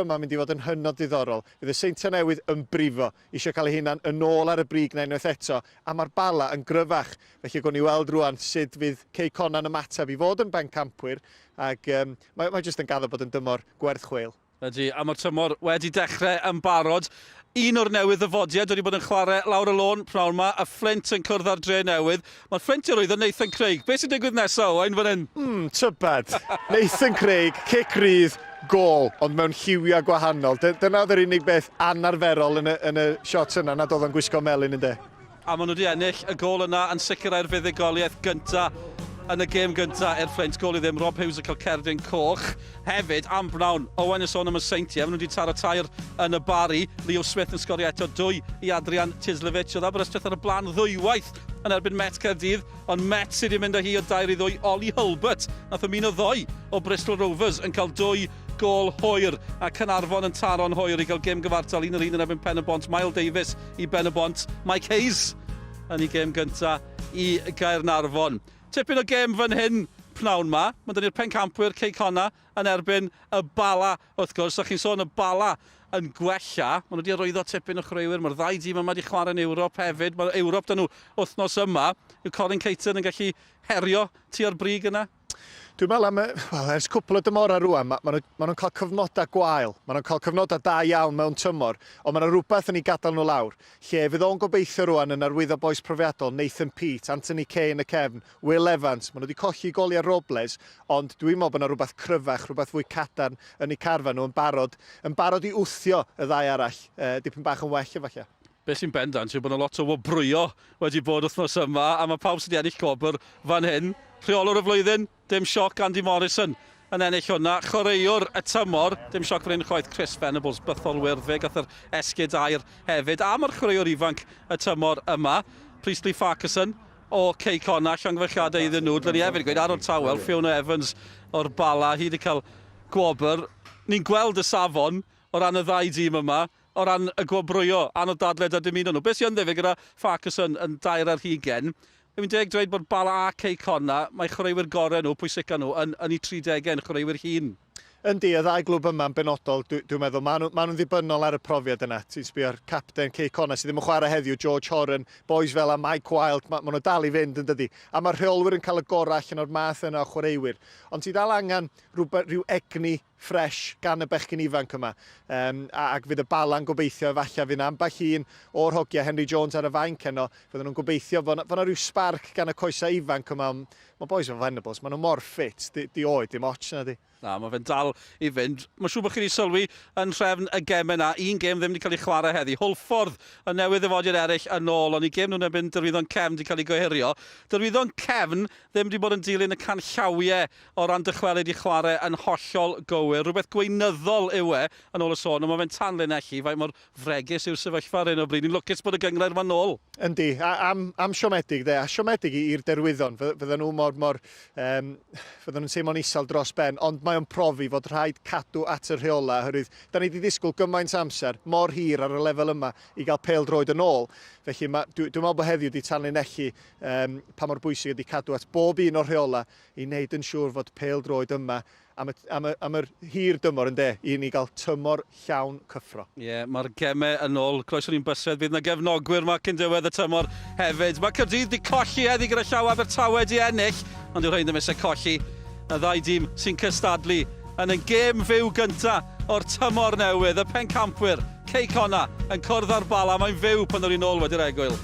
yma'n mynd i fod yn hynod ddiddorol. Fydd y seintiau newydd yn brifo, eisiau cael eu hunan yn ôl ar y brig na unwaith eto, a mae'r Bala yn gryfach. Felly gwni weld rwan sut fydd Connah'n ymateb i fod yn bencampwyr, ac mae jyst yn gaddo bod yn dymor gwerth chweil. Ydy, a mae'r tymor wedi dechrau yn barod. Un o'r newydd ddyfodiad wedi bod yn chwarae lawr y lôn pnawn yma, a Flint yn cwrdd ar dre newydd. Mae'r Flint i rwydd yn Nathan Craig. Beth sy'n digwydd nesaf, Owain, fan hyn? Tybed. Nathan Craig, cic rydd, gol, ond mewn lliwiau gwahanol. Dyna oedd yr unig beth anarferol yn y shots yna nad oedd o'n gwisgo melyn yn de. A maen nhw wedi ennill y gol yna yn sicrhau'r fuddugoliaeth gyntaf yn y gêm gyntaf Flaint gol i ddim. Rob Hughes yn cael cerdyn coch. Hefyd, am Brown, Owain yn sôn am y seintiau. Maen nhw wedi taro tair yn y bari. Leo Smith yn sgorio eto 2 i Adrian Tislevich. Oedd Aberystwyth ar y blaen ddwywaith yn erbyn Met Caerdydd. Ond Met sydd wedi mynd â hi o 2-2. Oli Hulbert nath ymuno 2 o Bristol Rovers yn cael 2 gol hwyr, a Caernarfon yn taro'n hwyr i gael gêm gyfartal 1-1 yn erbyn Pen y Bont. Miles Davis i Ben y Bont. Mike Hayes yn ei gêm gyntaf i Gaernarfon. Tipyn o gêm fan hyn pnawn ma. Mae'n dynnu'r pencampwyr Connah yn erbyn y Bala, wrth gwrs. O'ch chi'n sôn y Bala yn gwella. Maen nhw wedi arwyddo tipyn o chreuwyr. Mae'r ddau dîm yma wedi chwarae yn Ewrop hefyd. Mae'r Ewrop dyn nhw wythnos yma. Yw Colin Caton yn gallu herio tua'r brig yna? Dwi'n meddwl ers cwpl o dymora rwan, maen nhw'n cael cyfnodau gwael. Maen nhw'n cael cyfnodau da iawn mewn tymor, ond maen nhw rhywbeth yn ei gadael nhw lawr. Lle fydd o'n gobeithio rwan yn arwyddo boes profiadol, Nathan Pete, Anthony Quay yn y cefn, Will Evans. Maen nhw wedi colli goliau Robles, ond dwi'n meddwl bod yna rhywbeth cryfach, rhywbeth fwy cadarn yn eu carfa nhw yn barod i wthio y ddau arall, dipyn bach yn well efallai. Beth sy'n bendant yw bod yna lot o wobrwyo wedi bod wythnos yma, a mae pawb sydd wedi ennill cwbr fan hyn. Rheolwr y flwyddyn, dim sioc Andy Morrison yn ennill hwnna. Chwaraewr y tymor, dim sioc fan hyn chwaith Chris Venables, Bytholwyr fe, gath yr esgyd air hefyd. A mae'r chwaraewr ifanc y tymor yma, Priestley Farquharson o Connah, llongyfarchiadau iddyn nhw. Dyna ni hefyd gweud ar o'r tawel, Fiona Evans o'r Bala, hi wedi cael gwobr. Ni'n gweld y safon o ran y ddau dîm yma, o ran y gwobrwyo, anodd dadled a dymuno nhw. Beth sy'n ddefyd gyda Farquharson yn 2 ar 20? Dwi'n deg dweud bod Bala a Connah, mae chwaraewyr gorau nhw, pwysica nhw, yn eu 30au, chwaraewyr hŷn. Yndi, y ddau glwb yma'n benodol, dwi'n meddwl, maen nhw'n ddibynnol ar y profiad yna. Ti'n sbio'r capten Connah sydd ddim yn chwarae heddiw, George Horan, boys fel a Mike Wilde, maen nhw dal i fynd yn dydi. A mae'r rheolwyr yn cael y gorau allan o'r math yna o chwaraewyr. Ond ti dal angen rhyw egni ffres gan y bechgyn ifanc yma. Ac fydd y Bala'n gobeithio efallai fydd ambell un o'r hogiau Henry Jones ar y fainc heno. Fydden nhw'n gobeithio fod yna rhyw sparc gan y coesau ifanc yma. Mae boys o'n Venables, maen nhw mor ffit, di oed, dim ots na di. Na, mae fe'n dal i fynd. Mae'n siŵr bod chi wedi sylwi yn trefn y gemau yna. Un gem ddim wedi cael ei chwarae heddi. Hwlffordd yn newydd ddyfodiad eraill yn ôl, ond i gem nhw'n ebyn Dyrwyddon Cefn wedi cael ei goherio. Dyrwyddon Cefn ddim wedi bod yn dilyn y canllawiau o ran dychwelyd i chwarae yn hollol gywir. Rhywbeth gweinyddol yw yn ôl y sôn, ond mae fe'n tanlinellu, faint mor fregus yw'r sefyllfa ar hyn o bryd. Ni'n lwcus bod y gyngred fan ôl. Yndi, am siomedig, de, a siomedig i'r derwyddon. Fydden nhw'n teimlo'n isel dros ben, ond mae'n profi fod rhaid cadw at y rheola, oherwydd da ni wedi disgwyl gymaint amser, mor hir ar y lefel yma i gael pêl-droed yn ôl. Felly dwi'n meddwl bod heddiw wedi tanlinellu pa mor bwysig ydy cadw at bob un o'r rheola i wneud yn siŵr fod pêl-droed yma am yr hir dymor yn de, i ni gael tymor llawn cyffro. Ie, mae'r gemau yn ôl, croeso ni'n bysedd, fydd yna gefnogwyr yma cyn diwedd y tymor hefyd. Mae Caerdydd wedi colli heddi gyda llaw Abertawe di ennill, ond yw'r rhaid ddim eisiau colli. Y ddau dîm sy'n cystadlu yn y gêm fyw gyntaf o'r tymor newydd. Y pencampwyr Connah yn cwrdd â'r Bala, mae'n fyw pan ddod i'n ôl wedi'r egwyl.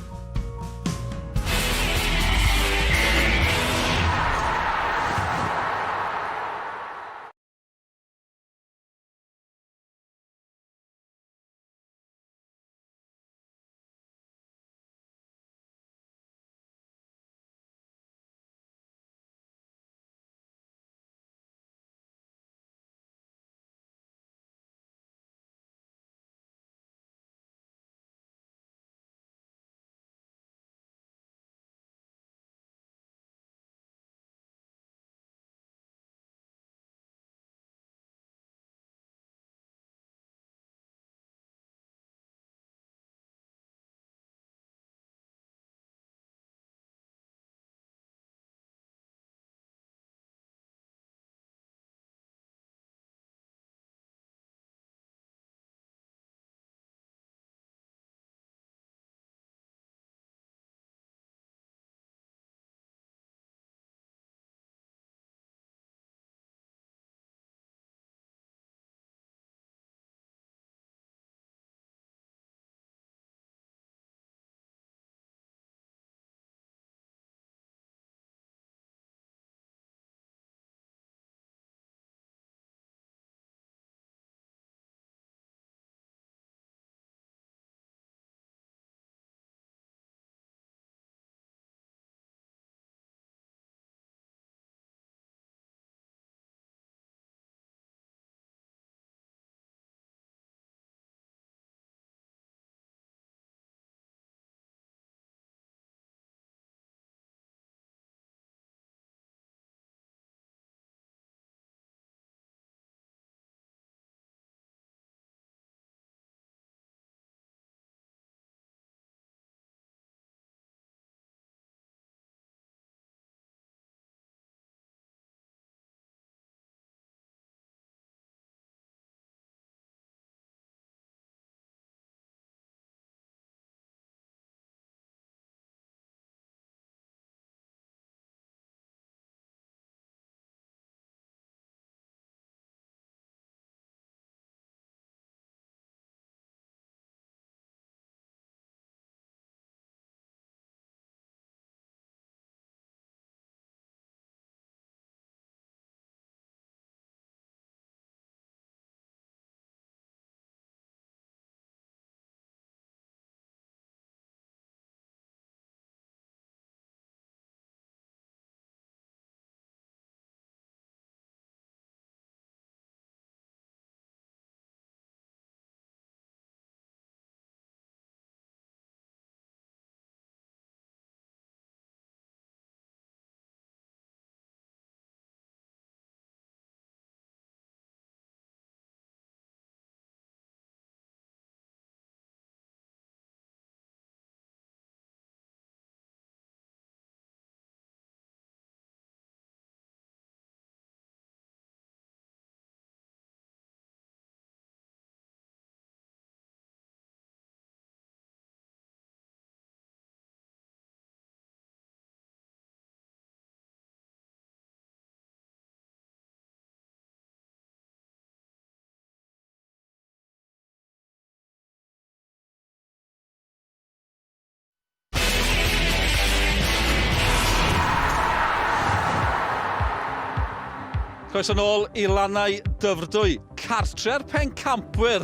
Croeso nôl i lannau dyfrdwy. Cartre'r pencampwyr.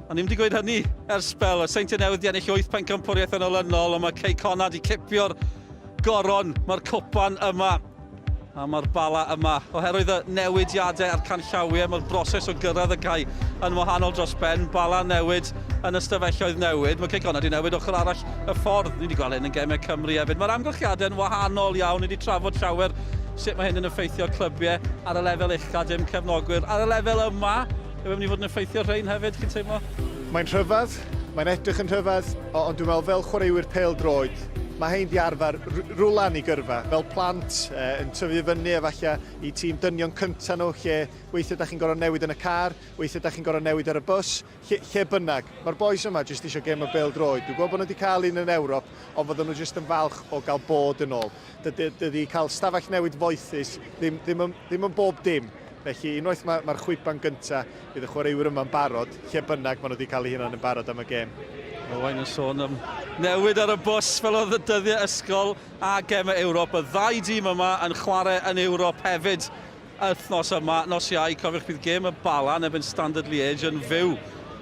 A ni'n mynd i gweud hynny ers spel. Y Seintiau Newydd di ennill 8 pencampwriaeth yn olynol, ond mae Connah di cipio'r goron. Mae'r cwpan yma. A mae'r Bala yma. Oherwydd y newidiadau a'r canllawiau, mae'r broses o gyrraedd y Quay yn wahanol dros ben. Bala newid yn ystafelloedd newid. Mae Connah di newid ochr arall y ffordd. Ni wedi gweld hyn yn gemau Cymru hefyd. Mae'r amgylchiadau yn wahanol iawn. Ni wedi trafod llawer sut mae hyn yn effeithio clybiau ar y lefel uchaf, dim cefnogwyr. Ar y lefel yma, yw mynd i fod yn effeithio rhain hefyd, chi'n teimlo? Mae'n rhyfedd, mae'n edrych yn rhyfedd, ond dwi'n meddwl fel chwaraewyr pêl-droed, mae hein di arfer rwlan i gyrfa, fel plant yn tyfu fyny efallai i tîm dynion cyntaf nhw, lle weithiau da chi'n gorau newid yn y car, weithiau da chi'n gorau newid ar y bus, lle bynnag. Mae'r boes yma jyst eisiau gêm o bêl-droed. Dwi'n gwybod bod nhw wedi cael un yn Ewrop, ond fydden nhw jyst yn falch o gael bod yn ôl. Dydy cael stafell newid foethus ddim yn bob dim. Felly, unwaith mae'r chwipan gyntaf, bydd y chwaraewyr yma'n barod, lle bynnag maen nhw wedi cael eu hunan yn barod am y gêm. Owain yn sôn am newid ar y bws fel oedd y dyddiau ysgol a gemau Ewrop. Y ddau dîm yma yn chwarae yn Ewrop hefyd wythnos yma. Nos Iau, cofiwch bydd gêm y Bala neu bydd Standard Liège yn fyw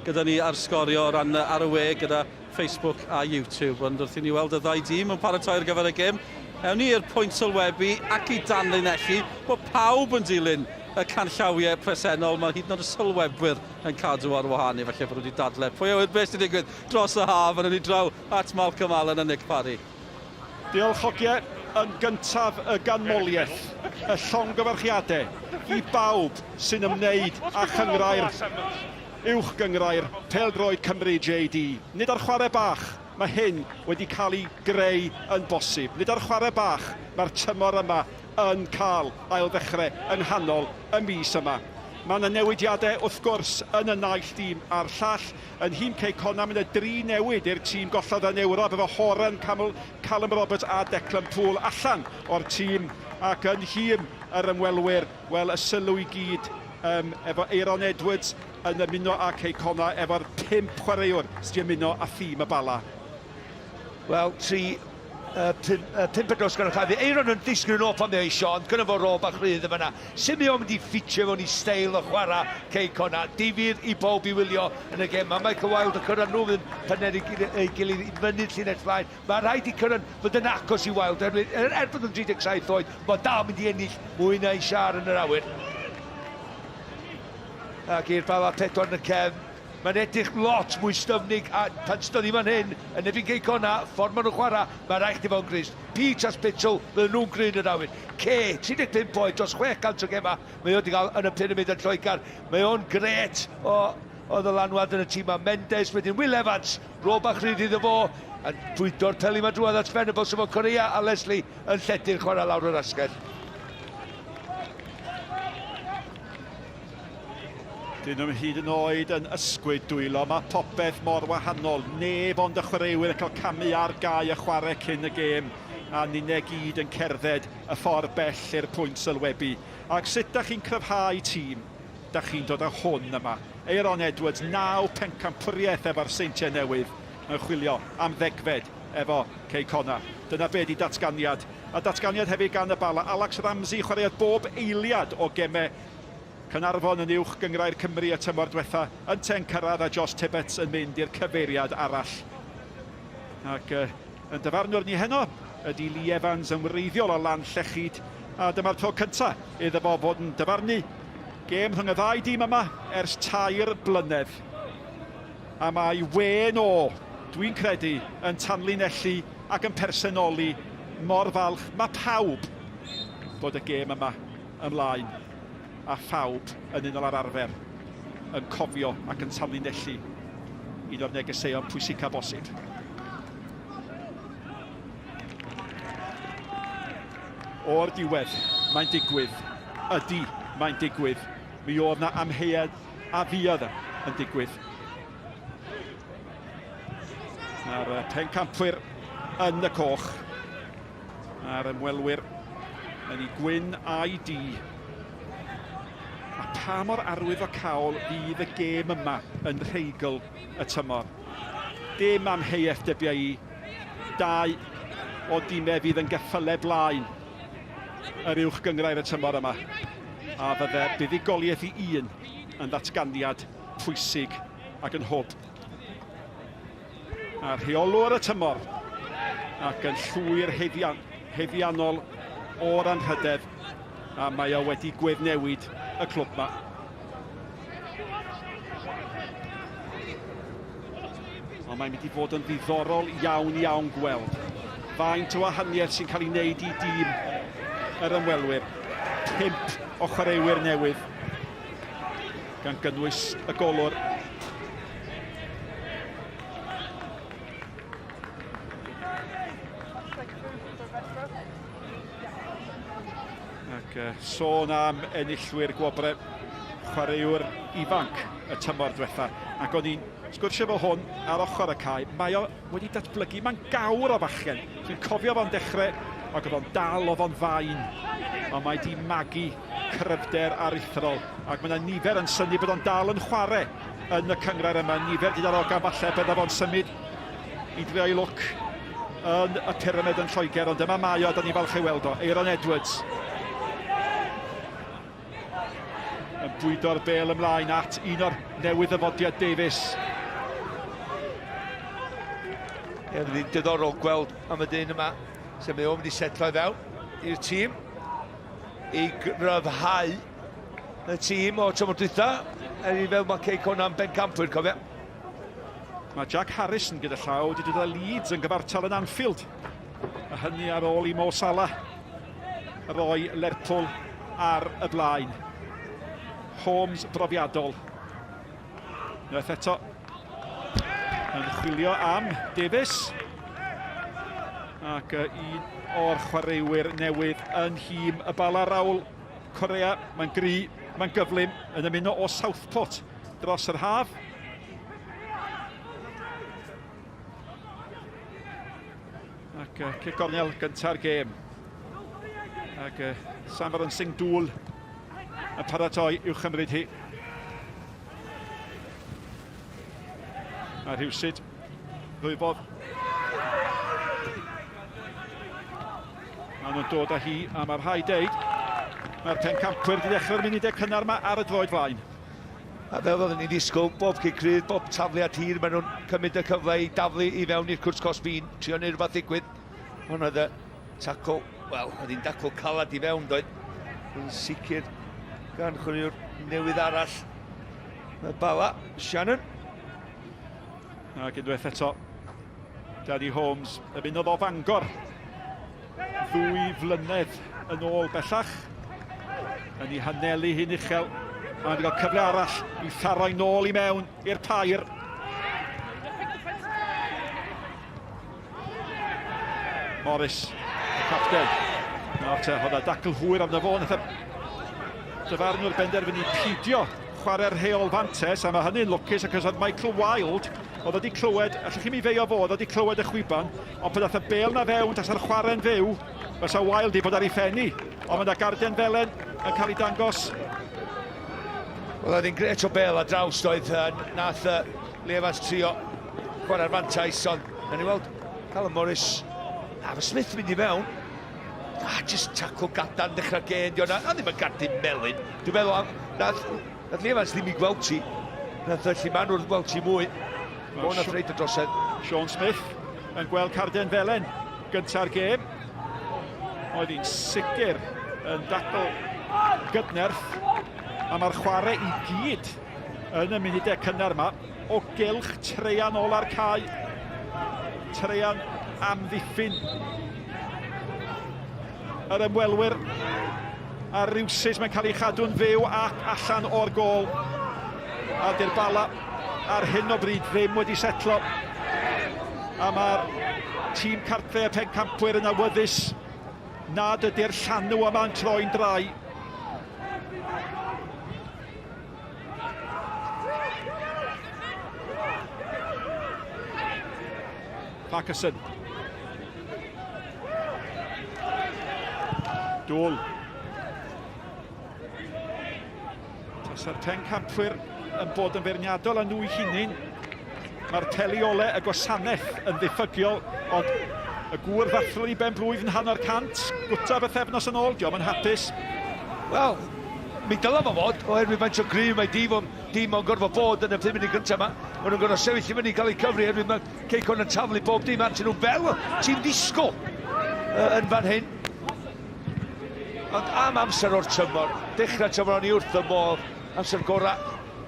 gyda ni ar Sgorio ar y we gyda Facebook a YouTube. Ond wrth i ni weld y ddau dîm yn paratoi ar gyfer y gêm. Ewn ni i'r pwynt sylwebu ac i danlinellu bod pawb yn dilyn y canllawiau presennol. Mae hyd yn oed y sylwebwyr yn cadw ar wahân, efallai bod wedi dadlau. Pwy oedd beth sy'n digwydd dros y haf yn ei draw at Malcolm Allen a Nick Parry. Diolch hogiau yn gyntaf y ganmoliaeth, y llongyfarchiadau i bawb sy'n ymwneud â chyngrair, uwch gyngrair, pêl-droed Cymru JD. Nid ar chwarae bach, mae hyn wedi cael ei greu yn bosib. Nid ar chwarae bach, mae'r tymor yma yn cael ail ddechrau yng nghanol y mis yma. Mae yna newidiadau wrth gwrs yn y naill dîm a'r llall. Yn hyn Connah mynd y 3 newid i'r tîm gollodd yn Ewrop efo Horan, Callum Roberts a Declan Poole allan o'r tîm. Ac yn hyn yr ymwelwyr, wel y sylw i gyd efo Aaron Edwards yn ymuno â Connah efo'r 5 chwaraewr sy'n ymuno â thîm y Bala. Wel, 5 pedros gan y chladdu. Aaron yn ddisgyn yn off am ei Sean, gyda fo Rob a Chrydd yma. Simeo mynd i ffitio mewn i steil o chwarae Connah. Difyr i bob i wylio yn y gem. Mae Michael Wilde yn cyrraedd nhw fydd pened ei gilydd i fyny'r llinell flaen. Mae rhaid i cyrraedd fod yn acos i Wilde. Bod yn 37 oed, mae dal mynd i ennill mwy na i siar yn yr awyr. Ac i'r Bala 4 yn y cefn. Mae'n edrych lot mwy styfnig a pan stod i fan hyn yn erbyn Connah, ffordd maen nhw'n chwarae, mae'n rhaid i fo'n grist. Peach a Spitzel, fydden nhw'n gryn yn awyr. Quay, 35 oed, dros 600 o gema, mae o'n gael yn y pyramid yn Lloegr. Mae o'n gret o ddylanwad yn y tîm a Mendes, wedyn Will Evans, Rob a Chrydd iddo fo, a bwydo'r peli mae drwad at Venable, sef o Korea a Leslie yn lledu'r chwarae lawr yr asgell. Dyn nhw'n hyd yn oed yn ysgwyd dwylo, mae popeth mor wahanol. Neb ond y chwaraewyr yn cael camu ar gau a chwarae cyn y gêm. A ni'n gyd yn cerdded y ffordd bell i'r pwynt sylwebu. Ac sut da chi'n cryfhau tîm, da chi'n dod â hwn yma. Aaron Edwards, 9 pencampwriaeth efo'r Seintiau Newydd yn chwilio am ddegfed efo Connah. Dyna be di datganiad. A datganiad hefyd gan y Bala. Alex Ramsey chwaraeodd bob eiliad o gemau Cynarfon yn uwch gyngrair Cymru y tymor diwetha, yn ten cyrraedd a Josh Tibbets yn mynd i'r cyfeiriad arall. Ac yn dyfarnwr ni heno ydy Lee Evans yn wreiddiol o lan llechyd, a dyma'r tro cyntaf iddo fo fod yn dyfarnu gêm rhwng y ddau dîm yma ers 3 blynedd. A mae wen o, dwi'n credu, yn tanlinellu ac yn personoli mor falch. Mae pawb bod y gêm yma ymlaen. A phawb yn unol ar arfer yn cofio ac yn tanlinellu un o'r negeseuon pwysica bosib. O'r diwedd, mae'n digwydd. Ydy, mae'n digwydd. Mi oedd na amheuad a fuodd yn digwydd. A'r pencampwyr yn y coch. A'r ymwelwyr yn ei gwyn a'i di. A pa mor arwyddocaol fydd y gêm yma yn rheigl y tymor. Dim amheuaeth dybia i. 2 o dîmau fydd yn geffylau blaen yr uwch gyngrair y tymor yma. A fydde buddigoliaeth i un yn ddatganiad pwysig ac yn hwb. A rheolwr y tymor ac yn llwyr heddiannol o'r anrhydedd, a mae o wedi gweddnewid y clwb yma. Ond mae'n mynd i fod yn ddiddorol iawn gweld faint o wahaniaeth sy'n cael ei wneud i dîm yr ymwelwyr. 5 o chwaraewyr newydd gan gynnwys y golwr. Ac sôn am enillwyr gwobre, chwaraewr ifanc y tymor diwetha. Ac o'n i'n sgwrsio efo hwn ar ochr y cae, mae o wedi datblygu, mae'n gawr o fachgen. Dwi'n cofio fo'n dechrau, ac oedd o'n dal, oedd o'n fain. Ond mae di magu cryfder aruthrol, ac mae yna nifer yn syni bod o'n dal yn chwarae yn y cyngor yma. Nifer gyda'r ogan falle bydda fo'n symud i drio i lwc yn y pyramid yn Lloegr, ond dyma mae o, da ni falch ei weld o, Aaron Edwards. Yn bwydo'r bel ymlaen at un o'r newydd ddyfodiad Davies. Ie, fydd hi'n diddorol gweld am y dyn yma sef mae o'n mynd i setlo i fewn i'r tîm i gryfhau y tîm o tymor dwytha i fel mae Quay Connah yn bencampwyr, cofio. Mae Jack Harrison gyda llaw wedi dod â Leeds yn gyfartal yn Anfield. A hynny ar ôl i Mo Salah roi Lerpwl ar y blaen. Holmes brofiadol. Naeth eto yn chwilio am Davies. Ac un o'r chwaraewyr newydd yn hîm y Bala Rawl Corea. Mae'n gri, mae'n gyflym yn ymuno o Southport dros yr haf. Ac cic gornel gynta'r gêm. Ac Samar yn Singh dŵl yn paratoi i'w chymryd hi. A rhywsyd ddwyfodd. Maen nhw'n dod â hi, a mae'r rhai deud mae'r pencampwyr wedi dechrau'r munudau cynnar yma ar y droed flaen. A fel oedden ni'n disgwyl, bob cicrydd, bob tafliad hir, maen nhw'n cymryd y cyfle i daflu i fewn i'r cwrs cosbin, trio neu rhywbeth ddigwydd. Ond oedd y tacl, wel, oedd hi'n dacl calad i fewn, doedd. Yn sicr gan chwaraewr newydd arall. Y Bala, Shannon. Ac unwaith eto, Danny Holmes yn mynd o Fangor 2 flynedd yn ôl bellach yn ei hanelu hi'n uchel, a wedi cael cyfle arall i tharoi nôl i mewn i'r pair. Morris, y capten. Nawr te, oedd y dacl hwyr am na fo, nath dyfarnwr benderfynu pidio chwarae'r rheol fantes, a mae hynny'n lwcus ac oedd Michael Wilde, oedd wedi clywed, allwch chi mi feio fo, oedd wedi clywed y chwiban, ond pan dath y bel na fewn, tas yr chwarae'n fyw, fysa Wilde i bod ar ei ffenni, ond mae yna gardian felen yn cael ei dangos. Wel, oedd hi'n gret o bel a draws doedd, nath Lefans trio chwarae'r fantais, ond na ni weld Callum Morris, a fy Smith mynd i mewn, just tacl gadan dechrau gen, a ddim yn gardyn melyn. Dwi'n meddwl, nath Lefans ddim i gweld ti, nath Llimanwr gweld ti mwy. O'n nath reid y drosedd. Sean Smith yn gweld cardian felen gynta'r gêm. Oedd hi'n sicr yn dacl gydnerth, a mae'r chwarae i gyd yn y munudau cynnar yma o gylch treian ôl ar cae. Treian amddiffyn yr ymwelwyr a rywsys mae'n cael ei chadw'n fyw ac allan o'r gôl. A di'r Bala ar hyn o bryd ddim wedi setlo, a mae'r tîm cartre y pencampwyr yn awyddus nad ydy'r llanw yma'n troi'n drai. Parkinson. Dŵl. Tasa'r pencampwyr yn bod yn feirniadol â nhw eu hunain. Mae'r peliolau y gwasanaeth yn ddiffygiol, ond y gŵr ddathlu i ben blwydd yn hanner cant, gwta bythefnos yn ôl, diolch yn hapus. Wel, mi dyla fo fod, oherwydd faint o gryf mae dim o'n gorfod bod yn y 5 munud gyntaf yma. Maen nhw'n gorfod sefyll i fyny i cael ei cyfri, oherwydd mae Quay Connah yn taflu bob dim arnyn nhw fel ti'n disgwyl yn fan hyn. Ond am amser o'r tymor, dechrau tymor o'n i wrth y modd, amser gorau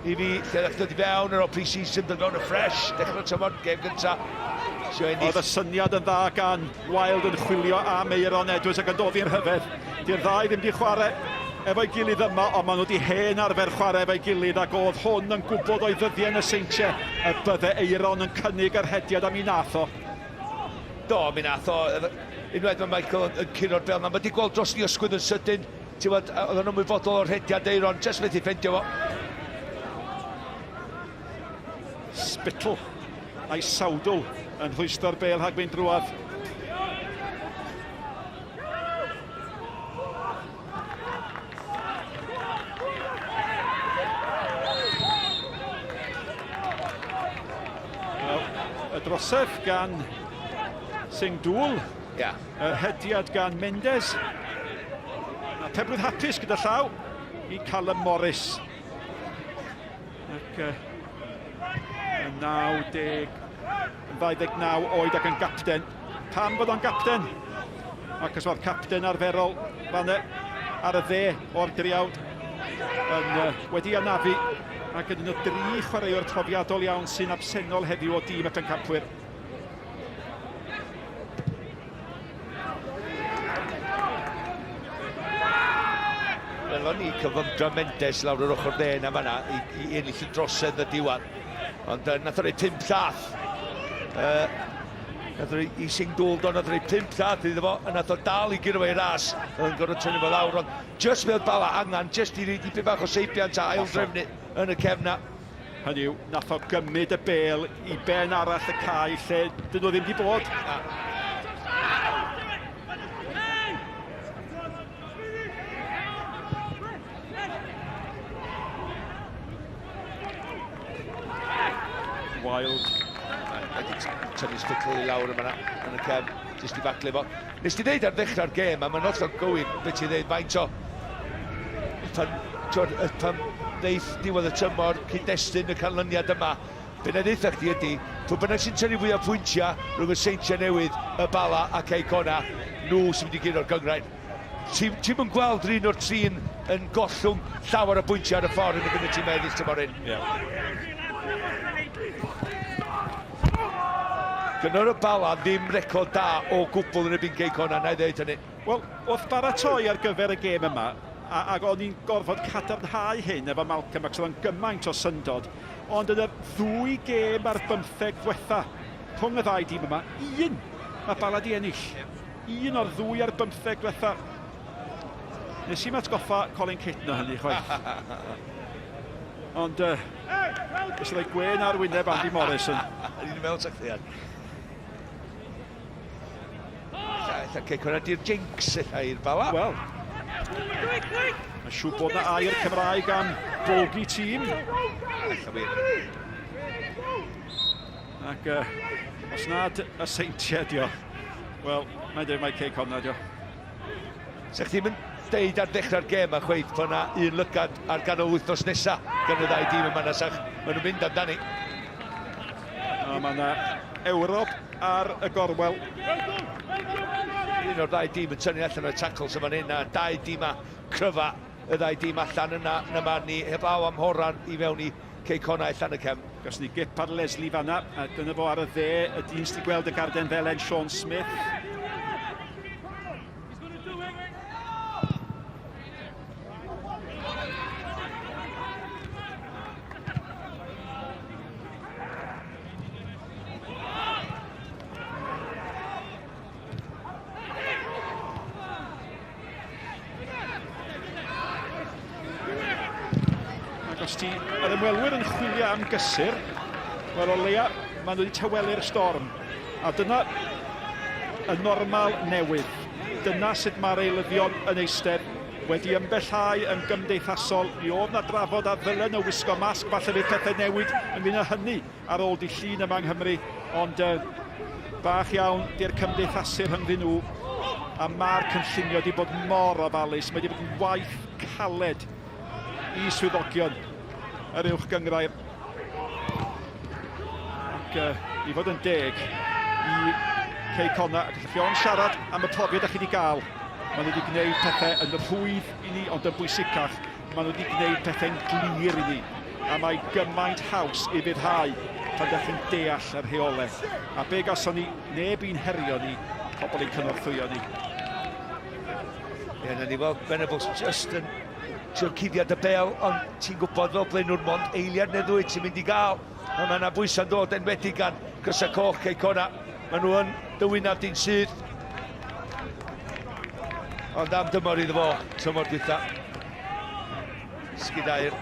i fi, lle ddech dod i fewn ar o pre-season, dod fewn y ffresh, dechrau tymor, gêm gyntaf. Oedd y syniad yn dda gan Wild yn chwilio am Eiron Edwards ac yn dod i'r rhyfedd. Di'r ddau ddim wedi chwarae efo'i gilydd yma, ond maen nhw wedi hen arfer chwarae efo'i gilydd ac oedd hwn yn gwybod o'i ddyddiau yn y seintiau y bydde Eiron yn cynnig yr hediad a mi nath o. Do, mi nath o. Unwaith mae Michael yn curo'r bel na. Mae wedi gweld dros ni ysgwydd yn sydyn. Oedd yn ymwybodol o'r hediad Eiron, jyst wedi ffendio fo. Spittle a'i sawdl yn rhwysto'r bel rhag mynd drwad. Y drosedd gan Singdŵl, y hediad gan Mendes. A Pebrwydd hapus gyda llaw i Callum Morris. Ac 29 oed ac yn gapten. Pam bod o'n gapten? Ac os oedd capten arferol fanne ar y dde o'r driawd wedi anafu ac yn un o 3 chwaraewr profiadol iawn sy'n absennol heddiw o dîm y pencampwyr. Wel, o'n i cyfymdra Mendes lawr yr ochr dde na fanna i ennill y drosedd y diwan. Ond nath o'n ei 5 llath. Nath o'n ei Singdŵl do, nath o'n ei 5 llath iddo fo, a nath o'n dal i giro fo'i ras. Yn gorfod tynnu fo lawr, ond just fel Bala angen, just i reid i byd bach o seibiant a aildrefnu yn y cefna. Hynny yw, nath o gymryd y bel i ben arall y cae lle dyn nhw ddim wedi bod. Wild. Wedi tynnu Spittle i lawr yma yn y cefn, jyst i faclu fo. Nes ti ddeud ar ddechrau'r gêm, a mae'n hollol gywir beth ti'n ddeud faint o... Pan ddeith diwedd y tymor, cyd-destun y canlyniad yma, be na ddeitha chdi ydi, pwy bynnag sy'n tynnu fwy o pwyntiau rhwng y seintiau newydd, y Bala a Quay Connah, nhw sy'n mynd i gyro'r gyngraen. Ti'n mynd gweld un o'r 3 yn gollwng llawer o bwyntiau ar y ffordd yn y fynd ti'n meddill tymor hyn. Gynnwyr y Bala ddim record da o gwbl yn ebyn Quay Connah, na i ddeud hynny. Wel, wrth baratoi ar gyfer y gêm yma, ac o'n i'n gorfod cadarnhau hyn efo Malcolm ac oedd o'n gymaint o syndod, ond yn y 2 gêm ar 15 diwetha rhwng y 2 dîm yma, 1 mae Bala di ennill. 1 o'r 2 ar 15 diwetha. Nes i'n atgoffa Colin Kitna hynny, chwaith. Ond, ys ydw i gwen ar wyneb Andy Morrison. Ni'n meddwl sa'ch ddiad. Quay Connah di'r jinx i'r Bala. Wel, mae'n siŵr bod na air Cymraeg am bogi tîm. Ac os nad y seintiau dio, wel, mae'n dweud mae Quay Connah dio. Sa'ch ddim yn deud ar ddechrau'r gêm a chweith bod na un lygad ar ganol wythnos nesaf gan y 2 dîm yma na sa'ch. Maen nhw'n mynd amdani. Mae yna Ewrop ar y gorwel. Un o'r 2 dîm yn tynnu allan o'r tackles yma'n hyn, a 2 dîm a cryfa y 2 dîm allan yna man ni heblaw am horan i fewn i Quay Connah allan y cefn. Gos ni gip ar Leslie fanna, a dyna fo ar y dde, y dyn sy'n gweld y garden felen Sean Smith. Os ti, yr ymwelwyr yn chwilio am gysur, wel o leia, maen nhw wedi tawelu'r storm. A dyna y normal newydd. Dyna sut mae'r eilyddion yn eistedd wedi ymbellhau yn gymdeithasol. Mi oedd na drafod a ddylen o wisgo masg, falle fydd pethau newid yn mynd â hynny ar ôl di llun yma yng Nghymru. Ond bach iawn di'r cymdeithasur rhyngddyn nhw. A mae'r cynllunio wedi bod mor ofalus. Mae wedi bod yn waith caled i swyddogion yr uwch gyngrair. Ac i fod yn deg i Quay Connah, Llawn siarad am y profiad ych chi wedi gael. Maen nhw wedi gwneud pethau yn rhwydd i ni, ond yn bwysicach. Maen nhw wedi gwneud pethau'n glir i ni. A mae gymaint haws i fyddhau pan ydych chi'n deall yr rheolaeth. A be gason ni, neb i'n herio ni, pobl i'n cynorthwyo ni. Ie, na ni weld Venables just yn trio cuddiad y bel, ond ti'n gwybod fel blaenwr mond eiliad neu ddwy ti'n mynd i gael. A mae yna bwysau'n dod enwedig gan Grysau Coch Quay Connah. Maen nhw yn dywynaf dyn sydd. Ond am dymor iddo fo, tymor dwytha. Esgidair.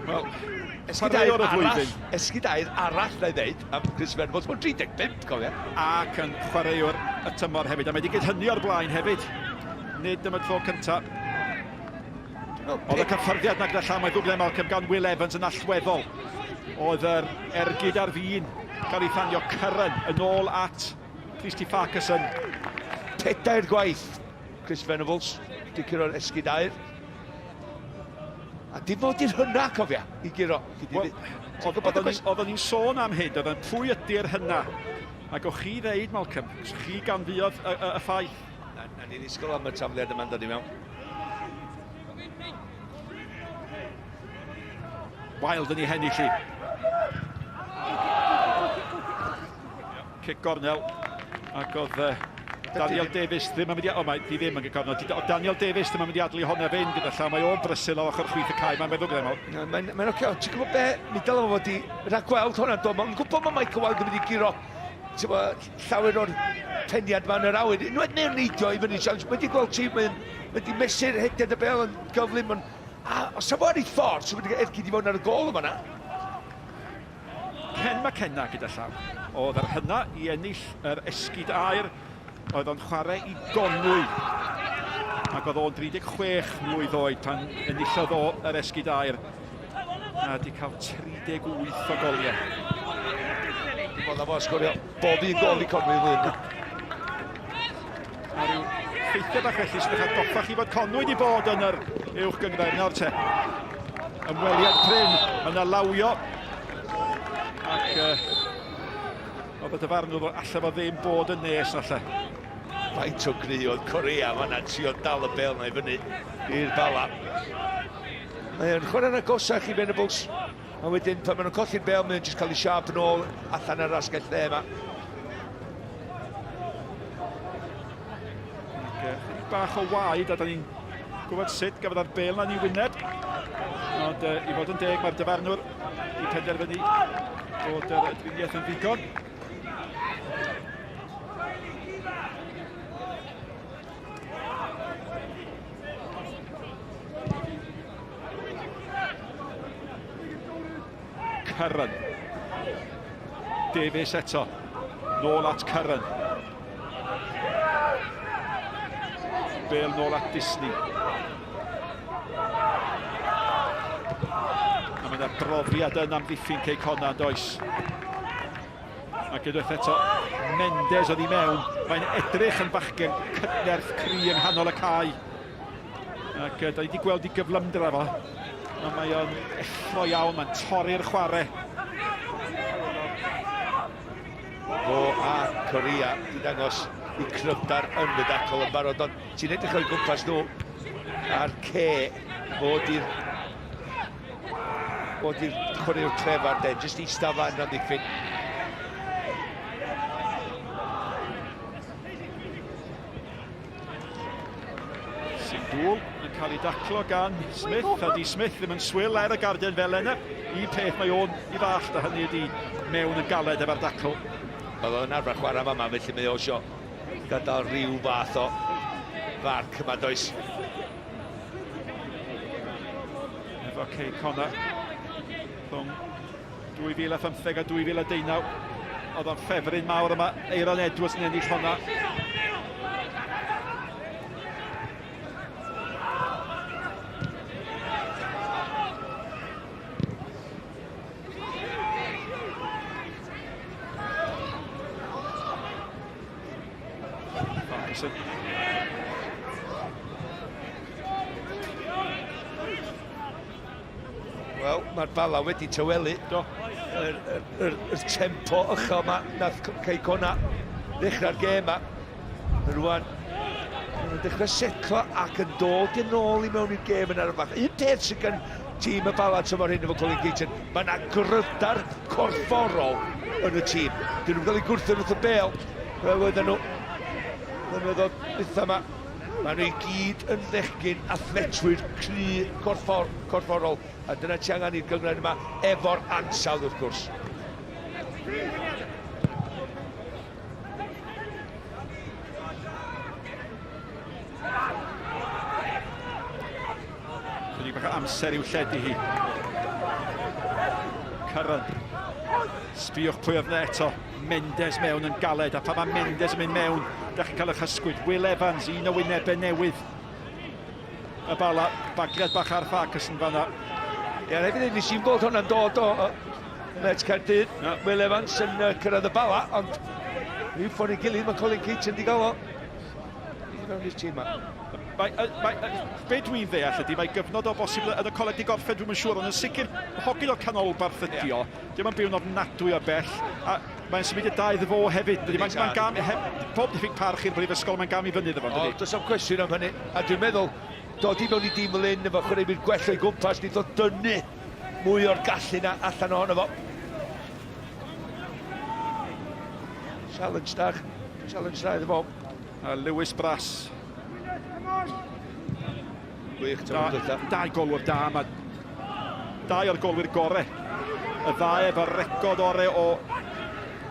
Wel, Esgidair arall na i ddeud am Chris Venables. Mae'n 35, cofia. Ac yn chwaraewr y tymor hefyd. A mae wedi gyd hynny o'r blaen hefyd. Nid am y tro cyntaf. Oedd y cyffyrddiad na gyda llamau ddwgle Malcolm gan Will Evans yn allweddol. Oedd yr ergyd ar fin cael ei thanio Cyrren yn ôl at Christy Farquharson. Pedair gwaith Chris Venables, di curo'r esgidair. A dim ond i'r hynna, cofia, i giro. Oedden ni'n sôn am hyn, oedden pwy ydy'r hynna. Ac o'ch chi ddeud, Malcolm, chi ganfuodd y ffaith. Na ni'n ysgol am y tafliad yma'n dod i mewn. Wild yn ei henni chi. Cic gornel. Ac oedd Daniel Davies ddim yn mynd i... O, mae di ddim yn gornel. Daniel Davies ddim yn mynd i adlu honna fynd gyda llaw. Mae o'n brysil o ochr chwith y cae. Mae'n meddwl glemol. Mae'n oce. Ti'n gwybod be? Mi dylai fod i rhagweld hwnna'n dod. Mae'n gwybod mae Michael Wild yn mynd i giro llawer o'r peniad ma'n yr awyr. Nwed neu'n neidio i fyny siawns. Mae wedi gweld tîm, mae wedi mesur hediad y bel yn gyflym. A os yma ar ei ffordd, so wedi ergyd i fod ar y gol yma na. Ken McKenna gyda llaw. Oedd ar hynna i ennill yr esgid air. Oedd o'n chwarae i Gonwy. Ac oedd o'n 36 mlwydd oed pan enillodd o yr esgid air. A wedi cael 38 o goliau. Oedd na fo Sgorio bob un gol i Conwy flwyddyn. A ryw ffeithiau bach felly sydd wedi dopach i fod Conwy wedi bod yn yr uwch gyngrair nawr te. Ymweliad prin, yna lawio. Ac oedd y dyfarnwr allai fo ddim bod yn nes allai. Faint o gry oedd Corea fan'na trio dal y bel na i fyny i'r Bala. Mae'n chwarae'n agosach i Venables. A wedyn, pan maen nhw'n colli'r bel, mae'n jyst cael ei siarp yn ôl allan yr asgell dde yma. Bach o waed, a da ni'n gwybod sut gafodd ar bel na'n i wyneb. Ond i fod yn deg, mae'r dyfarnwr i penderfynu bod yr adfiniaeth yn ddigon. Cyrren. Davies eto. Nôl at Cyrren. Bale nôl at Disney. A mae yna brofiad yn amddiffyn Quay Connah does. Ac unwaith eto, Mendes oedd i mewn. Mae'n edrych yn bachgen cydnerth cry yng nghanol y cae. Ac da ni wedi gweld i gyflymdra fo. A mae o'n effro iawn, mae'n torri'r chwarae. Fo a Corea i dangos i cryfdar yn y dacl yn barod, ond ti'n edrych o'i gwmpas nhw a'r ce fod i'r chwaraewr trefar de, jyst eista fan am ddiffyn. Sindŵl yn cael ei daclo gan Smith, a di Smith ddim yn swyl er y gardian fel yna. Un peth mae o'n i ddallt, a hynny ydi mewn yn galed efo'r dacl. Oedd o'n arfer chwarae yma, felly mae o isio gadael rhyw fath o farc yma does. Efo Quay Connah rhwng 2015 a 2019. Oedd o'n ffefryn mawr yma, Eiron Edwards yn ennill honna. Mae'r Bala wedi tywelu. Yr tempo ychel yma, nath Connah ddechrau'r gêm yma. Rwan, maen nhw'n dechrau setlo ac yn dod yn ôl i mewn i'r gêm yn ar y bach. Un peth sydd gan tîm y Bala tymor hyn efo Colin Keaton, mae yna gryfdar corfforol yn y tîm. Dyn nhw'n cael ei gwrthyn wrth y bel. Fel oedden nhw. Mynyddodd byth yma. Maen nhw i gyd yn ddechgyn athletwyr cry corfforol. A dyna ti angen i'r gyngred yma efo'r ansawdd wrth gwrs. Chydig bach o amser i'w lledu hi. Cyrran. Sbiwch pwy oedd eto. Mendes mewn yn galed, a pan mae Mendes yn mynd mewn, da chi'n cael eich ysgwyd. Will Evans, un o wynebau newydd. Y Bala, bagliad bach ar ffacus yn fanna. Ie, hefyd nes i'n bod hwnna'n dod o Met Caerdydd. Will Evans yn cyrraedd y Bala, ond rhyw ffordd i gilydd mae Colin Keaton wedi gael o. I mewn i'r tîm yma. Be dwi'n ddeall ydy, mae gyfnod o bosibl yn y coleg di gorffen, dwi'n yn siŵr, ond yn sicr hogyn o'r canolbarth ydi o. Dim yn byw'n ofnadwy o bell, a mae'n symud y dau ddefo hefyd. Mae'n gam, pob diffyg parch i'r brifysgol, mae'n gam i fyny ddefo. Does am cwestiwn am hynny, a dwi'n meddwl, dod i mewn i dîm fel un efo chwaraewyr gwell o'i gwmpas, nid o dynnu mwy o'r gallu na allan ohono fo. Challenge da iddo fo. A Lewis Brass. Gwych, dau golwr da, mae dau o'r golwyr gore. Y ddau efo record ore o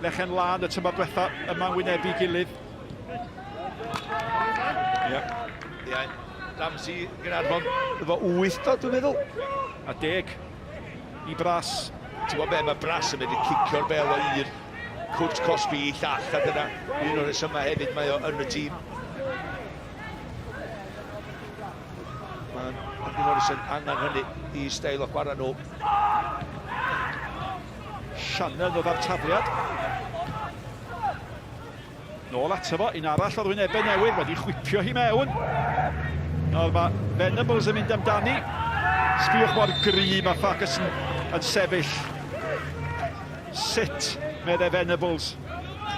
lechen lan y tymor diwetha yma'n wynebu gilydd. Ie, Ramsey Gynarfon efo 8 o, dwi'n meddwl. A 10 i Brass. Ti'n gwybod be, mae Brass yn mynd i cicio'r bel o i'r Cwrt Cosby i llall, a dyna un o'r resyma hefyd mae o yn y tîm. Andy Morrison angen hynny i steil o chwarae nhw. Shannon oedd ar tafliad. Nôl ato fo, un arall o'r wynebau newydd wedi chwipio hi mewn. Nawr mae Venables yn mynd amdani. Sbiwch mor gry mae Ferguson yn sefyll. Sut meddai Venables.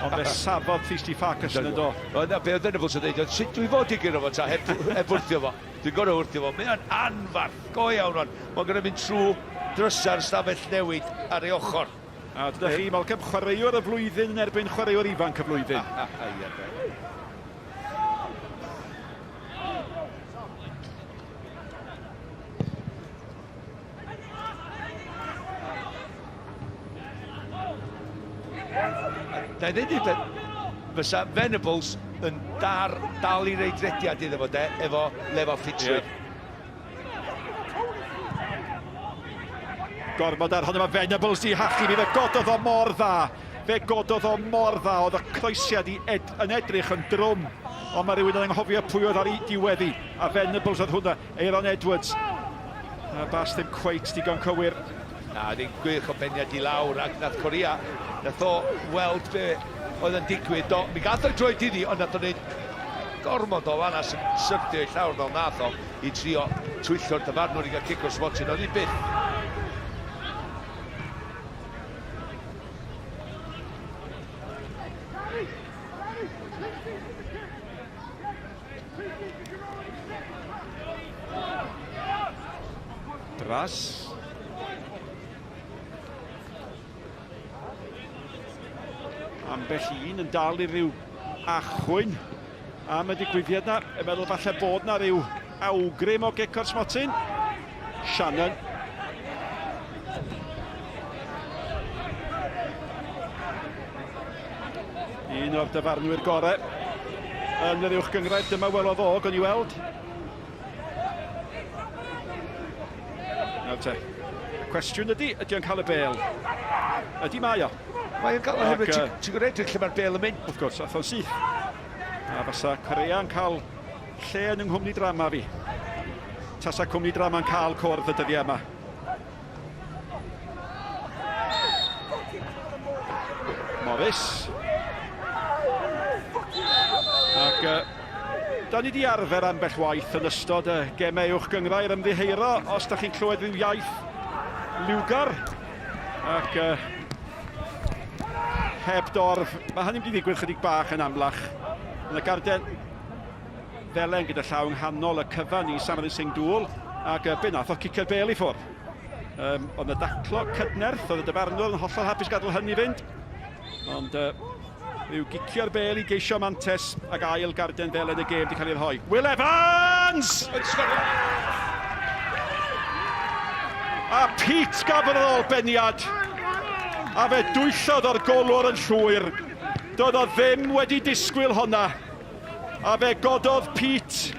Ond fe safodd Thisti Ferguson yn do. Be oedd Venables yn dweud, sut dwi fod i gyro fo ta, heb wrthio fo. Dwi'n gorau wrthio fo. Mae'n anfarth, go iawn o'n. Mae'n gorau mynd trwy drysa'r stafell newid ar ei ochr. A dyna chi, Malcolm, chwaraewr y flwyddyn yn erbyn chwaraewr ifanc y flwyddyn. Na i ddweud i beth, fysa Venables yn dal i reid rediad iddo fo de, efo lefo ffitrwydd. Gormod ar hwnnw, mae Venables di hachu mi, fe gododd o mor dda. Fe gododd o mor dda, oedd y croesiad yn edrych yn drwm. Ond mae rhywun yn anghofio pwy oedd ar ei diweddi. A Venables oedd hwnna, Aaron Edwards. A bas ddim cweit digon cywir. Na, ddim gwych o beniad i lawr ac nath Corea. Nath o weld be oedd yn digwydd. Mi gath o'i droed iddi, ond nath o'n neud gormod o fanna sy'n syrdio i llawr fel nath o i trio twyllio'r dyfarnwr i gael cic o'r smotin. Oedd hi byth. Brass. Ambell un yn dal i ryw achwyn am y digwyddiad na. Yn meddwl falle bod na ryw awgrym o gic o'r smotin. Shannon. Un o'r dyfarnwyr gorau yn yr uwch gyngrair, dyma welodd o, gan i weld. Nawr te, y cwestiwn ydy o'n cael y bel? Ydy mae o? Mae'n cael oherwydd, ti'n gwneud edrych lle mae'r bel yn mynd? Wrth gwrs, ath o'n syth. A fysa Corea yn cael lle yn yng nghwmni drama fi. Tasa cwmni drama yn cael cwrdd y dyddiau yma. Morris. Ac da ni di arfer ambell waith yn ystod y gemau uwch gyngrair ymddiheuro. Os da chi'n clywed rhyw iaith liwgar. Ac heb dorf. Mae hynny'n mynd i ddigwydd chydig bach yn amlach. Yn y garden felen gyda llaw nghanol y cyfan i Samson Singdŵl. Ac be nath o cicio'r bel i ffwrdd. Ond y daclo cydnerth, oedd y dyfarnwr yn hollol hapus gadael hynny fynd. Ond ryw gicio'r bel i geisio mantes ac ail garden fel yn y gêm wedi cael ei rhoi. Will Evans! A Pete gafodd yr olbeniad. A fe dwyllodd o'r golwr yn llwyr. Doedd o ddim wedi disgwyl honna. A fe gododd Pete.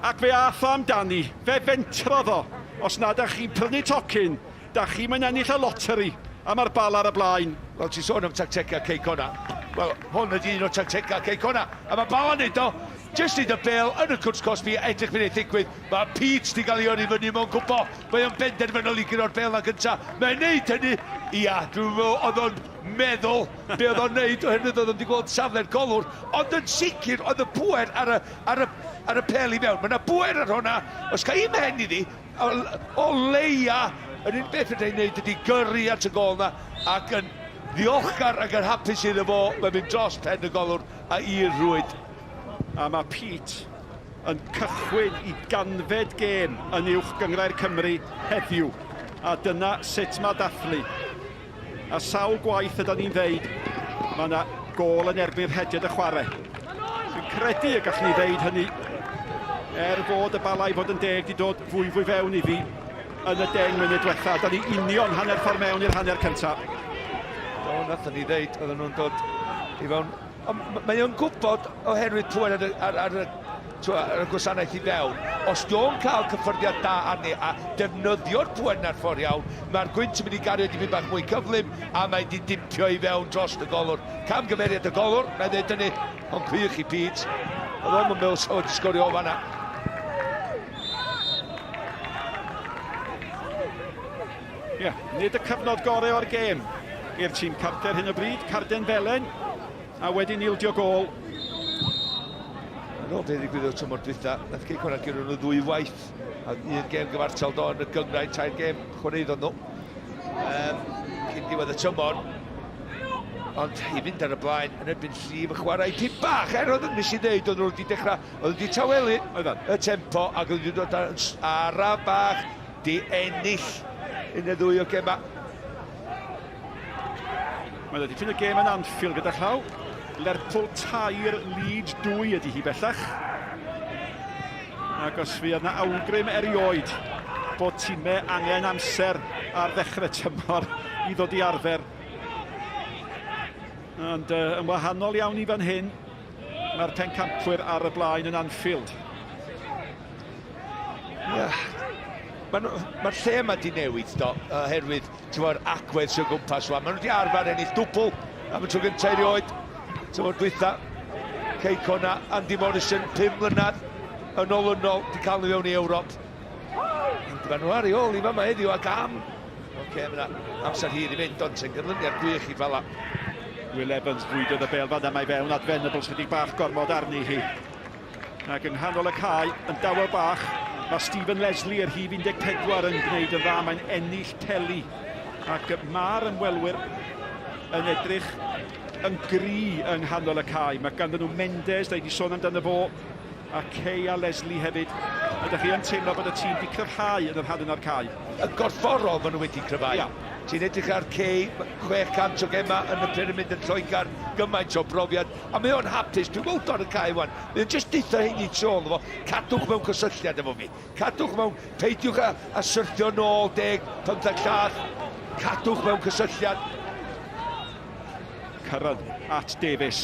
Ac fe ath o amdani. Fe fentrodd o. Os nad ydych chi'n prynu tocyn, da chi'n mynd ennill y loteri. A mae'r bal ar y blaen. Wel, ti'n sôn am tacteca Quay Connah. Wel, hwn ydi un o tacteca Quay Connah. A mae Bala nid o. Just nid y bel yn y cwrs cosbi edrych fynd ei ddigwydd. Mae Pete di gael ei ori fyny mewn gwbo. Mae o'n benderfynol i gyda'r bel na gynta. Mae'n neud hynny. Ia, dwi'n meddwl oedd o'n meddwl be oedd o'n neud oherwydd oedd o'n di gweld safle'r golwr. Ond yn sicr oedd y pwer ar y pel i mewn. Mae yna pwer ar hwnna. Os cael ei mhen iddi, o leia, yr un beth ydy'n neud ydi gyrru at y gol na ac yn ddiolchgar ac yn hapus iddo fo. Mae'n mynd dros pen y golwr a i'r rwyd. A mae Pete yn cychwyn i ganfed gêm yn uwch gyngrair Cymru heddiw. A dyna sut mae dathlu. A sawl gwaith ydyn ni'n ddeud, mae yna gol yn erbyn rhediad y chwarae. Dwi'n credu y gallwn ni ddeud hynny. Fod y Bala i fod yn deg di dod fwy fewn iddi yn y 10 munud diwetha. Da ni union hanner ffordd mewn i'r hanner cyntaf. O, nathon ni ddeud, oedden nhw'n dod i fewn. Mae o'n gwybod oherwydd pwer ar y gwasanaeth i fewn. Os diolch cael cyffyrddiad da arni a defnyddio'r pwer na'r ffordd iawn, mae'r gwynt yn mynd i gario dipyn bach mwy cyflym a mae di dimpio i fewn dros y golwr. Camgymeriad y golwr, mae'n dweud hynny, ond gwych i Pete. Oedd o'n meddwl so wedi sgorio o fanna. Ie, nid y cyfnod gorau o'r gêm i'r tîm carter hyn o bryd, Carden Felen, a wedyn ildio gol. Yn ôl beth ddigwydd o'r tymor dwytha, nath Quay Connah gyda nhw 2 waith, a un gêm gyfartal do yn y gyngrair, 3 gêm chwaraeodd nhw. Cyn diwedd y tymor, ond i fynd ar y blaen, yn erbyn llif y chwarae tîm bach, oedd yn nes i ddeud, oedd nhw wedi dechrau, oedd wedi tawelu y tempo, ac oedd wedi dod ar ara bach, di ennill un y 2 o gema. Mae wedi dipyn y gêm yn Anfield gyda llaw. Lerpwl 3, Leeds 2 ydy hi bellach. Ac os fi yna awgrym erioed bod tîmau angen amser ar ddechrau tymor i ddod i arfer. Ond yn wahanol iawn i fan hyn, mae'r pencampwyr ar y blaen yn Anfield. Mae'r lle yma di newid, do, oherwydd tyfo'r agwedd sy'n gwmpas wan. Maen nhw wedi arfer ennill dwbl am y tro gyntaf erioed. Tymor dwytha, Quay Connah, Andy Morrison, 5 mlynedd yn ôl, di cael nhw fewn i Ewrop. Maen nhw ar ei ôl i fama heddiw ac am. Oce, mae yna amser hir i fynd, ond sy'n gyrlyniad gwych i Bala. Will Evans fwydodd y bel fan yma i fewn at Venables chydig bach gormod arni hi. Ac yng nghanol y cae, yn dawel bach, mae Stephen Leslie yr hif 14 yn gwneud yn dda, mae'n ennill teli. Ac mae'r ymwelwyr yn edrych yn gry yng nghanol y cae. Mae ganddyn nhw Mendes, da i wedi sôn amdano fo, a Quay a Leslie hefyd. Ydych chi yn teimlo bod y tîm wedi cryfhau yn yr hadyn ar cae? Y gorfforol maen nhw wedi cryfhau. Ia. Ti'n edrych ar Quay, 600 o gema yn y pyramid yn Lloegr, gymaint o brofiad, a mae o'n hapus, dwi'n gweld o'r cae wan, mae'n jyst ditha hyn i tro fo, cadwch mewn cysylltiad efo fi, cadwch mewn, peidiwch a syrthio nôl 10-15 lladd, cadwch mewn cysylltiad. Cyrraedd at Davies.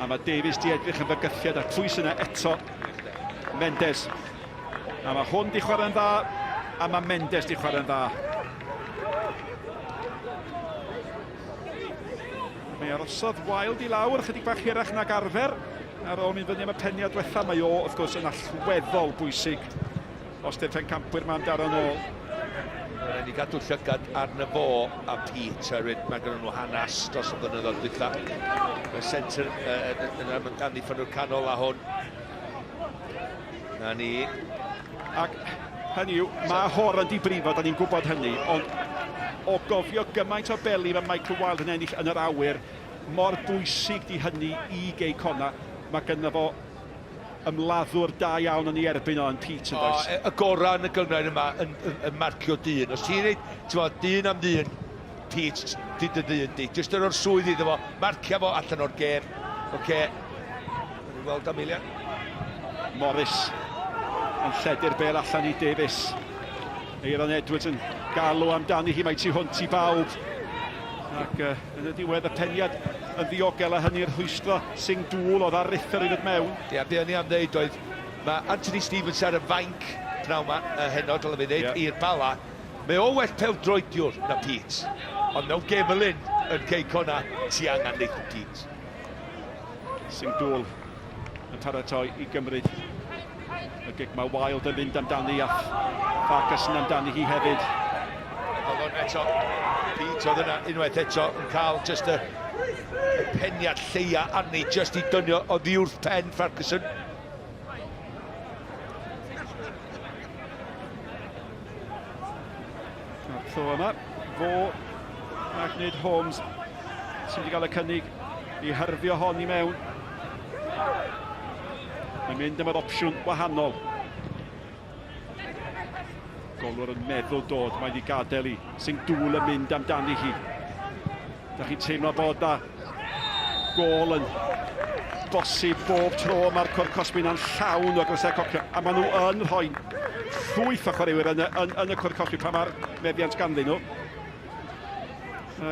A mae Davies di edrych yn fygythiad a pwys yna eto Mendes. A mae hwn di chwarae'n dda, a mae Mendes di chwarae'n dda. Mae arosodd Wild i lawr, chydig bach hirach nag arfer. Ar ôl mynd fyny am y peniad diwetha, mae o, wrth gwrs, yn allweddol bwysig. Os di'r pencampwyr ma'n daro nôl. Mae'n ei gadw llygad arno fo a Pete, mae gen nhw hanas dros y blynyddoedd dwytha. Mae centr yn amdani ffyn o'r canol a hwn. Na ni. Ac Hynny yw, mae hor yn dibrifo, da ni'n gwybod hynny, ond o gofio gymaint o beli mae Michael Wilde yn ennill yn yr awyr, mor bwysig di hynny I Quay Connah, mae gynno fo ymladdwr da iawn yn ei erbyn o yn Pete yn does. Y gorau yn y gyngor yma yn marcio dyn. Os ti'n neud, dyn am dyn, Pete, dyn dy dyn di. Just yr o'r swydd iddo fo, marcio fo allan o'r gêm. Oce. Ni'n weld Amelian. Morris yn lledu'r bel allan I Davies. Aaron Edwards yn galw amdani hi, mae tu hwnt I bawb. Ac yn y diwedd y peniad yn ddiogel a hynny'r rhwystro Sing Dŵl oedd ar rither I ddod mewn. Ie, be o'n i am ddeud oedd, mae Anthony Stevens ar y fainc pnawn ma, heno, dyle fi ddeud, i'r Bala. Mae o well pêl-droediwr na Pete. Ond mewn gêm y lyn yn Quay Connah, ti angen Nathan Pete. Sing Dŵl yn paratoi I gymryd y gig mae Wilde yn fynd amdani a Farkas yn amdani hi hefyd. Oedd o'n eto, Pete oedd yna unwaith eto yn cael just y peniad lleia arni just I dynio o ddiwrth pen Ferguson. A'r tho yma, fo ac nid Holmes sy'n wedi cael y cynnig I hyrfio hon I mewn. Mae'n mynd am yr opsiwn wahanol. Golwr yn meddwl dod, mae'n ei gadael I. Sing Dŵl yn mynd amdani hi. Da chi'n teimlo bod da gol yn bosib bob tro mae'r cwr Cosbyn yn llawn o grysau cocio. A maen nhw yn rhoi llwyth o chwaraewyr yn y cwr Cosbyn pan mae'r meddiant ganddyn nhw.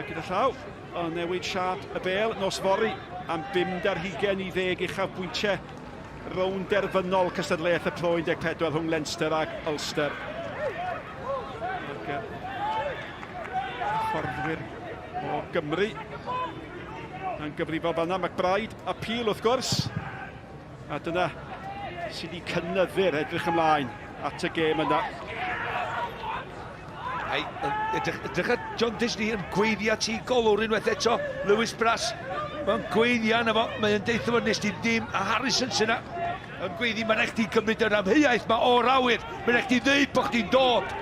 Gyda llaw, yn newid siart y bel, nos fori am 50 uchafbwyntiau rown derfynol cystadleuaeth y Pro 14 rhwng Leinster ac Ulster. Chwardwyr o Gymru yn gyfrifol fanna, McBride a Peel wrth gwrs, a dyna sydd wedi cynyddu'r edrych ymlaen at y gêm yna. Edrych at John Disney yn gweiddi at I golwr unwaith eto, Lewis Brass. Mae'n gweiddi anna fo, mae'n deithio fo nes ti dim, a Harrison sy'n yn gweiddi, mae'n eich ti cymryd yr amheuaeth mae o'r awyr, mae'n eich ti ddeud bod chdi'n dod.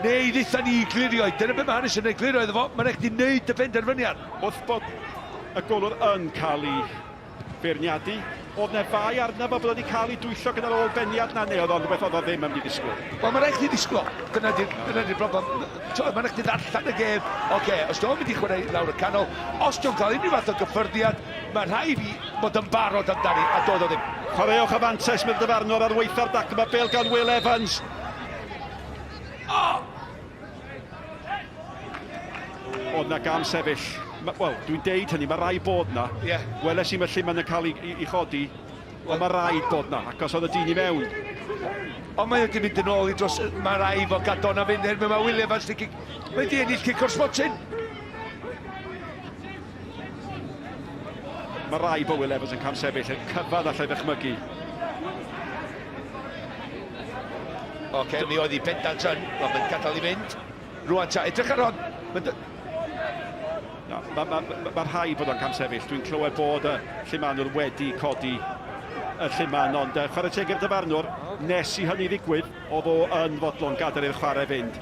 Neu ddeitha ni glirio, dyna beth mae Harrison yn glirio iddo fo, mae'n eich ti wneud y penderfyniad. Wrth bod y golwr yn cael ei feirniadu, oedd na fai arna fo bod wedi cael ei dwyllio gyda'r ôl beniad na neu oedd o'n rhywbeth oedd o ddim am di ddisgwyl. Wel, mae'n eich ti ddisgwyl, dyna di'r broblem. Mae'n eich ti ddarllen y gêm, oce, os dwi'n mynd I chwarae lawr y canol, os dwi'n cael unrhyw fath o gyffyrddiad, mae'n rhai fi bod yn barod amdani, a dod o ddim. Chwaraewch afantes mynd dyfarnwr ar weithio'r dac yma bel gan Will Evans. Oedd na gam sefyll. Wel, dwi'n deud hynny, mae rai bod na. Yeah. Weles I lle mae'n cael ei chodi, ond mae rai bod na, ac os oedd y dyn I mewn. Ond mae wedi mynd yn ôl I dros, mae rai fo gadon a fynd erbyn mae Will Evans di cic. Mae di ennill cic o'r sbotyn. Mae rai bod Will Evans yn cam sefyll, yn cyfan allai ddechmygu. Oce, mi oedd I bendant yn, ond mae'n gadael I fynd. Rwan ta, edrych ar hon. Mae rhai bod o'n cam sefyll. Dwi'n clywed bod y Llymanwr wedi codi y Llyman, ond chwarae teg i'r dyfarnwr, nes I hynny ddigwydd, oedd o yn fodlon gadael i'r chwarae fynd.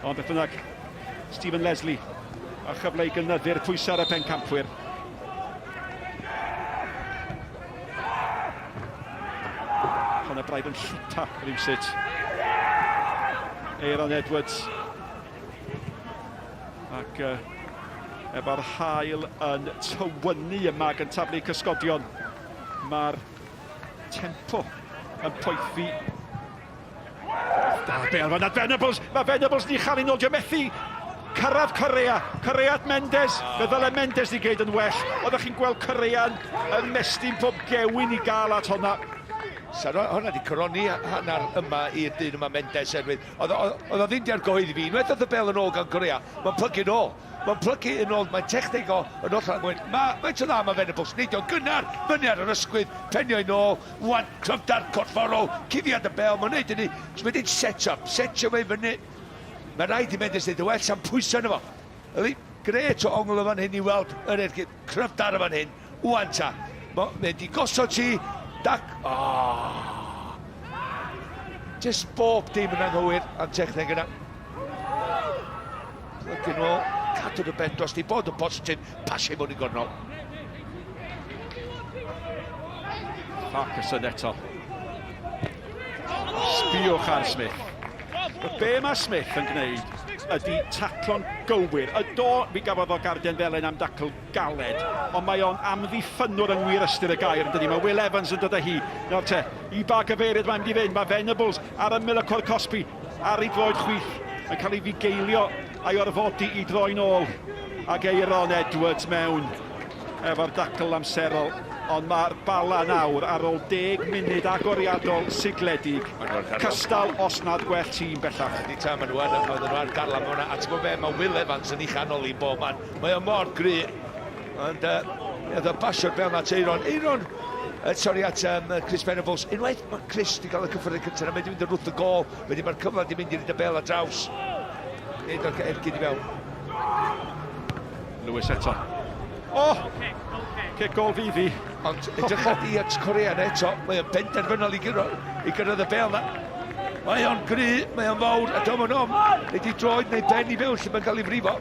Ond beth bynnag, Stephen Leslie, a chyfle I gynyddu'r pwysau ar y pencampwyr. Connah braidd yn llita rhywsut. Aaron Edwards. Ac efo'r hael yn tywynu yma gan taflu cysgodion, mae'r tempo yn poethi. Mae Venables, ni chael ei noldio methu cyrraedd Correa at Mendes. Fe ddyle Mendes I geid yn well. Oeddech chi'n gweld Correa yn mestyn pob gewyn I gael at honna. Honna di coroni hanner yma i'r dyn yma Mendes erwydd. Oedd o ddim di argoedd I fi. Nweth oedd y bel yn ôl gan Correa. Mae'n plygu yn ôl. Mae'n plygu yn ôl. Mae'n technig o yn ôl rhan gwein. Mae'n to dda mae Venables. Neidio gynnar. Fyny ar yr ysgwydd. Penio i nôl. Wan cryfdar corfforol. Cuddiad y bel. Mae'n neud hynny. So mae'n neud set-up. Setio fe fyny. Mae rhaid I Mendes neud y well sam pwysau yna fo. Yli, gret o ongl y fan hyn I weld yr ergyd. Cryfdar y fan hyn. Wan ta. Mae'n di gosod ti. Dac. Just bob dim yn anghywir a'n techneg yna. Looking ôl, cadw dy ben dros di bod yn positif, pasio mewn i gornol. Parkinson eto. Sbiwch ar Smith. Be mae Smith yn gwneud ydy taclo'n gywir. Y do fi gafodd o Gardian Felen am dacl galed, ond mae o'n amddiffynwr yng ngwir ystyr y gair yn dydi. Mae Will Evans yn dod â hi. Nawr te, i ba gyfeirydd mae'n mynd i fynd. Mae Venables ar y Millicor Cosby ar ei droed chwith. Mae'n cael ei fugeilio a'i orfodi i droi nôl. Ac Eiron Edwards mewn efo'r dacl amserol. Ond mae'r Bala nawr ar ôl 10 munud agoriadol sigledig. Cystal os nad gwell tîm bellach. Ydy ta, maen nhw ar garla mewn a ti'n gwybod be, mae Will Evans yn ei chanol i bob man. Mae o mor gry. Ond oedd o basio'r bel at Eiron. Chris Venables. Unwaith mae Chris wedi cael y cyffredin cyntaf, a mae wedi mynd yn wrth y gol. Wedyn mae'r cyfle wedi mynd i'r bel a draws. Nid o'r ergyd i fewn. Lewis eto. Cic gol fi. Ond edrych i at Korean eto, mae o'n benderfynol i gyrraedd y bel na. Mae o'n gry, mae o'n fawr, a dom yn wedi droed neu ben i fewn lle mae'n cael ei frifo.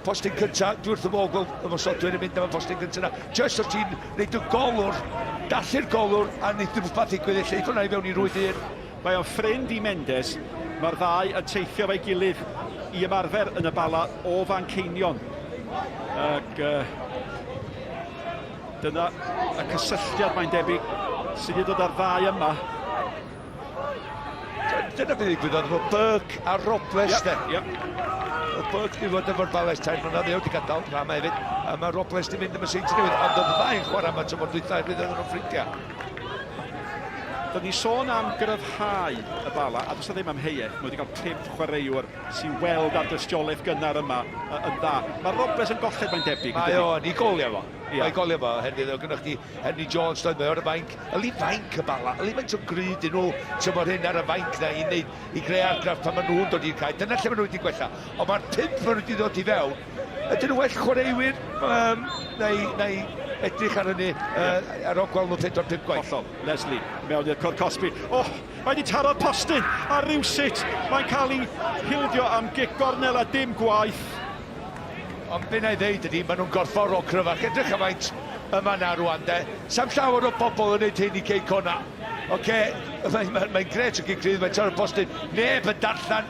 Postyn cynta, dwi wrth y mogl, ymwysodwyr yn mynd am y postyn cynta na. Just os ti'n neud y golwr, dallu'r golwr, a neud rhywbeth i gweddill, eith hwnna i fewn i rwyd i'r. Mae o'n ffrind i Mendes, mae'r ddau yn teithio fe'i gilydd i ymarfer yn y Bala o fan Ceinion. Ac dyna y cysylltiad mae'n debyg sydd wedi dod ar ddau yma. Dyna beth ddigwyddodd efo Burke a Robles de. O Burke wedi bod efo'r Bales tair mlynedd wedi gadael rham hefyd, a mae Robles wedi mynd am y seint newydd, ond oedd y ddau'n chwarae yma tymor dwytha fydd yn nhw'n ffrindiau. Doedd ni sôn am gryfhau y Bala, a does ddim am heieth. Mae wedi cael 5 chwaraewr sy'n weld ar dystiolaeth gynnar yma yn dda. Mae Robles yn golled mae'n debyg. Mae o'n i golio fo. Mae'n golio fo, Henry, o gynnwch chi Henry Jones, doedd mae o'r fainc. Yli fainc y Bala, yli fainc o gryd i nhw tymor hyn ar y fainc na i greu argraff pan maen nhw'n dod i'r cae. Dyna lle maen nhw wedi gwella. Ond mae'r 5 maen nhw wedi dod i fewn. Ydyn nhw well chwaraewyr neu edrych ar hynny ar ogwal nhw 4-5 gwaith. Hollol, Leslie, mewn i'r Cwr Cosby. Mae wedi taro'r postyn ar rywsut. Mae'n cael ei hildio am gic gornel a dim gwaith. Ond be na i ddeud ydy, maen nhw'n gorfforol cryfach. Edrych am faint yma na rwan, de. Sam llawer o bobl yn neud hyn i Quay Connah. Mae'n gret o gigrydd, mae'n taro'r postyn. Neb yn darllen.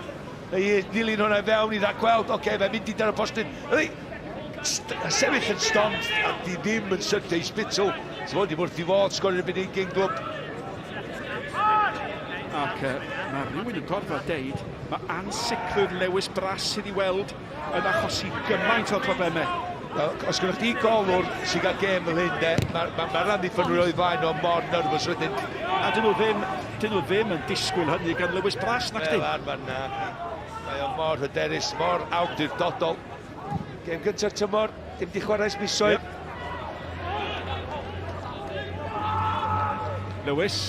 Nilyn hwnna fewn i ddagweld. Fe'n mynd i taro'r postyn. Sefyll yn stond, a di ddim yn syrth ei sbitl. Sfodd i wrth i fod, sgorio byd ein glwb. Ac mae rhywun yn gorfod deud, mae ansicrwydd Lewis Bras sydd i weld yn achosi gymaint o problemau. Os gynnwch chi golwr sy'n cael gêm fel hyn, mae'r amddiffynwyr o'i flaen o mor nerfus wedyn. A dyn nhw ddim yn disgwyl hynny gan Lewis Bras, nac di? Mae o'n mor hyderus, mor awdurdodol. Gêm gyntaf tymor, dim di chwarae's misoedd. Lewis.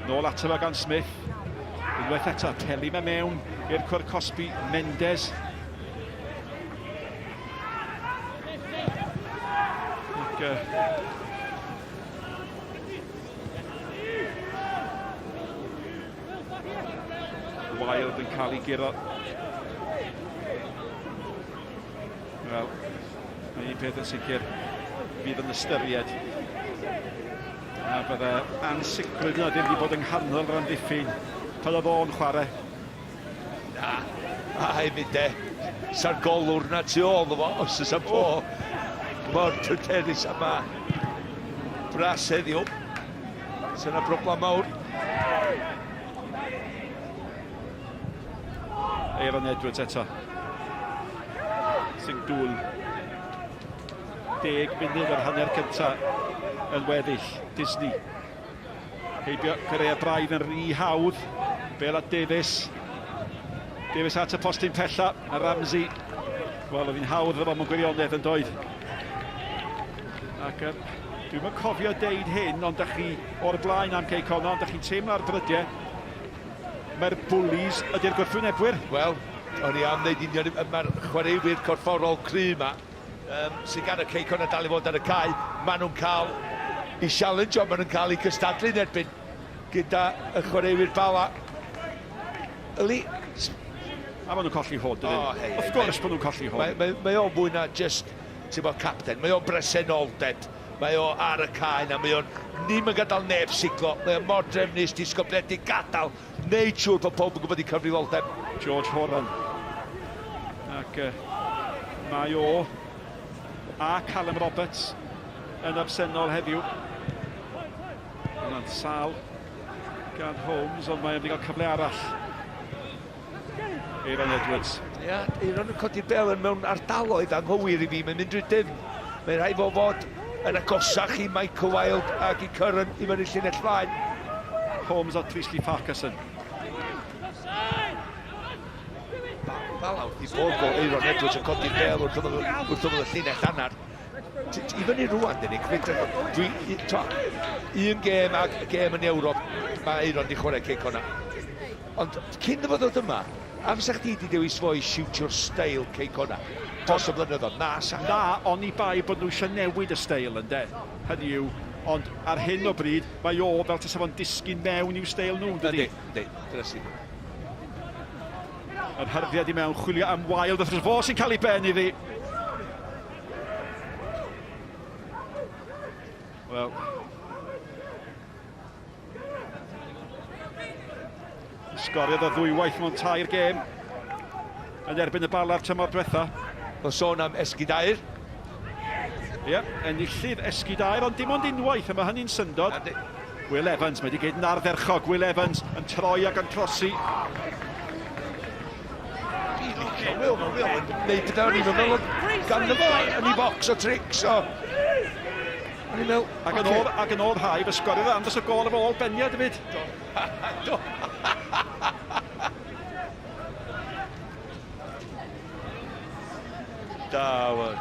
Nôl ato fe gan Smith. Unwaith eto, peli me mewn i'r Cwr Cosby, Mendes. Wild yn cael ei giro. Wel, mae un peth yn sicr fydd yn ystyried. A bydde ansicrwydd yna ddim wedi bod yng nghanol rhan diffyn pan oedd o'n chwarae. Na, a hefyd de, sa'r golwr na tu ôl o fo, os ys am po. Mor pryderus yma. Bras heddiw. Sy'n broblem mawr. Eiron Edwards eto. Sy'n dŵl 10 munud ar hanner cynta yn weddill Disney. Heibio Gyrrea braidd yn rhy hawdd. Bela Davies. Davies at y postyn pella. A Ramsey. Wel, oedd hi'n hawdd efo mewn gwirionedd yn doedd. Ac dwi'n yn cofio deud hyn, ond da chi o'r blaen am Quay Connah, ond da chi'n teimlo ar brydiau. Mae'r bullies ydy'r gwrthwynebwyr. Wel, o'n i am wneud union, mae'r chwaraewyr corfforol cry yma sy'n gan y Quay Connah dal i fod ar y cae. Maen nhw'n cael i challenge, ond maen nhw'n cael i cystadlu'n erbyn gyda y chwaraewyr Bala. Yli, A maen nhw'n colli hwn, dydyn? O, hei, Wrth gwrs bod nhw'n colli hwn. mae o'n mwy na just, ti'n bod, capten. Mae o'n bresenoldeb. Mae o ar y cae na, mae o'n ddim yn gadael neb siglo. Mae o'n mor drefnus, disgobledig, gadael. Neud siŵr bod pob yn gwybod i cyfrifoldeb. George Horan. Ac mae o a Callum Roberts yn absennol heddiw. Yna'n sal gan Holmes, ond mae'n mynd i gael cyfle arall. Aaron Edwards. Ia, Aaron yn codi'r bel yn mewn ardaloedd anghywir i fi. Mae'n mynd drwy dim. Mae'n rhaid o fod yn agosach i Michael Wilde ac i Curran i fyny llinell flaen. Holmes a Priestley Parkinson. Bala wrth i bod go Aaron Edwards yn codi'r bel wrth oedd y llinell annar. I fyny rwan, dyn ni. Un gêm a gêm yn Ewrop, mae Aaron di chwarae Quay Connah. Ond cyn y fod yma, amser chdi di dewis fwy shoot your style Quay Connah. Dos y blynyddoedd, na, sa. Na, ond i bai bod nhw eisiau newid y steil yn de. Hynny yw, ond ar hyn o bryd, mae o fel ta sef o'n disgyn mewn i'w steil nhw, dydy? Ydy, dyna si. Yr hyrddiad i mewn, chwilio am Wilde, wrth fo sy'n cael ei ben iddi. Wel. Sgoriodd o ddwywaith mewn tair gêm. Yn erbyn y Bala'r tymor diwetha. O sôn am esgidair. Ie, enillydd esgidair, ond dim ond unwaith, a mae hynny'n syndod. Will Evans, mae wedi gyd yn ardderchog. Will Evans yn troi ac yn trosi. Will yn neud gyda ni, mae'n meddwl gan fo yn ei bocs o tricks o. Ac yn ôl rhai, fe sgoriodd Anders o gol efo ôl beniad y fyd. Do. Da, wan.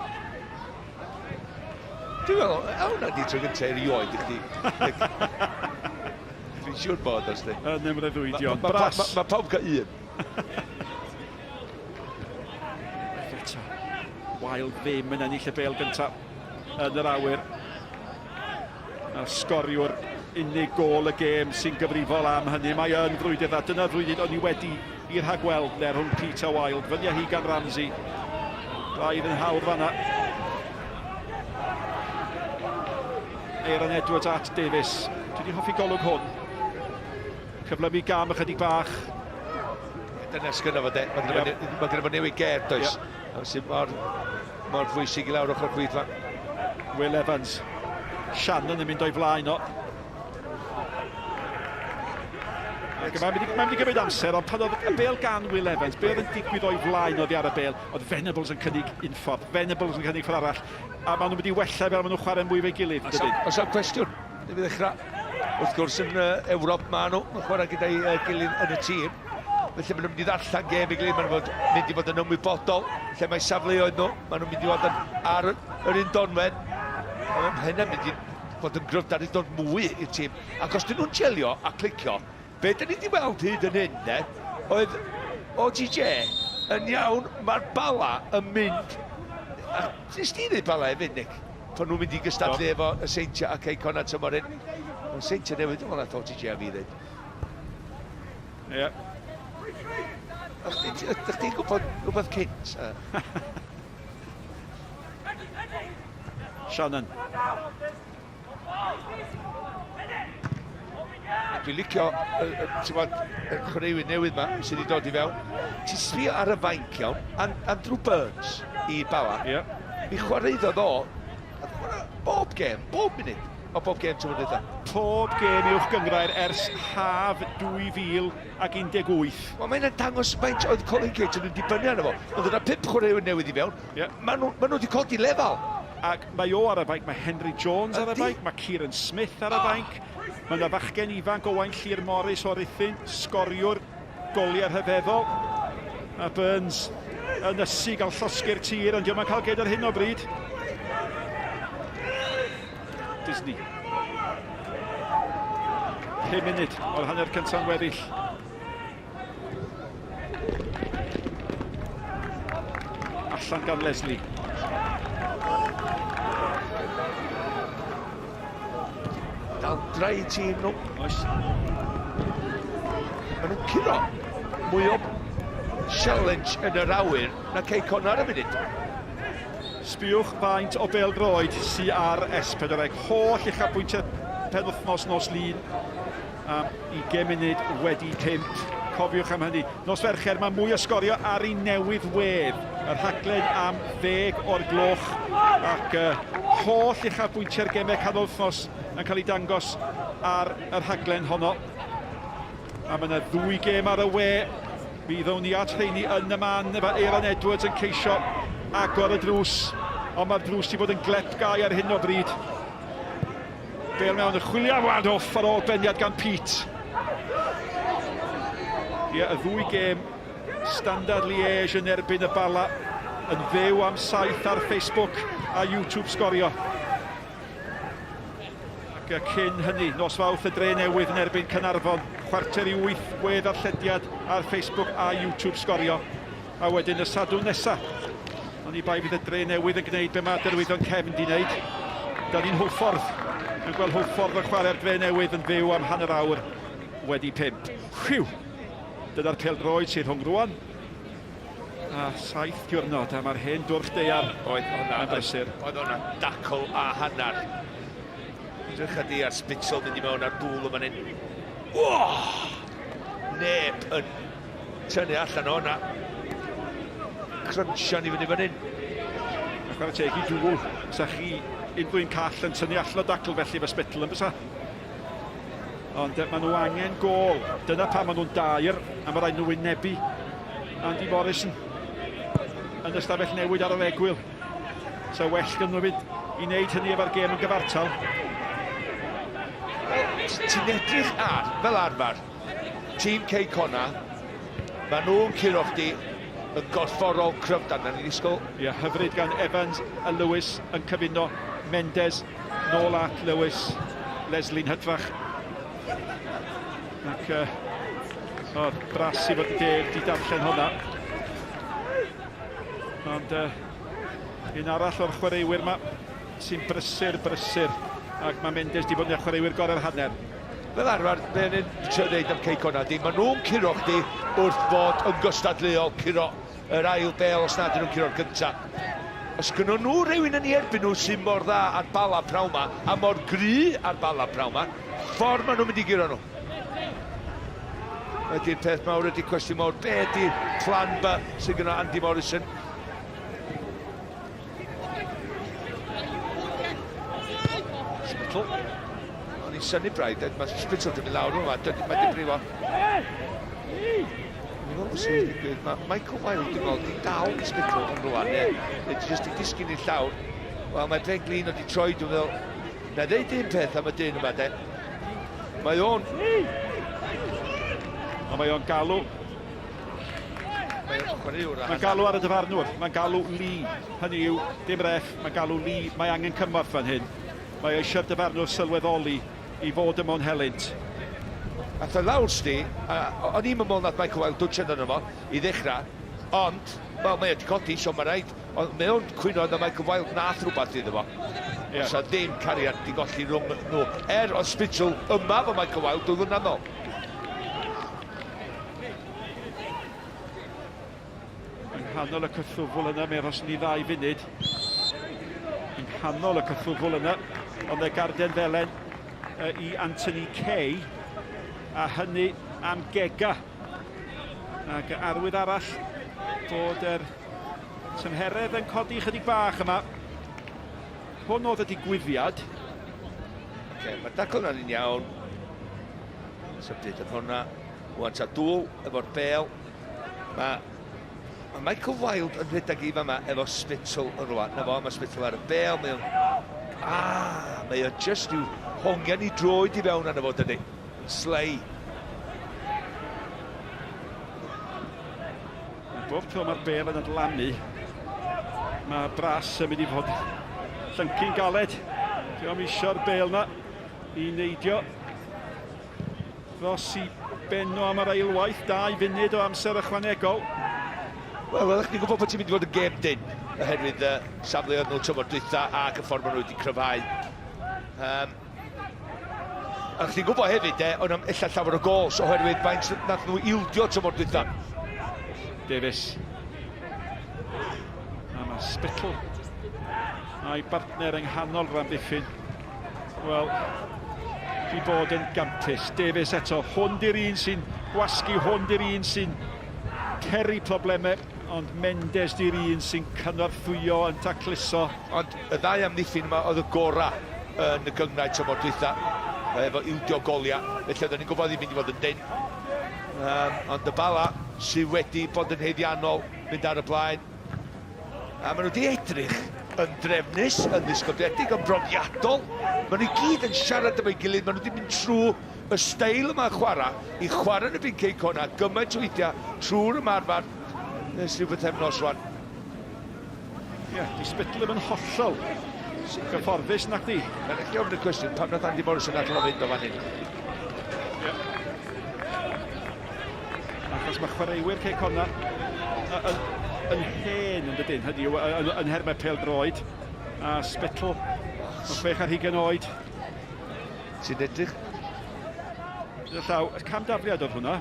Dwi'n meddwl, hwnna di tro gyntaf erioed i chdi. Dwi'n siŵr bod os di. Yn ymreddwydion, bras. Mae pawb cael un. Eto, Wilde ddim yn ennill y bel gyntaf yn yr awyr. A sgoriwr unig gol y gêm sy'n gyfrifol am hynny. Mae yn frwydyr dda. Dyna frwydyr o'n i wedi i'r rhagweld ner rhwng Peter Wilde. Fynia hi gan Ramsey. Rhaid yn hawdd fanna. Aaron Edwards at Davies. Dwi wedi hoffi golwg hwn. Cyflymu gam ychydig bach. Dyna sgynna fo de. Mae gyda fo newid ger, does. Sy'n mor fwysig i lawr ochr gwyddfa. Will Evans. Shannon yn mynd o'i flaen o. Mae'n mynd i gymryd amser, ond pan oedd y bel gan Will Evans, be oedd yn digwydd o'i flaen oddi ar y bel, oedd Venables yn cynnig un ffordd, Venables yn cynnig ffordd arall, a maen nhw'n mynd i wella fel maen nhw'n chwarae mwy fe'i gilydd. Os am cwestiwn, ni fydd ddechrau. Wrth gwrs yn Ewrop maen nhw'n chwarae gyda'i gilydd yn y tîm. Felly maen nhw'n mynd i ddarllen gêm i gilydd, maen nhw'n mynd i fod yn ymwybodol, lle mae safleoedd nhw, maen nhw'n mynd i fod ar yr un donwen. Hynny'n mynd i fod yn gryfdar i ddod mwy i'r tîm. Ac os dyn nhw'n jelio a clicio, be dyn ni wedi weld hyd yn hyn, oedd OGJ yn iawn, mae'r Bala yn mynd. Nes ti ddweud Bala efo Nick? Pan nhw'n mynd i gystadlu efo y Seintia a Quay Connah tymor hyn. Ond Seintia newid o'n fath OGJ a fi ddweud. Ie. Ydych chi'n gwybod rhywbeth cynt? Shannon. Dwi'n licio y chwaraewyr newydd yma sydd wedi dod i fewn. Ti'n sbio ar y fainc iawn, Andrew Burns i Bala. Mi chwaraeodd o bob gêm, bob munud o bob gêm ti'n mynd edrych. Pob gêm uwch gyngrair ers haf 2018. Wel, mae'n dangos faint oedd Colin Kate yn dibynnu arno fo. Oedd yna 5 chwaraewyr newydd i fewn. Maen nhw wedi codi lefel. Ac mae o ar y fainc, mae Henry Jones ar y fainc, mae Kieran Smith ar y fainc. Mae yna fachgen ifanc Owain Llyr Morris o Ruthin, sgoriwr goliau rhyfeddol. A Burns yn ysu gael llosgu'r tir, ond diolch yn cael ged ar hyn o bryd. Disney. 5 munud o'r hanner cyntaf weddill. Allan gan Leslie. Dal drai tîm nhw. Oes. Maen nhw'n curo mwy o challenge yn yr awyr na Connah ar y munud. Sbiwch faint o bêl-droed sy'n ar S4C. Holl uchafbwyntiau penwythnos nos lun am 20 munud wedi 5. Cofiwch am hynny. Nos Fercher, mae mwy o sgorio ar ei newydd wedd. Yr rhaglen am 10 o'r gloch. Ac holl uchafbwyntiau'r gemau canol wythnos yn cael ei dangos ar y rhaglen honno. A mae yna 2 gem ar y we. Byddwn ni at rheini yn y man efo Aaron Edwards yn ceisio agor y drws. Ond mae'r drws wedi bod yn glep gau ar hyn o bryd. Bêl mewn y chwiliawad off ar ôl beniad gan Pete. Ie, y 2 gêm Standard Liège yn erbyn y Bala yn fyw am 7 ar Facebook a YouTube Sgorio. Ac cyn hynny, nos Fawrth y Dre Newydd yn erbyn Caernarfon, 7:45 gwedd arllediad ar Facebook a YouTube Sgorio. A wedyn y Sadwrn nesa, ond i bai fydd y Dre Newydd yn gwneud be mae derwyddon Cefn di wneud. Da ni'n Hwffordd, yn gweld Hwffordd yn chwarae'r Dre Newydd yn fyw am hanner awr wedi 5. Phew! Dyna'r pêl-droed sydd rhwng rwan. A 7 diwrnod, a mae'r hen dwrch deiar yn brysur. Oedd hwnna dacl a hannar. Edrych ydi ar Spitzel mynd i mewn ar dŵl yma hyn. Neb yn tynnu allan o hwnna. Crunchian i fyny fan hyn. Ac ar y teg i dŵl, sa chi unrhyw'n call yn tynnu allan o dacl felly fy Spitzel yn bysa. Ond maen nhw angen gol. Dyna pa maen nhw'n dair, a mae rhaid nhw wynebu Andy Morrison yn ystafell newid ar yr egwyl. So well gan nhw fynd i wneud hynny efo'r gêm yn gyfartal. Ti'n edrych ar, fel arfer, tîm Connah, maen nhw'n curo chdi yn gorfforol cryfdan na ni'n disgwyl. Ie, hyfryd gan Evans a Lewis yn cyfuno. Mendes nôl at Lewis. Leslie'n hydfach. Ac oedd bras i fod deg di darllen hwnna. Ond un arall o'r chwaraewyr yma sy'n brysur. Ac mae Mendes di bod yn chwaraewyr gorau'r hanner. Fel arfer, be ni'n trio dweud am Connah di, maen nhw'n curo chdi wrth fod yn gystadleuol curo yr ail bêl os nad ydyn nhw'n curo'r gyntaf. Os gynnu nhw rhywun yn ei erbyn nhw sy'n mor dda ar Bala praw ma a mor gry ar Bala praw ma, ffordd maen nhw'n mynd i giro nhw. Ydy'r peth mawr, ydy'r cwestiwn mawr, be ydy'r plan B sy'n gyda Andy Morrison? Spittle. O'n i'n synnu braidd, mae Spittle yn mynd lawr yma, mae di brifo. Mae Michael Wilde yn gweld i dal i Spittle yn rwan, neu jyst i disgyn i'r llawr. Wel, mae Ben Glyn wedi troi, dwi'n meddwl, na ddeud un peth am y dyn yma, de. Mae o'n... Mae o'n galw. Mae'n galw ar y dyfarnwr. Mae'n galw Lee. Hynny yw, dim ref, mae'n galw Lee. Mae angen cymorth fan hyn. Mae eisiau'r dyfarnwr sylweddoli i fod y mewn helynt. Ath o lawr sti, o'n i'n meddwl nad Michael Wilde dwtchen yn yma i ddechrau, ond, wel, mae wedi codi, so mae rhaid, ond mae o'n cwyno na Michael Wilde nath rhywbeth iddo fo. Yeah. So ddim cariad di golli rhwng nhw. Oedd Spitzel yma fo Michael Wilde, dwi'n hwnnw. Yng nghanol y cythwfwl yna, mae ros ni 2 funud. Yng nghanol y cythwfwl yna, ond y garden felen i Anthony Quay, a hynny am Gega. Ac arwydd arall bod yr tymheredd yn codi chydig bach yma. Hwn oedd y digwyddiad. Mae'r dacl na'n un iawn. Sybdyd yn hwnna. Wan ta dŵl efo'r bêl. Mae Michael Wilde yn rhedeg i fama efo Spitzel yn rwan. Na fo, mae Spitzel ar y bêl. Mae o just i'w hongian i droed i fewn arno fo dydy. Slei. Bob tro mae'r bêl yn adlanu, mae bras yn mynd i fod llyncu'n galed. Diolch eisiau'r bêl na i neidio. Dros i benno am yr ailwaith, 2 funud o amser ychwanegol. Wel, ydych chi'n gwybod bod ti'n mynd i fod yn gêm dyn, oherwydd safleoedd nhw tymor dwytha ac y ffordd maen nhw wedi cryfhau. A chdi'n gwybod hefyd, ond am illa llawer o gols oherwydd faint nath nhw ildio tymor dwytha. Davies. A mae Spittle a'i bartner yng nghanol rhan ddiffyn. Wel, di bod yn gampus. Davies eto, hwn di'r un sy'n gwasgu, hwn di'r un sy'n ceri problemau, ond Mendes di'r un sy'n cynorthwyo yn tacluso. Ond y ddau amddiffyn yma oedd y gora yn y gyngnau tymor dwytha. Efo ildio golia, felly oedden ni'n gwybod ddim mynd i fod yn dyn. Ond y Bala sydd wedi bod yn heiddiannol, mynd ar y blaen. A maen nhw wedi edrych yn drefnus, yn ddisgodiedig, yn brofiadol. Maen nhw gyd yn siarad efo'i gilydd, maen nhw wedi mynd trwy y steil yma chwarae, i chwarae yn y byn Quay Connah, gymaint o weithiau trwy'r ymarfer, nes rhyw bythefnos rwan. Ie, di Spittle ddim yn hollol gyfforddus nac di. Mae'n eich ofyn y cwestiwn, pan nath Andy Morrison adlo fynd o fan hyn? Achos mae chwaraewyr Quay Connah yn hen yn dydyn, hynny yw, yn hermau pêl-droed. A Spittle, o 6 oed. Sy'n edrych? Llaw, y camdafriad oedd hwnna,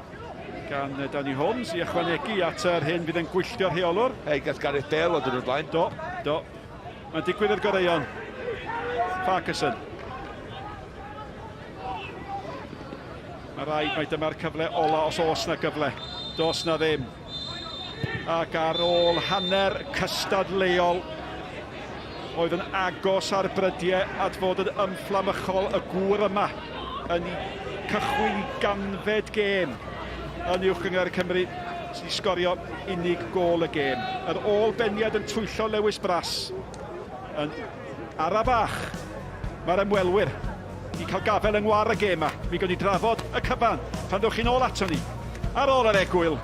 gan Danny Holmes i ychwanegu at yr hyn fydd yn gwylltio'r rheolwr. Ei, gath Gareth Bale oedd yn y blaen. Do. Mae'n digwydd i'r goreion. Farquharson. Mae rhaid mai dyma'r cyfle ola os oes na gyfle. Dos na ddim. Ac ar ôl hanner cystadleuol oedd yn agos ar brydiau at fod yn ymfflamychol y gŵr yma yn ei cychwyn ganfed gêm yn uwch ynghyr Cymru sy'n sgorio unig gôl y gêm. Yr ôl beniad yn twyllo Lewis Bras yn ara bach. Mae'r ymwelwyr i cael gafel yng ngwar y gêm yma. Mi gawn ni drafod y cyfan pan ddewch chi'n ôl ato ni ar ôl yr egwyl.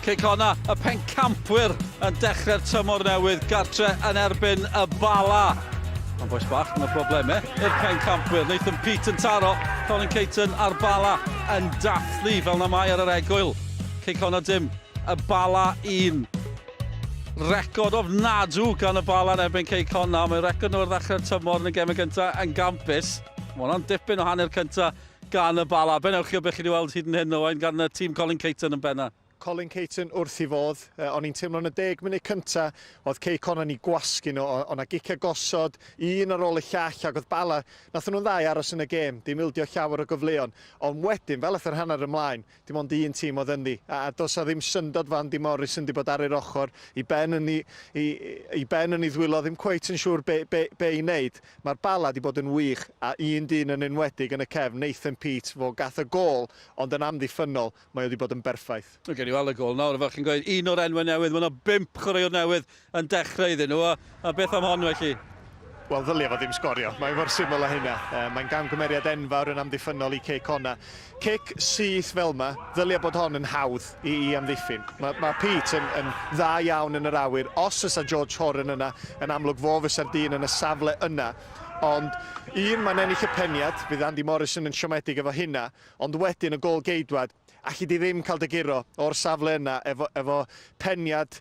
Connah, y pencampwyr yn dechrau'r tymor newydd, gartre yn erbyn y Bala. Mae'n boes bach, mae'n broblemau i'r pencampwyr. Nathan Pete yn taro, Colin Caton a'r Bala yn dathlu fel na mae ar yr egwyl. Connah dim, y Bala 1. Record ofnadw gan y Bala yn erbyn Connah. Mae'n record nhw ar ddechrau'r tymor yn y gemau gyntaf yn gampus. Mae hwnna'n dipyn o hanner cyntaf gan y Bala. Ben ewch chi o beth chi wedi weld hyd yn hyn Owain gan y tîm Colin Caton yn benna. Colin Caton wrth i fodd, o'n i'n teimlo yn y 10 munud cyntaf, oedd Connah ni gwasgu nhw, oedd na gicia gosod, un ar ôl y llall, ac oedd Bala, nath nhw'n ddau aros yn y gêm, dim ildio llawer o gyfleon, ond wedyn, fel eithaf hanner ymlaen, dim ond un tîm oedd ynddi, a dos a ddim syndod fan Di Morris yn di bod ar yr ochr, i ben yn ei ddwylo, ddim cweit yn siŵr be i wneud. Mae'r Bala di bod yn wych, a un dyn yn enwedig yn y cefn, Nathan Pete, fo gath y gol, ond yn amddiffynol, mae wedi bod yn berffaith. Gen i weld y gol nawr, fel chi'n gweud, un o'r enwau newydd, mae yna 5 chwaraewr newydd yn dechrau iddyn nhw, a beth am hon felly? Wel, ddylia fo ddim sgorio. Mae'n mor syml â hynna. Mae'n gamgymeriad enfawr yn amddiffynol i Connah. Cic syth fel yma, ddylia bod hon yn hawdd i amddiffyn. Mae Pete yn dda iawn yn yr awyr. Os ysa George Horan yna, yn amlwg fo fysa'r dyn yn y safle yna. Ond mae'n ennill y peniad, fydd Andy Morrison yn siomedig efo hynna, ond wedyn y gol geidwad, allu di ddim cael dy giro o'r safle yna efo peniad.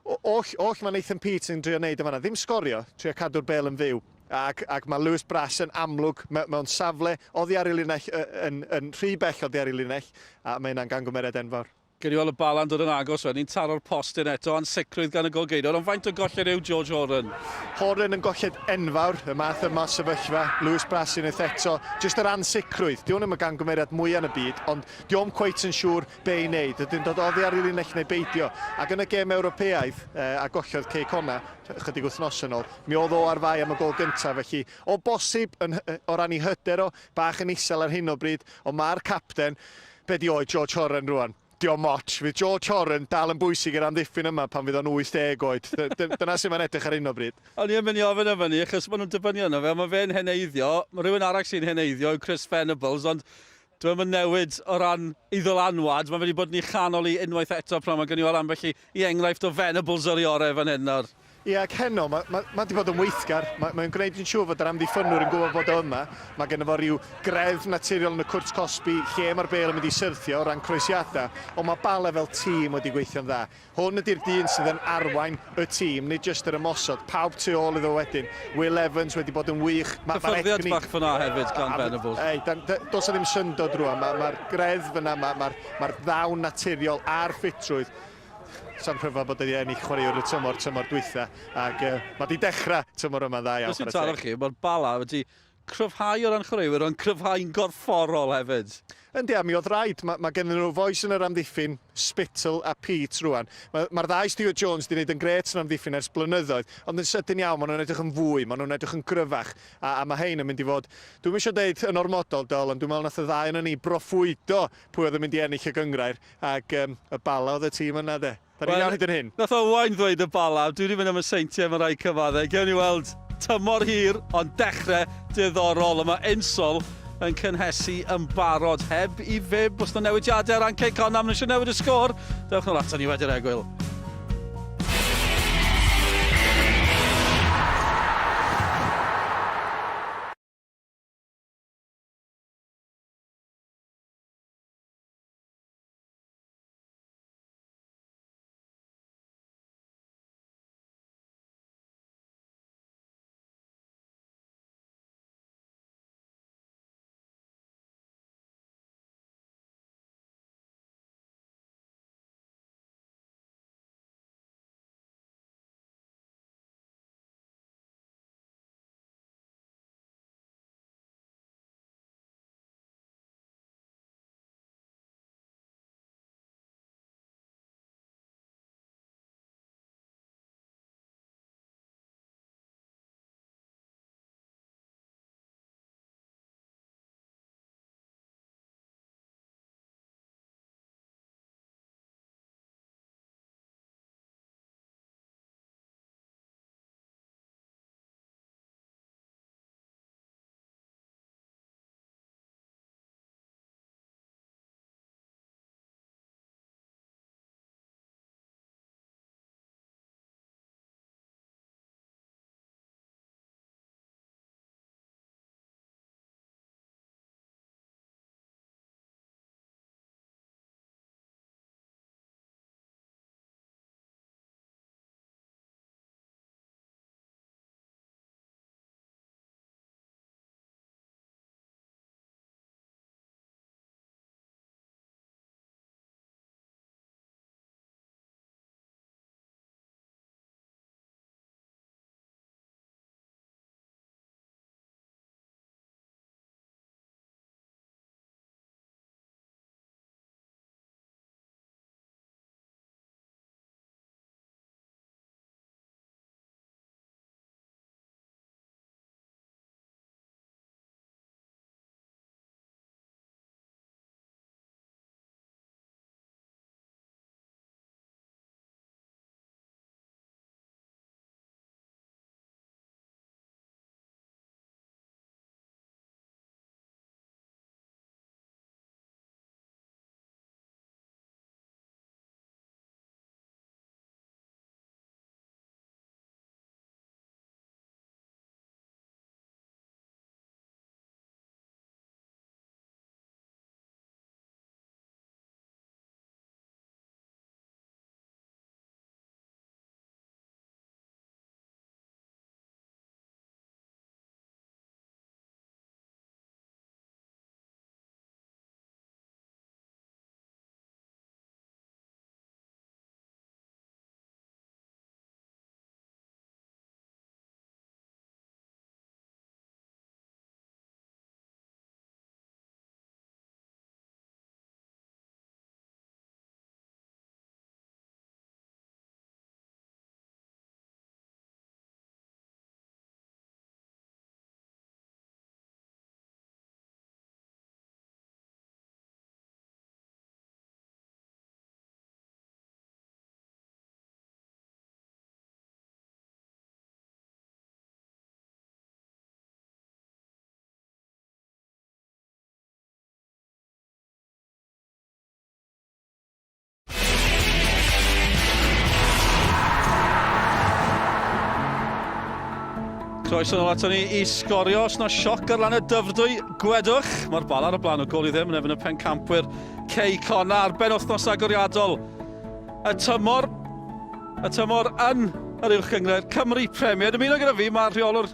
Oll mae Nathan Pete yn trio wneud yma, ddim sgorio, trio cadw'r bel yn fyw. Ac mae Lewis Brass yn amlwg mewn safle oddi ar ei linell, yn rhy bell oddi ar ei linell, a mae yna'n gangymeriad enfawr. Gen i weld y Bala'n dod yn agos wedyn, ni'n taro'r postyn eto, ansicrwydd gan y golgeidwr, ond faint o golled yw George Horan? Horan yn golled enfawr, y math yma sefyllfa, Lewis Brass yn eto, jyst yr ansicrwydd. Di hwn ddim yn gangymeriad mwy yn y byd, ond di o'n cweit yn siŵr be i wneud. Ydyn dod oddi ar ei linell neu beidio. Ac yn y gêm Ewropeaidd, a gollodd Connah, chydig wythnos yn ôl, mi oedd o ar fai am y gol gyntaf, felly o bosib o ran i hyder o, bach yn isel ar hyn o bryd, ond mae'r capten, be di oed George Horan rwan? Dio moch, fydd George Horan dal yn bwysig yr amddiffyn yma pan fydd o'n 80 oed. Dyna sy'n ma'n edrych ar hyn o bryd. O'n i'n mynd i ofyn efo ni, achos maen nhw'n dibynnu yno fe, mae fe'n heneiddio, mae rhywun arall sy'n heneiddio yw Chris Venables, ond dwi'n mynd newid o ran i ddylanwad, mae wedi bod yn ei chanol i unwaith eto pan mae gen i weld ambell i enghraifft o Venables ar ei orau fan hyn nawr. Ie, ac heno, mae wedi bod yn weithgar. Mae'n gwneud yn siŵr fod yr amddiffynwyr yn gwybod bod o yma. Mae gen fo ryw gredd naturiol yn y cwrt Cosby, lle mae'r bel yn mynd i syrthio o ran croesiadau, ond mae Bala fel tîm wedi gweithio'n dda. Hwn ydy'r dyn sydd yn arwain y tîm, nid jyst yr ymosod. Pawb tu ôl iddo wedyn. Will Evans wedi bod yn wych. Cyffyrddiad bach fyna hefyd gan Venables. Does ddim syndod rwan. Mae'r gredd fyna, mae'r ddawn naturiol a'r ffitrwydd. Sa'n pryfa bod wedi ennill chwaraewr y tymor dwytha, ac mae wedi dechrau tymor yma dda iawn. Os yw'n taro chi, mae'r Bala wedi cryfhau o ran chwaraewyr, ond cryfhau'n gorfforol hefyd. Yndi, a mi oedd rhaid, mae gen nhw foes yn yr amddiffyn, Spittle a Pete rwan. Mae'r ddau Stuart Jones wedi gwneud yn gret yn amddiffyn ers blynyddoedd, ond yn sydyn iawn, maen nhw'n edrych yn fwy, maen nhw'n edrych yn gryfach, a mae hein yn mynd i fod, dwi'n eisiau deud yn ormodol dol, ond dwi'n meddwl nath y ddau yn ni broffwydo pwy oedd yn mynd i ennill y gyngrair, ac y Bala oedd y tîm yna de. Da ni'n iawn hyd yn hyn. Nath o Owain ddweud y Bala, dwi wedi mynd am y seintiau am y rai cyfaddau. Gewn ni weld tymor hir, ond dechrau diddorol. Yma Insol yn cynhesu yn barod heb i fib. Os na newidiadau ar ran Connah, am eisiau newid y sgôr. Dewch nôl ato ni wedi'r egwyl. Croeso nôl ato ni I Sgorio, os na sioc ar lan y dyfrdwy, gwedwch. Mae'r Bala ar y blaen o gol I ddim yn efo y pencampwyr Quay Connah ar ben wythnos agoriadol. Y tymor yn yr uwchgyngred Cymru Premier. Dymuno gyda fi, mae rheolwr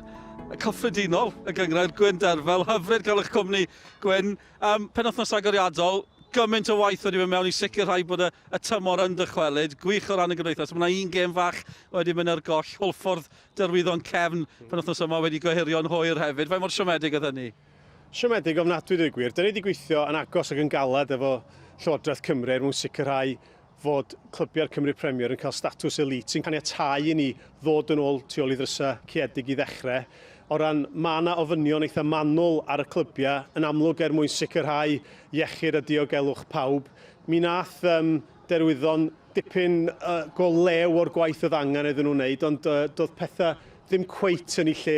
cyffredinol y gyngred Gwyn Derfel. Hyfryd cael eich cwmni Gwyn. Penwythnos agoriadol, gymaint o waith wedi mynd mewn I sicrhau bod y tymor yn dychwelyd. Gwych o ran y gymdeithas. Mae yna un gêm fach wedi mynd ar goll. Hwlffordd Derwyddon Cefn penwythnos yma wedi gohirio'n hwyr hefyd. Fe mor siomedig oedd hynny? Siomedig ofnadwy dweud gwir. Dyn ni wedi gweithio yn agos ac yn galed efo Llywodraeth Cymru mwyn sicrhau fod clybiau'r Cymru Premier yn cael statws elite sy'n caniatáu I ni ddod yn ôl tu ôl I ddrysa ciedig I ddechrau. O ran mae yna ofynion eitha manwl ar y clybiau yn amlwg mwyn sicrhau iechyd a diogelwch pawb. Mi nath derwyddon dipyn go lew o'r gwaith oedd angen iddyn nhw'n wneud, ond doedd pethau ddim cweit yn ei lle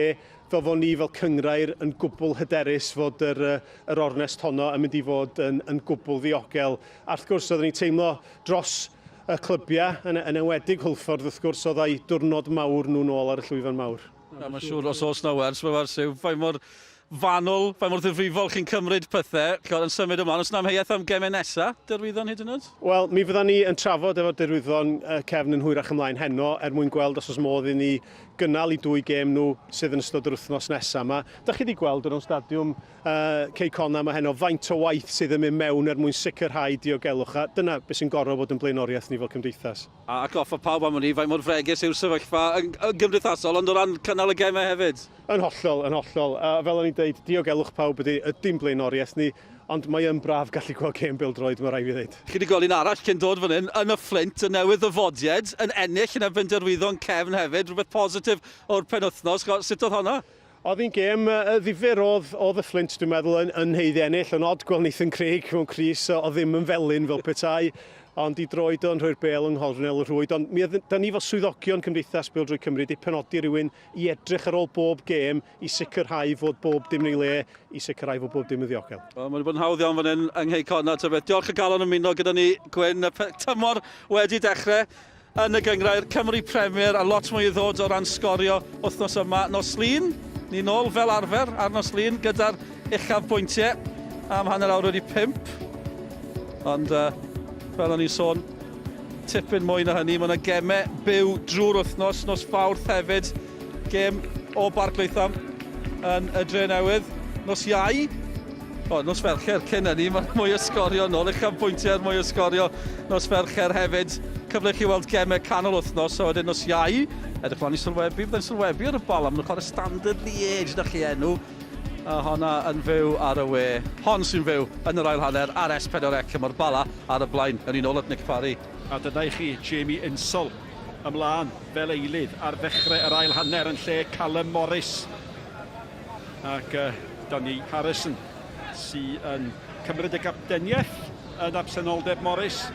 fel fod ni fel cyngrair yn gwbl hyderus fod yr ornest honno yn mynd I fod yn gwbl ddiogel. A wrth gwrs, oedden ni'n teimlo dros y clybiau yn enwedig Hwlffordd, wrth gwrs, oedd ei diwrnod mawr nhw'n ôl ar y llwyfan mawr. Mae'n siŵr os oes na wers, mae wers yw, fain mor fanwl, fain mor ddifrifol chi'n cymryd pethau, yn symud ymlaen. Os na amheuaeth am gemau nesaf, Derwyddon hyd yn oed? Wel, mi fydda ni yn trafod efo Derwyddon Cefn yn hwyrach ymlaen heno mwyn gweld os modd I ni gynnal I 2 gêm nhw sydd yn ystod yr wythnos nesaf yma. Da chi wedi gweld yn o'n stadiwm Quay Connah mae heno faint o waith sydd yn mynd mewn mwyn sicrhau diogelwch. A dyna beth sy'n gorfod bod yn blaenoriaeth ni fel cymdeithas. A goffa pawb am hynny, fain mor fregus yw'r sefyllfa yn gymdeithasol, ond o ran cynnal y gemau hefyd? Yn hollol, yn hollol. Fel o'n i'n dweud, diogelwch pawb ydy dim blaenoriaeth ni, ond mae yn braf gallu gweld gêm bêl-droed, mae rai fi ddweud. Chi wedi gweld un arall cyn dod fan hyn, yn y Flint, yn newydd ddyfodiad, yn ennill yn erbyn Derwyddon Cefn hefyd, rhywbeth positif o'r penwythnos. Sut oedd hwnna? Oedd hi'n gêm ddifyr oedd y Flint, dwi'n meddwl, yn heiddi ennill, yn odd gweld Nathan Craig mewn Cris, o ddim yn felyn fel petai, ond I droed o'n rhoi'r bel yng nghornel y rhwyd. Ond da ni fel swyddogion Cymdeithas Bêl-drwy Cymru wedi penodi rhywun I edrych ar ôl bob gêm I sicrhau fod bob dim yn ei le, I sicrhau fod bob dim yn ddiogel. Mae wedi bod yn hawdd iawn fan hyn yng Quay Connah. Diolch y galon ymuno gyda ni, Gwyn. Y tymor wedi dechrau yn y gyngrair Cymru Premier a lot mwy I ddod o ran sgorio wythnos yma. Nos Lun, ni nôl fel arfer ar Nos Lun gyda'r uchaf pwyntiau am hanner awr wedi 5. Ond fel o'n i'n sôn, tipyn mwy na hynny, mae yna gemau byw drwy'r wythnos, nos Fawrth hefyd, gêm o Barclaetham yn y Dre Newydd, nos Iau, nos Fercher cyn hynny, mae mwy o sgorio nôl, uchaf pwyntiau mwy o sgorio, nos Fercher hefyd, cyfle chi weld gemau canol wythnos, a wedyn nos Iau, edrych lan I sylwebu, byddai'n sylwebu ar y Bala, maen nhw'n cael y standard Liège na chi enw, a honna yn fyw ar y we. Hon sy'n fyw yn yr ail hanner ar S4C mae'r Bala ar y blaen yn un ôl at Nick Parry. A dyna I chi, Jamie Insel ymlaen fel eilydd ar ddechrau yr ail hanner yn lle Callum Morris. Ac Donny Harrison sy'n cymryd y gapdeniaeth yn absenoldeb Morris.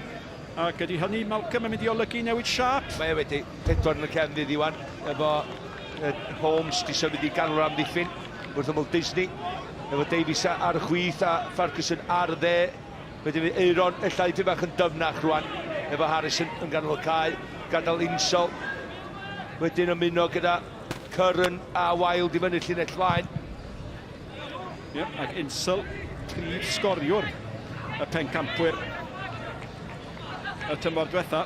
Ac ydy hynny, Malcolm, yn mynd I olygu newid siap? Mae wedi pedwar yn y cefn iddi wan, efo Holmes di symud I ganol amddiffyn. Wrth ymwyl Disney, efo Davies ar y chwith a Ferguson ar y dde. Wedyn fi Eiron, ellai dim bach yn dyfnach rwan, efo Harrison yn ganol y cae, gadael Insol. Wedyn ymuno gyda Curran a Wild I fyny llinell flaen. Ac Insol, prif sgoriwr y pencampwyr y tymor diwetha.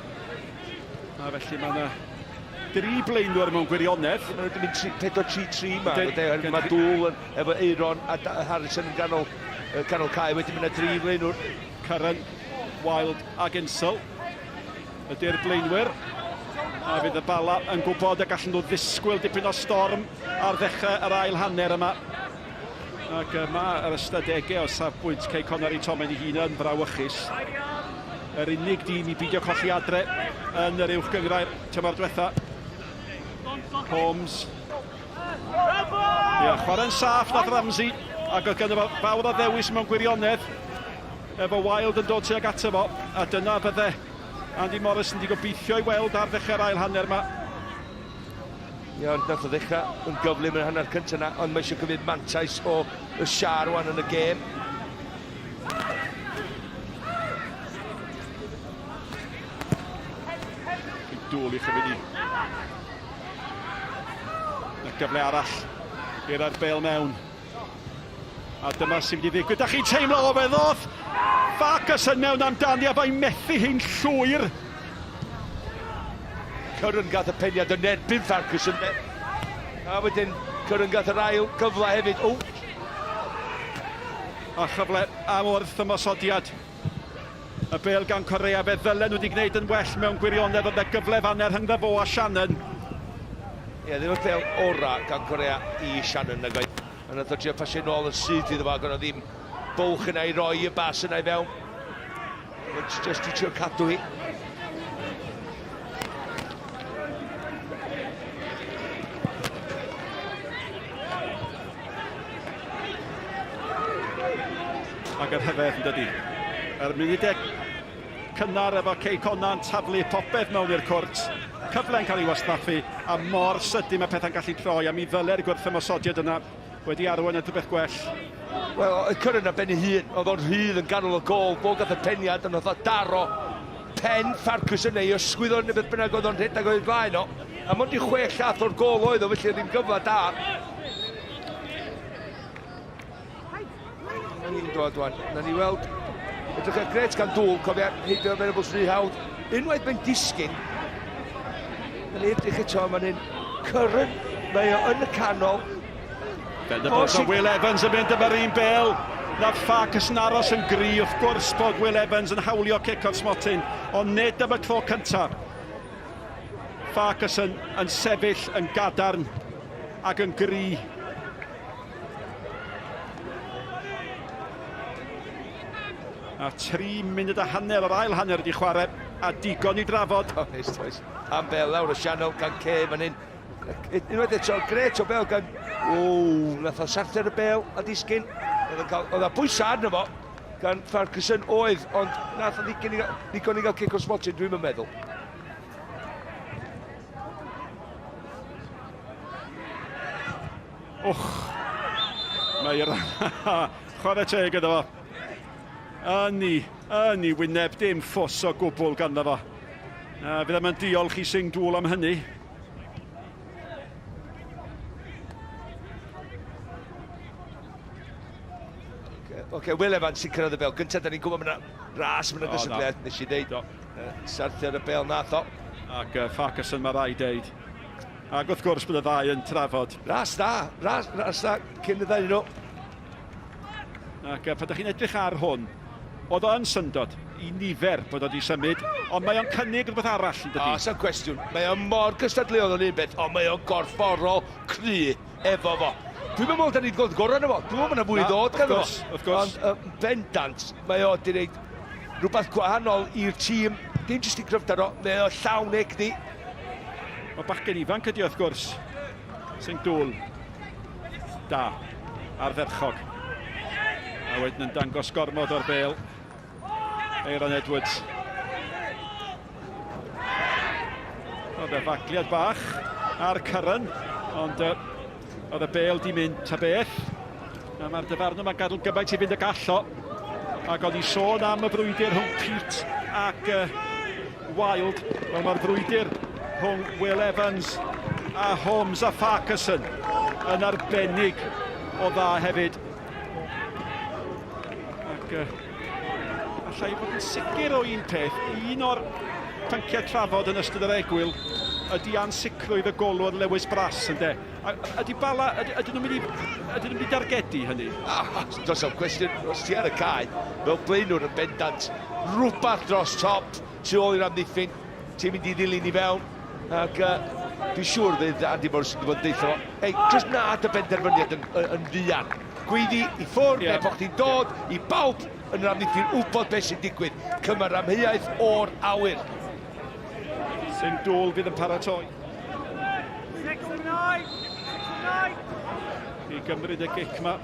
A felly mae yna 3 blaenwyr mewn gwirionedd. Mae nhw'n mynd 4-3-3 yma. Mae Dŵl efo Eiron a Harrison yn ganol cae. Wedyn mynd 3 blaenwyr. Curran, Wild ac Insol ydy'r blaenwyr. A fydd y Bala yn gwybod y gallen nhw ddisgwyl dipyn o storm ar ddechrau yr ail hanner yma. Ac yma yr ystadegau o safbwynt Quay Connah I Tomen I hun yn frawachus. Yr unig dîm I beidio colli adre yn yr uwch gyngrair tymor diwetha. Holmes. Chwarae'n saff nath Ramsey, ac oedd gynnu fawr o ddewis mewn gwirionedd, efo Wild yn dod tuag ato fo, a dyna bydde Andy Morrison di gobeithio I weld ar ddechrau'r ail hanner yma. Ond nath o ddechrau yn gyflym yn hanner cyntaf yna, ond mae eisiau cymryd mantais o y siar wan yn y gêm. Dŵl I chyfyd I Y gyfle arall i'r arbel mewn. A dyma sy'n mynd i ddigwydd. Da chi'n teimlo o fe ddodd Ferguson mewn amdani a fe'n methu hi'n llwyr. Curran gath y peniad yn erbyn Ferguson. A wedyn Curran gath yr ail gyfle hefyd. O! A chyfle am wrth ymosodiad. Y bel gan Corea fe ddylen nhw wedi gwneud yn well mewn gwirionedd oedd y gyfle fanner rhyngddo fo a Shannon. Ie, ddim yn bel ora gan Corea i Shannon na gwaith. Yn y ddodrio pasio nôl yn sydd iddo fo, gan o ddim bwlch yna i roi y bas yna i fewn. It's just i trio cadw hi. Ac yr hyfedd yn dydi. Yr munudau cynnar efo Connah yn taflu popeth mewn i'r cwrt. Cyfle'n cael ei wasnaffu a mor sydyn mae pethau'n gallu troi a mi ddylai'r gwrthymosodiad yna wedi arwain at rhywbeth gwell. Wel, y Curran a ben ei hun, oedd o'n rhydd yn ganol y gol, bo gath y peniad yn oedd o daro pen Ferguson neu ysgwyddo neu beth bynnag oedd o'n rhedeg oedd blaen o. A mod i 6 llath o'r gol oedd o, felly ddim gyfle da. Na ni'n dod wan, na ni weld. Edrych yn gret gan dŵl, cofia, heidio fe'n ebos rhy hawdd. Unwaith mae'n disgyn. Na ni edrych eto, mae'n Curran, mae o yn y canol. Ben y bod o Will Evans yn mynd efo'r un bel. Nath Ferguson aros yn gry, wrth gwrs bod Will Evans yn hawlio cic o'r smotyn, ond nid am y tro cyntaf. Ferguson yn sefyll yn gadarn ac yn gry. A 3 munud a hanner o'r ail hanner wedi chwarae a digon i drafod. Oes. Am bel lawr y sianel gan Quay fan hyn. Unwaith eto, gret o bel gan... O, nath o sarther y bel a disgyn. Oedd o bwysa arno fo gan Ferguson oedd, ond nath o ddigon i gael cic o smotyn, dwi'n meddwl. Och, mae'r chwarae teg iddo fo. Yn i wyneb dim ffws o gwbl ganddo fo. Fydd am yn diolch i Sing Dŵl am hynny. Oce, Will Evans sy'n cyrraedd y bel. Gyntaf, da ni'n gwybod yna ras mewn y gysylltiad, nes i ddeud. Sarther y bel nath o. Ac Ferguson mae rai deud. Ac wrth gwrs bydd y ddau yn trafod. Ras da, cyn y ddau nhw. Ac pan ydych chi'n edrych ar hwn, oedd o yn syndod i nifer bod o wedi symud, ond mae o'n cynnig rhywbeth arall yn dydi. O, sa'n cwestiwn. Mae o'n mor gystadleuol o'n un beth, ond mae o'n gorfforol cry efo fo. Dwi'n meddwl da ni'n gweld gorau yna fo. Dwi'n meddwl yna fwy ddod gan fo. Wrth gwrs. Ond bendant, mae o wedi gwneud rhywbeth gwahanol i'r tîm. Dim jyst i gryfder o, mae o llawn egni. Mae bachgen ifanc ydi wrth gwrs. Sing Dŵl. Da. Ardderchog. A wedyn yn dangos gormod o'r bel. Aaron Edwards. Oedd y fagliad bach ar Curran, ond oedd y bel di mynd ta beth. A mae'r dyfarnwm yn gadael gymaint i fynd y gallo. Ac oedd hi sôn am y brwydr rhwng Pete ac Wild. Wel, mae'r brwydr rhwng Will Evans a Holmes a Ferguson yn arbennig o dda hefyd. Ac allai fod yn sicr o un peth, un o'r pynciau trafod yn ystod yr egwyl ydy ansicrwydd y golwr Lewis Brass, ynde. Ydy Bala, ydyn nhw'n mynd i dargedu hynny? Does o'n cwestiwn, os ti ar y cae, fel blaenwr yn bendant, rhywbeth dros top, tu ôl i'r amddiffyn, ti'n mynd i ddilyn i fewn, ac dwi'n siŵr fydd Andy Morris yn gwybod deitha fo, hei, jyst na dy benderfyniad yn ddian. Gweiddi i ffwrdd, neu bod chdi'n dod i bawb yn yr amddiffyn, wybod beth sy'n digwydd, cymer amheuaeth o'r awyr. Sing Dŵl fydd yn paratoi. I gymryd y gic yma.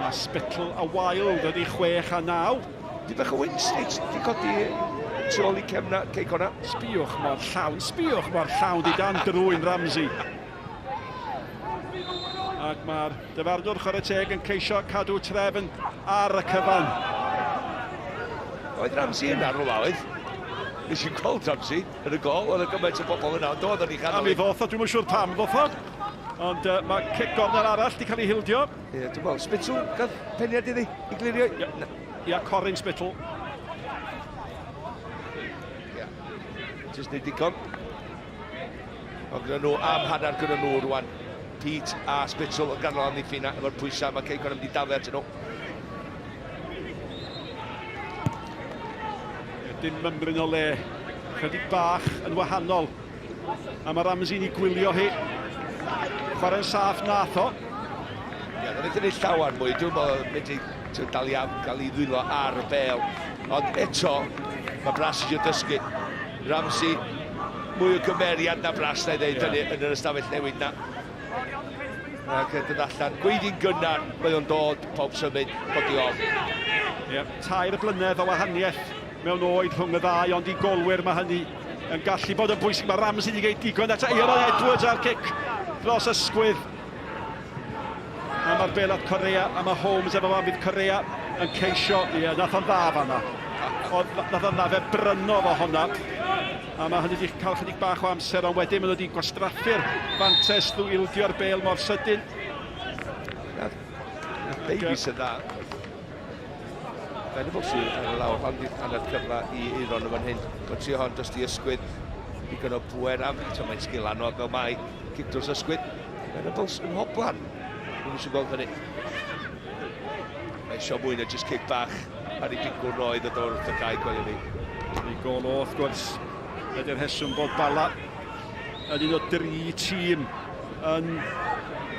A Spittle a Wild ydi 6 a 9. Di bach o Winstridge, di codi tu ôl i cefna Connah. Sbiwch mor llawn di dan drwy'n Ramsey. Ac mae'r dyfarnwr chwarae teg yn ceisio cadw trefn ar y cyfan. Oedd Ramsey yna rhywle oedd? Nes i'n gweld Ramsey yn y gol, oedd y gymaint o bobl yna, ond oedd yn ei A chanol. mi ddoth o, dwi'n yn siŵr pam ddoth o. Ond mae cic gorner arall di cael ei hildio. Ie, dwi'n meddwl, Spittle, gael peniad iddi, i glirio. Ia, Corin Spittle. Ie, jyst neud digon. Ond gyda nhw, am hanner gyda nhw rwan. Pete a Spittle yn ganol am ddiffina, efo'r pwysau, mae Quay Connah yn mynd i dalu at nhw. Dim mymryn o le, chydig bach yn wahanol. A mae Ramsey'n ei gwylio hi. Chwarae'n saff nath o. Ie, dwi'n edrych yn llawer mwy, dwi'n meddwl mynd i dal i gael ei ddwylo ar y bel. Ond eto, mae Bras eisiau dysgu. Ramsey, mwy o gymeriad na Bras na i ddeud hynny yn yr ystafell newid na. Ac dod allan, gweiddi'n gynnar, mae o'n dod, pob symud, bod i ofn. Ie, tair blynedd o wahaniaeth mewn oed rhwng y ddau, ond i golwyr mae hynny yn gallu bod yn bwysig. Mae Ramsey wedi gwneud digon at Aaron Edwards ar cic dros ysgwydd. A mae'r bel at Correa, a mae Holmes efo fan fydd Correa yn ceisio. Ie, nath o'n dda fanna. Nath o'n dda fe brynodd o honna. A mae hynny wedi cael chydig bach o amser, ond wedyn maen nhw wedi gwastraffu'r fantes ddwy ildio'r bel mor sydyn. Davies yn dda. Fe'n y bwysig yn y lawr, pan di'n hanner cyfla i Aaron yn fan hyn. Gwyd tri hon dros di ysgwyd, digon o bwer am, mae'n sgil anodd fel mai, cic dros ysgwyd. Fe'n y bwys yn hoblan. Dwi'n eisiau gweld hynny. Mae eisiau mwy na jyst cic bach ar ei bigwr roedd y dod wrth y cae gwelio fi. I gol o, wrth gwrs, ydy'r heswm bod Bala yn un o 3 tîm yn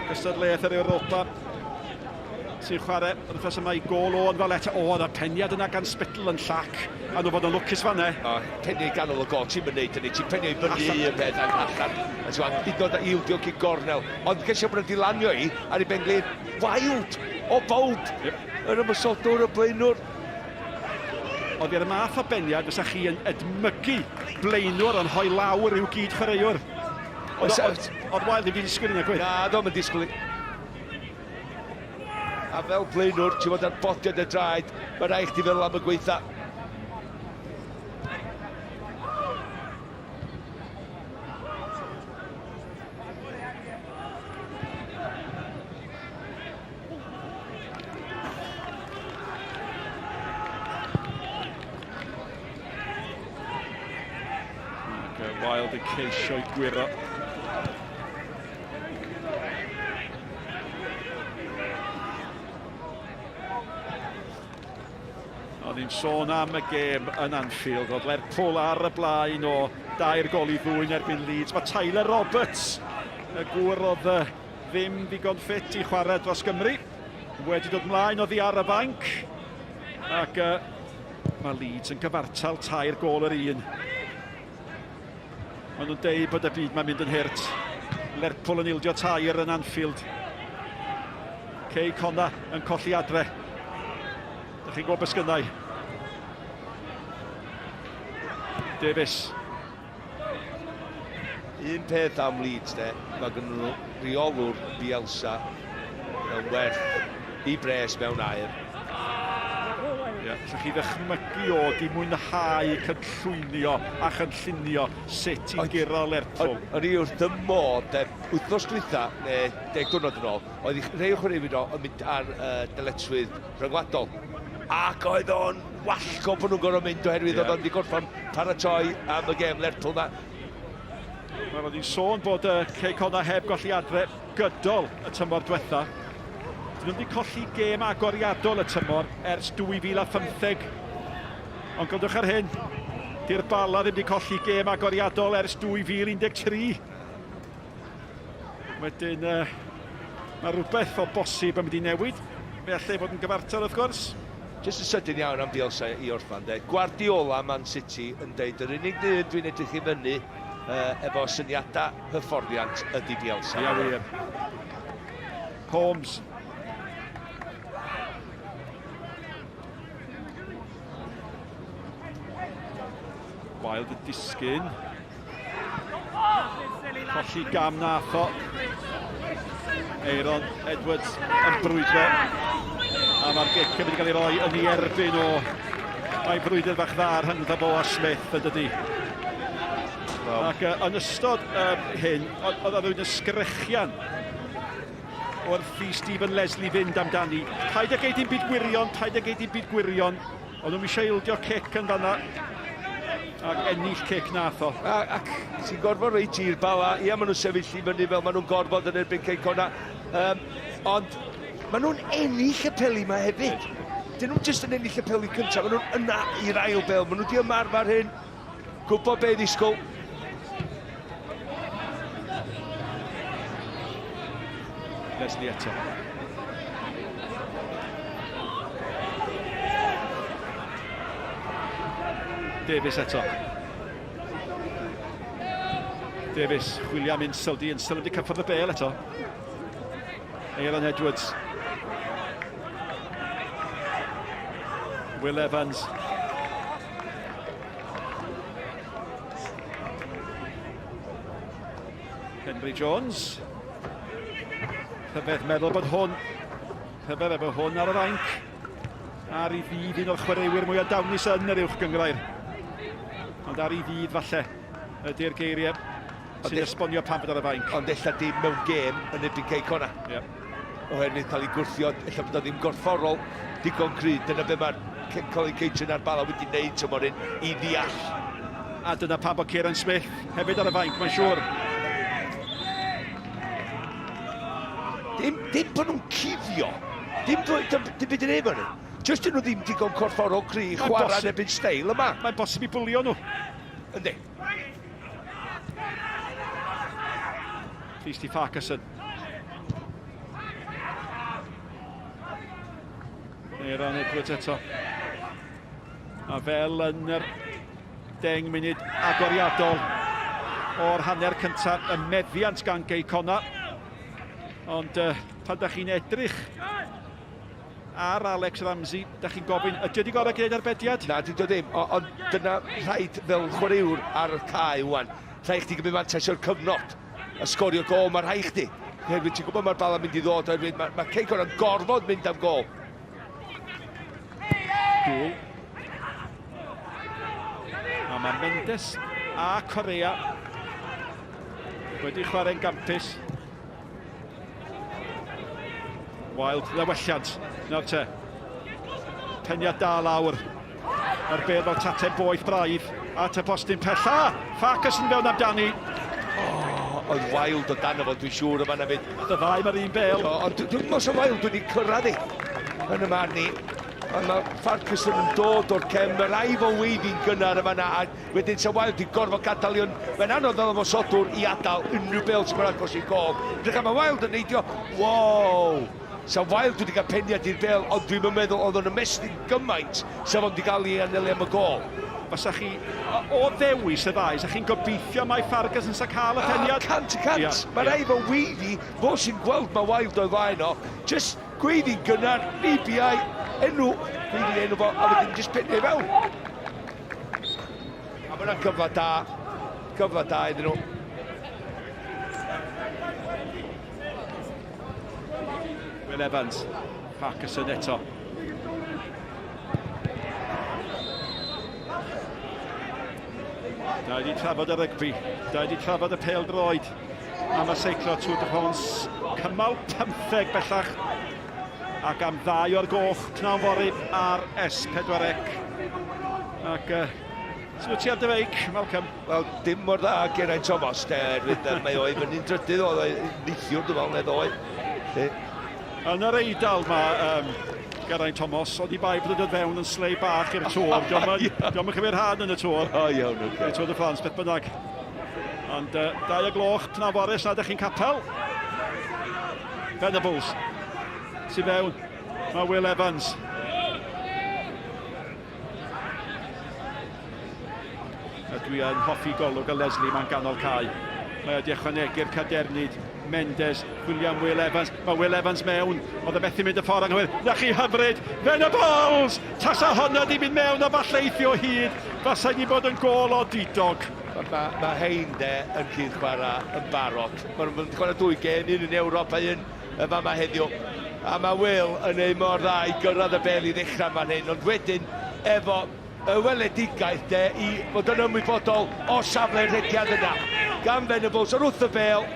gystadleuaeth yr Ewropa sy'n chwarae wrth yma i gol o, ond fel eto, oedd y peniad yna gan Spittle yn llac, a nhw bod yn lwcus fan e. Peniau ganol y gol, ti'n mynd neud hynny, ti'n peniau i fyny y peth allan. A ti'n mynd, hyd yn oed a ildio cic gornel, ond gesio bod yn dilanio i, ar ei benglin, wild, o bawd, yn ymwysodwr y blaenwr. Oedd i'r math o beniad, fysa chi yn edmygu blaenwr yn hoi lawr i'w gyd chwaraewr. Oedd Wild ddim wedi disgwyl yna, gweud? Na, ddim yn disgwyl. A fel blaenwr, ti'n fod ar bodiad y draed, mae rai chdi fel am y gweitha. Wild yn ceisio i gwiro. Oedd hi'n sôn am y gêm yn Anfield, oedd Lerpwl ar y blaen o 2 gol i 2 erbyn Leeds. Mae Tyler Roberts, y gŵr oedd ddim ddigon ffit i chwarae dros Gymru, wedi dod mlaen oddi ar y banc. Ac mae Leeds yn gyfartal 2 gol yr 1. Maen nhw'n deud bod y byd mae'n mynd yn hyrt. Lerpwl yn ildio tair yn Anfield. Quay Connah yn colli adre. Dych chi'n gwybod beth sgynnau? Davies. Un peth am Leeds, mae gen nhw reolwr Bielsa yn werth i bres mewn air. Lle chi ddechmygu o di mwynhau cynllwynio a chynllunio sut i giro Lerpwl. O'n i wrth y modd, wythnos dwytha, neu 10 diwrnod yn ôl, oedd rhai o chwaraewyr o yn mynd ar dyletswydd rhyngwladol. Ac oedd o'n wallgo bod nhw'n gorfod mynd oherwydd oedd o'n di gorffan paratoi am y gêm Lerpwl na. Wel, oedd hi'n sôn bod Quay Connah heb golli adre gydol y tymor diwetha. Dyn nhw wedi colli gêm agoriadol y tymor ers 2015. Ond gwydwch ar hyn, di'r Bala ddim wedi colli gêm agoriadol ers 2013. Wedyn, mae rhywbeth o bosib yn mynd i newid. Fe allai fod yn gyfartal, wrth gwrs. Jyst yn sydyn iawn am Bielsa i orffan, Guardiola Man City yn deud yr unig dyn dwi'n edrych i fyny efo syniadau hyfforddiant ydi Bielsa. Ia wir. Holmes. Wild y disgyn. Colli gam nath o. Aaron Edwards yn brwydro. A mae'r gic yn mynd i gael ei roi yn ei erbyn o Mae brwydr fach dda ar hynddo fo a Smith yn dydi. Ac yn ystod hyn, oedd rhywun yn sgrechian wrth i Stephen Leslie fynd amdani. Paid ag eidi'n byd gwirion, paid ag eidi'n byd gwirion. Ond nhw'n eisiau ildio cic yn fanna. Ac ennill cic nath o. Ac sy'n gorfod rei tir Bala. Ia, maen nhw'n sefyll i fyny fel maen nhw'n gorfod yn erbyn Connah. Ond maen nhw'n ennill y peli yma hefyd. Dyn nhw'n jyst yn ennill y peli cyntaf. Maen nhw'n yna i'r ail bel. Maen nhw wedi ymarfer hyn. Gwybod be ddisgwyl. Leslie eto. Davies eto. Davies, chwilio am Insyldi wedi cyffwrdd y bel eto. Aaron Edwards. Will Evans. Henry Jones. Rhyfedd meddwl bod hwn ar yr ainc. Ar I fydd un o'r chwaraewyr mwyaf dawnus yn yr uwch gyngrair. Ond ar I fydd falle ydy'r geiriau sy'n esbonio pan bod ar y fainc. Ond ella dim mewn gêm yn erbyn Connah. Oherwydd cael ei gwrthio, ella bod o ddim gorfforol digon cryd. Dyna be mae'r Colin Caitrin a'r Bala wedi gwneud tymor hyn I ddeall. A dyna pan bod Kieran Smith hefyd ar y fainc, mae'n siŵr. Dim bod nhw'n cuddio. Dim byd yn efo nhw. Just dyn nhw ddim digon corfforol cry chwarae yn ebyn steil yma. Mae'n bosib I bwlio nhw. Yndi. Feisty Farquharson. Aaron Edwards eto. A fel yn yr 10 munud agoriadol o'r hanner cyntaf y meddiant gan Connah. Ond pan da chi'n edrych ar Alex Ramsey, da chi'n gofyn, ydy wedi gorau gwneud arbediad? Na, di dod ddim, ond dyna rhaid fel chwaraewr ar y Quay wan. Rhaid chdi gymryd mantais o'r cyfnod. A sgorio gol, mae rhaid chdi. Hefyd, ti'n gwybod mae'r Bala mynd I ddod, mae Connah gorfod mynd am gol. Gwl. A mae Mendes a Correa wedi chwarae'n gampus. Wild, ddewelliant. Nawr te. Peniad da lawr. Mae'r bel fel tateb boeth braidd. A te postyn pella. Farquharson fewn amdani. Oedd Wild o dan o fo, dwi'n siŵr yma na fyd. Y ddau mae'r un bel. Ond dwi'n mos o Wild wedi cyrraedd I yn y man ni. Ond mae Farquharson yn dod o'r cem. Mae rai fo'n weiddi'n gynnar yma na. A wedyn sa Wild wedi gorfod gadael o'n... Mae'n anodd fel efo sodwr I adael unrhyw bel sy'n gwrdd agos I gol. Rydych mae Wild yn neidio. Wow! Sa Wild wedi cael peniad i'r bel, ond dwi'n meddwl oedd o'n ymestyn gymaint sa fo'n wedi cael ei anelu am y gol. Fysa chi, o ddewis y ddau, sa chi'n gobeithio mai Farquharson sy'n cael y peniad? Cant. Mae rai fo weiddi, fo sy'n gweld mae Wild o'i flaen o, just gweiddi'n gynnar, BBI, enw fo, a wedyn just penni fewn. A mae'na cyfla da iddyn nhw. Will Evans, Farquharson eto. Da wedi trafod y rygbi, da wedi trafod y pêl-droed am y seiclo Tour de France. Cymal 15 bellach ac am 2 o'r goch pnawn fory ar S4C. Ac sy'n ti ar dy feic, Malcolm? Wel, dim mor dda Geraint Thomas, mae o'i fyny'n drydydd, oedd o'i neithiwr dy fel nedd o'i. Yn yr Eidal mae Geraint Thomas, oedd I bai bod yn dod fewn yn slei bach i'r tŵr. Diolch yn cyfeirhan yn y tŵr. O, iawn, oce. Tŵr de France, beth bynnag. Ond 2 o gloch, pnawn foris na ydych chi'n capel. Venables. Sy'n fewn. Mae Will Evans. Dwi yn hoffi golwg y Leslie ma'n ganol Quay. Mae wedi ychwanegu'r cadernid. Mendes, William Will Evans. Mae Will Evans mewn. Oedd y methu mynd y ffordd anghywir. Na chi hyfryd. Venables! Tasa honna di mynd mewn a falle eithio hyd. Fasa ni bod yn gol o didog. Mae hein yn cydd chwarae yn barod. Mae'n mynd chwarae 2 gen, un yn Ewrop a un yma heddiw. A mae Will yn ei mor dda I gyrraedd y bel I ddechrau fan hyn. Ond wedyn, efo y weledigaeth de i fod yn ymwybodol o safle'r rhediad yna. Gan Venables o'r wrth y fel.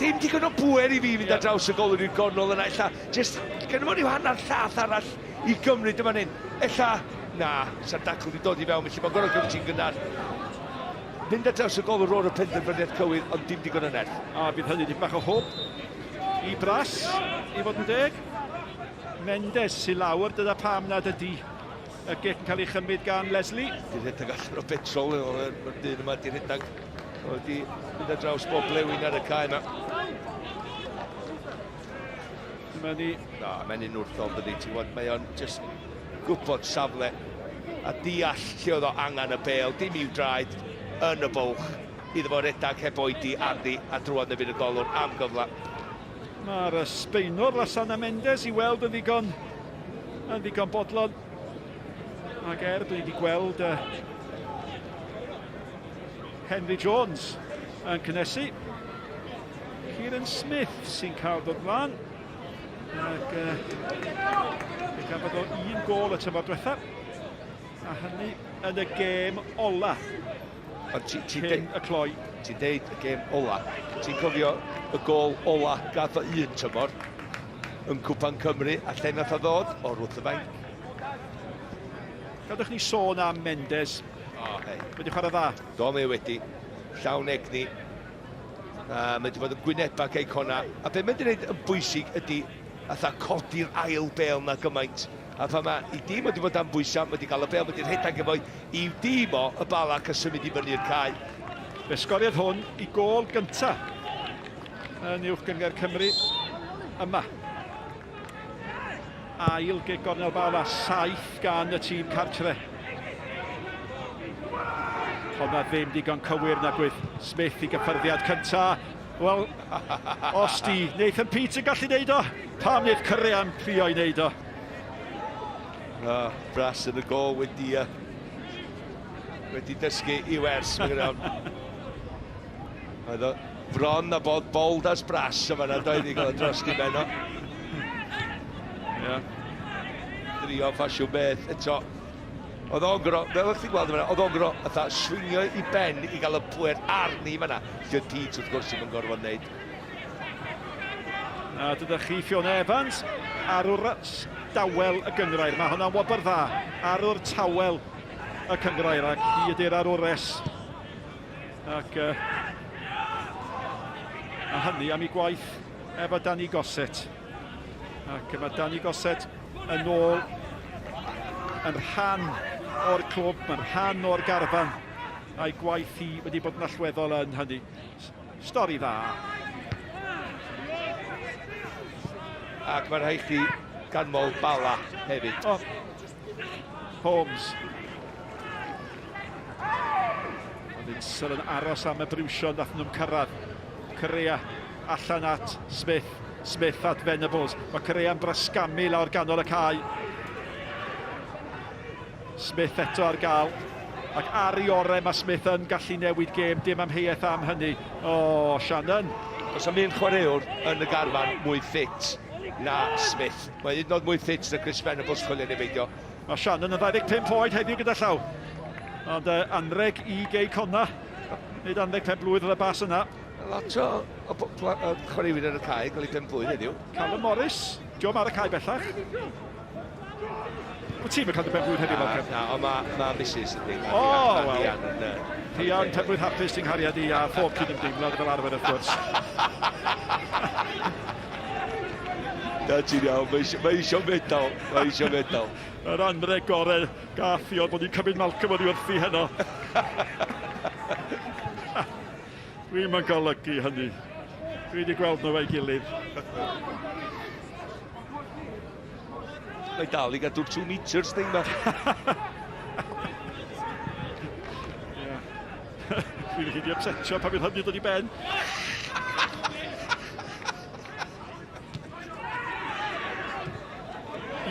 Dim digon o bwer i fi fynd ar draws y golwr i'r gornol yna. Ella, just gen nhw'n rhyw hanner llath arall i gymryd yma hyn. Ella, na, sa'r dacl wedi dod i fewn, felly mae'n gorau gymryd i'n gynnar. Mynd ar draws y golwr o'r penderfyniad cywir, ond dim digon o nerth. A bydd hynny dim bach o hwb i Bras, i fod yn deg. Mendes sy'n lawr, dyna pam nad ydy y gic yn cael ei chymryd gan Leslie. Di'r rhedeg allan o petrol, mae'r dyn yma di'r rhedeg. Wedi mynd ar draws bob blewyn ar y cae yma. Mae'n un wrthol dydy, ti'n gwybod, mae o'n just gwybod safle a deall lle oedd o angen y bel, dim i'w draed yn y bwlch, iddo fo redag heb oedi arni a drwad na fydd y golwr am gyfla. Mae'r sbeinwr Lasana Mendes i weld yn ddigon bodlon. Ac dwi wedi gweld Henry Jones yn cynnesu. Kieran Smith sy'n cael dod mlaen. Ac gan bod o un gol y tymor diwetha. A hynny yn y gêm ola. Cyn y cloi. Ti'n deud y gêm ola. Ti'n cofio y gol ola gath o un tymor yn Cwpan Cymru a lle nath o ddod o'r wrth y fainc. Gadwch ni sôn am Mendes. Wedi chwarae dda. Do, mae wedi. Llawn egni. Mae wedi bod yn gwynebau Quay Connah. A be mae'n gwneud yn bwysig ydy atha codi'r ail bel na gymaint. A pan mae i dîm wedi bod am bwysau, mae wedi cael y bel, mae wedi rhedeg efo'i i dîm o y Bala cael symud i fyny'r cae. Fe sgoriad hwn i gol gynta yn uwch gyngor Cymru yma. Ail gig gornel Bala, 7 gan y tîm cartre. Honna ddim digon cywir na gwydd Smith i gyffyrddiad cynta. Wel, os di Nathan Peat yn gallu neud o, pam nid Cyrian trio i neud o. Bras yn y gol wedi dysgu i wers. Oedd o bron a bod bold as Bras yma na doedd i gael y drosgu benno. Drio ffasiwn beth eto. Oedd o'n gro, fel ydych chi'n gweld yma, oedd o'n gro atha swingio i ben i gael y pwer arni yma na. Lle Pete wrth gwrs sy'n gorfod wneud. A dyda chi Fiona Evans, arwr dawel y gyngrair. Mae hwnna'n wobr dda, arwr tawel y cyngrair ac hi ydy'r arwres. Ac a hynny am ei gwaith efo Danny Gossett. Ac mae Danny Gossett yn ôl yn rhan o'r clwb, yn rhan o'r garfan a'i gwaith hi wedi bod yn allweddol yn hynny. Stori dda. Ac mae'n rhaid chi ganmol Bala hefyd. Holmes. Ond Insel yn aros am y briwsion nath nhw'n cyrraedd. Correa allan at Smith. Smith at Venables. Mae Correa yn brysgamu lawr ganol y cae. Smith eto ar gael. Ac ar ei orau mae Smith yn gallu newid gêm, dim amheuaeth am hynny. Shannon. Os am un chwaraewr yn y garfan mwy ffit na Smith. Mae'n un oed mwy ffit na Chris Venables chwilio ni beidio. Mae Shannon yn 25 oed heddiw gyda llaw. Ond anreg i Quay Connah. Nid 15 blwydd oedd y bas yna. Lot o chwaraewyr yn y cae, gael ei 5 blwydd heddiw. Callum Morris, Joe ar y cae bellach. Wyt ti'n cael dy 5 blwydd heddiw, Malcolm? Na, ond mae Mrs. ydy. Wel. Rhian, 5 blwydd hapus ti'n nghariad i a phob cyn ymdeimlad fel arfer wrth gwrs. Da ti'n iawn, mae eisiau medal. Mae eisiau medal. Yr anreg gorau gath i oedd bod ni'n cymryd Malcolm oddi wrthi heno. Dwi'n ma'n golygu hynny. Dwi wedi gweld nhw ei gilydd. Mae dal i gadw'r 2 metres thing ma. Dwi'n hyd i upsetio pan bydd hynny dod i ben.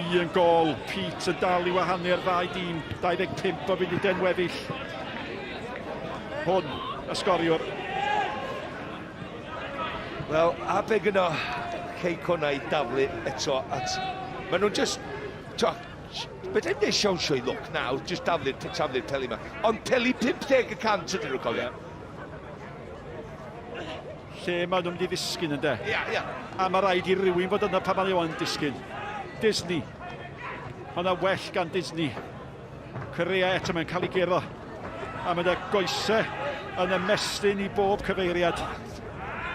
Un gol, Pete yn dal i wahanu'r ddau dîm, 25 o fynd i denweddill. Hwn, y sgoriwr. Wel, a be gyno Quay Connah i daflu eto at... Maen nhw'n just But didn't they show look now, just taflu'r peli yma. Ond peli 50% ydyn nhw'n cofio. Lle maen nhw'n mynd i ddisgyn yn de. Ia. A mae rhaid i rywun fod yna pa maen nhw'n disgyn. Disney. Hwna well gan Disney. Corea eto mae'n cael ei gero. A mae'n goesau yn ymestyn i bob cyfeiriad.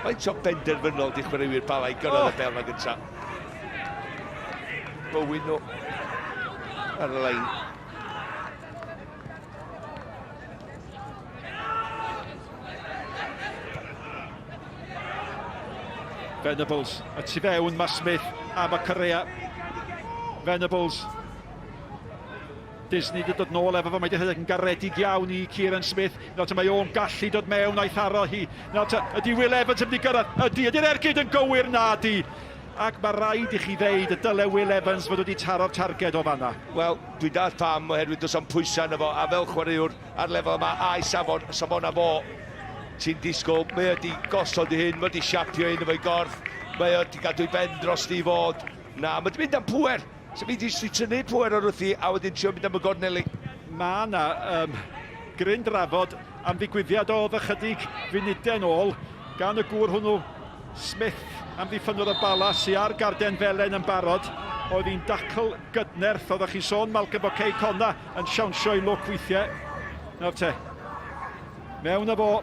Faint o benderfynol di chwaraewyr Bala i gyrraedd y bel na gynta. Bywyn nhw ar y lein. Venables, a tu fewn mae Smith a mae Corea. Venables. Disney wedi dod nôl efo fo, mae wedi hynny'n garedig iawn i Kieran Smith. Nawr mae o'n gallu dod mewn a'i tharo hi. Nawr ydy Will Evans yn mynd i gyrraedd? Ydy'r ergyd yn gywir? Na di. Ac mae rhaid i chi ddeud y dyle Will Evans fod wedi taro'r targed o fanna. Wel, dwi dall pam oherwydd does am pwysau yna fo, a fel chwaraewr ar lefel yma, a'i safon a fo. Ti'n disgwyl, mae wedi gosod i hyn, mae wedi siapio un efo'i gorff, mae wedi gadw i ben dros i fod. Na, mae wedi mynd am pwer. So fi wedi tynnu pwer o'r wrthi a wedyn trio mynd am y gorneli. Mae yna gryn drafod am ddigwyddiad oedd ychydig funudau nôl gan y gŵr hwnnw Smith am ddiffynwyr y Bala sy'n ar garden felen yn barod. Oedd hi'n dacl gydnerth, oeddech chi sôn Malcolm bod Quay Connah yn siawnsio i lwc weithiau. Nawr te, mewn a fo.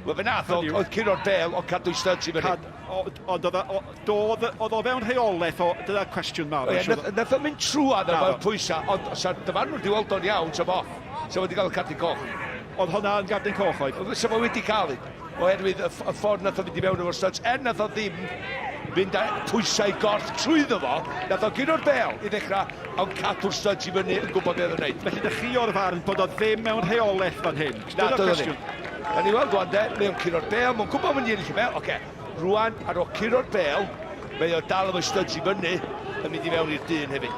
Wel, fe nath oedd Curo'r Bel o cadw i studs i fyny. Ond oedd o fewn rheolaeth o, dyna cwestiwn mawr. Nath o'n mynd trwy addo fo'r pwysau, ond dyma nhw'n diwald o'n iawn, so fo. So wedi cael y cadw coch. Oedd hwnna yn gadw'n coch oedd? So fo wedi cael ei. Oherwydd y ffordd nath o'n mynd i mewn efo'r studs, nath o ddim mynd â pwysau gorff trwyddo fo, nath o Curo'r Bel i ddechrau, ond cadw'r studs i fyny yn gwybod beth o'n neud. Felly ddech chi o'r farn bod o ddim mewn rheolaeth fan hyn? Na, doedd o ddim. Da ni weld rwan de, mae o'n Curo'r Bel, mae'n gwybod mynd i'n lle fel, oce. Rwan, ar o Curo'r Bel, mae o dal efo'i studs i fyny, yn mynd i mewn i'r dyn hefyd.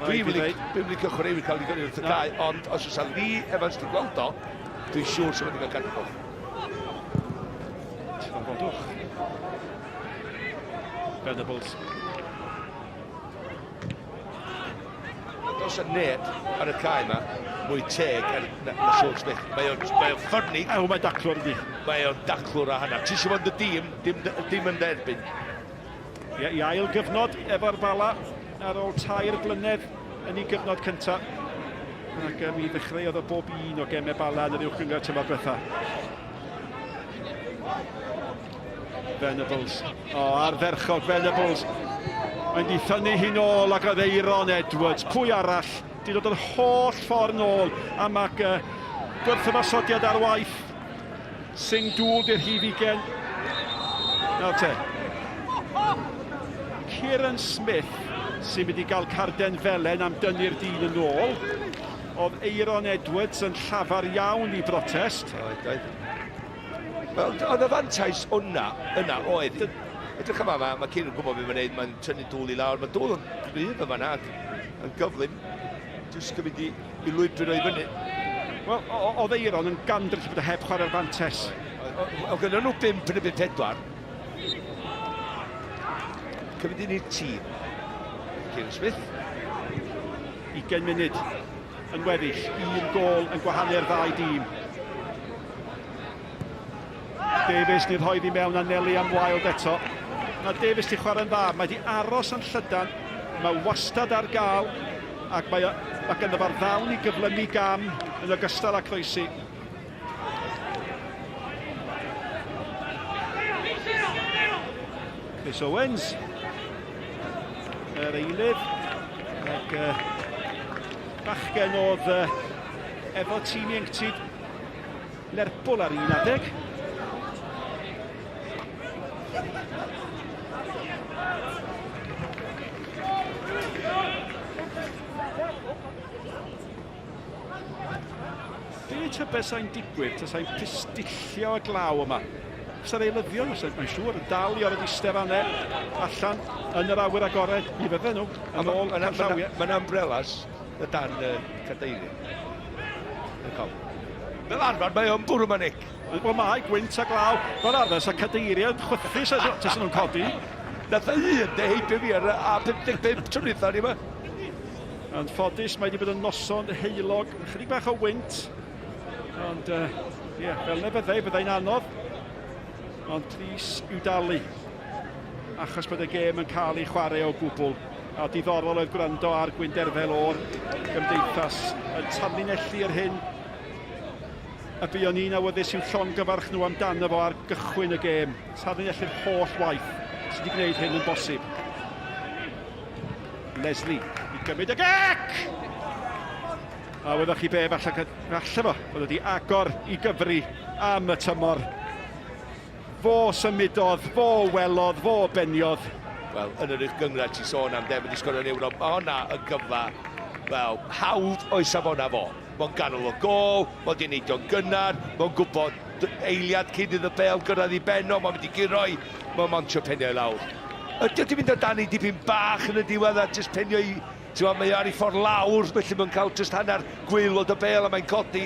Dwi'n licio chwaraewyr cael ei fyny wrth y gau, ond os oes Lee Evans dwi'n gweld o, dwi'n siŵr sef wedi cael cadw goch. Tyfodwch. Venables. Os y neb ar y cae yma, mwy teg na Sean Smith. Mae o'n ffyrnig. Mae'n daclwr ydi. Mae o'n daclwr a hynna. Ti eisiau fod y dim yn derbyn. I ail gyfnod efo'r Bala ar ôl 2 blynedd yn ei gyfnod cyntaf. Ac mi ddechreuodd o bob un o gemau Bala yn yr uwchgyngor tymor diwetha. Venables. Arferchog Venables. Mae'n di thynnu hi nôl ac oedd Eiron Edwards. Pwy arall? Di dod yr holl ffordd nôl am ac gwrthymosodiad ar waith. Sing dŵl di'r hifigen. Nawr te. Kieran Smith sy'n mynd i gael carden felen am dynnu'r dyn yn ôl. Oedd Eiron Edwards yn llafar iawn i brotest. Wel, oedd y fantais yna oedd. Edrych yma, mae Kieran yn gwybod beth mae'n neud, mae'n tynnu dŵl i lawr, mae dŵl yn gryf yma na, yn gyflym. Jyst gyfyd i lwybr o'i fyny. Wel, oedd Eiron yn gandryll bod y heb chwarae'r fantes. O gyda nhw 5 yn y 4. Cyfyd i ni'r tîm. Kieran Smith. 20 munud yn weddill, 1 gol yn gwahanu'r ddau dîm. Davies ni'n rhoi ddi mewn a Nelly am Wild eto. Mae Davies di chwarae'n dda, mae di aros yn llydan, mae wastad ar gael, ac mae ganddo fo'r ddawn i gyflymu gam yn ogystal â croesi. Chris Owens, yr eilydd, ac bachgen oedd efo tîm ieuenctid Lerpwl ar 11. Beth sa'n digwydd, sa'n pistillio y glaw yma. Sa'r eilyddion, mae'n siŵr, yn dal i o'r eistedd fanne, allan yn yr awyr agored, i fydden nhw, yn ôl canllawiau. Mae'n umbrellas y dan cadeiri. Fel arfer, mae o'n bwrw manic. Wel mae, gwynt a glaw, fel arfer, sa'r cadeiriau yn chwythu, tas nhw'n codi. Nath un heibio fi ar a 55 trywydd ni yma. Yn ffodus, mae wedi bod yn noson heilog, chydig bach o wynt. Ond, fel ne byddai'n anodd. Ond plis i'w dalu. Achos bod y gêm yn cael ei chwarae o gwbl. A diddorol oedd gwrando ar gwynderfel o'r gymdeithas yn tanlinellu ar hyn. Y buon ni'n awyddus i'w llongyfarch nhw amdano fo ar gychwyn y gêm. Tanlinellu'r holl waith sydd wedi gwneud hyn yn bosib. Leslie i gymryd y gec! A weddwch chi be, falle fo, bod wedi agor i gyfri am y tymor. Fo symudodd, fo welodd, fo beniodd. Wel, yn yr eich gyngrad ti'n sôn am dem wedi sgorio yn Ewrop, mae hwnna yn gyfa, wel, hawdd o'i safona fo. Mae'n ganol o gol, mae'n di wneud o'n gynnar, mae'n gwybod eiliad cyn iddo bel gyrraedd i benno, mae'n mynd i gyroi, mae'n mantio penio i lawr. Ydy wedi mynd o dan i dipyn bach yn y diwedd a jyst penio i, mae ar ei ffordd lawr, felly mae'n cael jyst hanner gwylod o bel a mae'n codi.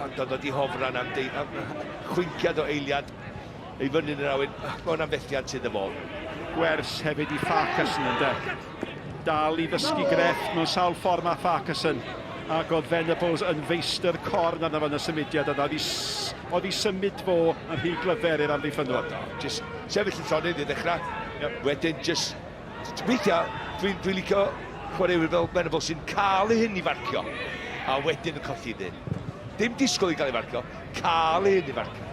Ond oedd wedi hofran am chwynciad o eiliad ei fyny yn yr awen, mae hwnna'n fethiad sydd y fod. Gwers hefyd i Farquharson yn de. Dal i ddysgu grefft mewn sawl ffordd mae Farquharson. Ac oedd Venables yn feistr corn arno fan y symudiad yna. Oedd hi symud fo yn rhy glyfer i'r amddiffynwyr. Just sefyll yn llonydd i ddechrau. Wedyn just... Dwi'n licio chwaraewyr fel Venables sy'n cael ei hyn i farcio. A wedyn yn colli ddyn. Dim disgwyl i gael ei farcio, cael ei hyn i farcio.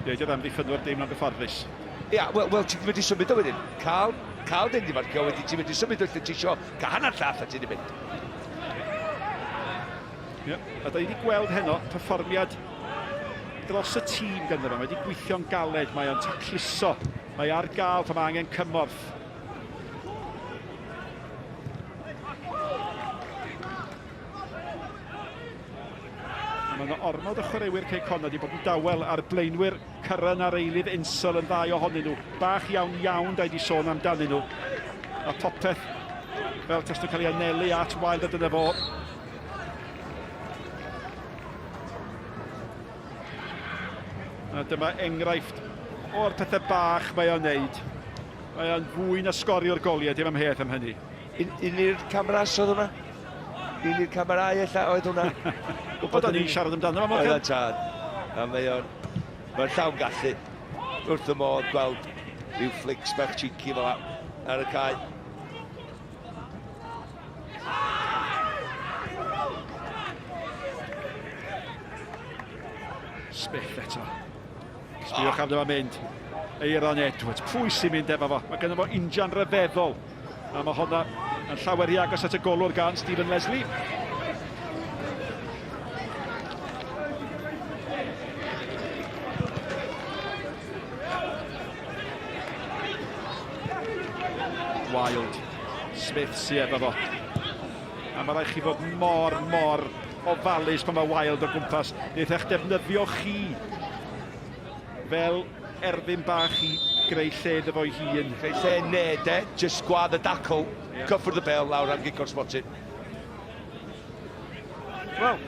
Dweud am ddiffynwyr dim yn gyfforddus. Ia, wel, ti'n mynd i symud o wedyn. Cael dyn i farcio wedyn, ti'n mynd i symud o lle ti isio cael hanner llall a ti'n mynd. A da ni wedi gweld heno, perfformiad dros y tîm ganddo fe. Mae wedi gweithio'n galed, mae o'n tacluso, mae ar gael pan mae angen cymorth. Mae yna ormod o chwaraewyr Connah wedi bod yn dawel ar blaenwyr Cyrran a'r eilydd Insel yn ddau ohonyn nhw. Bach iawn da wedi sôn amdanyn nhw. A popeth fel tas nhw'n cael ei anelu at Wild a dyna fo. A dyma enghraifft o'r pethau bach mae o'n neud. Mae o'n fwy na sgorio'r goliau, dim amheth am hynny. Un i'r cameras oedd hwnna? Un i'r camerau ella oedd hwnna? Gwybod o'n i'n siarad amdano fo, Oedd o'n tad. A mae'n llawn gallu wrth y modd gweld rhyw flics bach cheeky fel ar y cae. Smith eto. Sbiwch am dyma mynd. Eiron Edwards. Pwy sy'n mynd efo fo? Mae gennym fo injan ryfeddol. A mae hwnna yn llawer i agos at y golwr gan Stephen Leslie. Wild. Smith sy'n efo fo. A mae rhaid chi fod mor ofalus pan mae Wild o gwmpas. Neith eich defnyddio chi fel erfyn bach i greu lle iddo fo'i hun. Creu lle nede, just gwadd y dacl, cyffwrdd y bel lawr am gicor spotyn. Wel,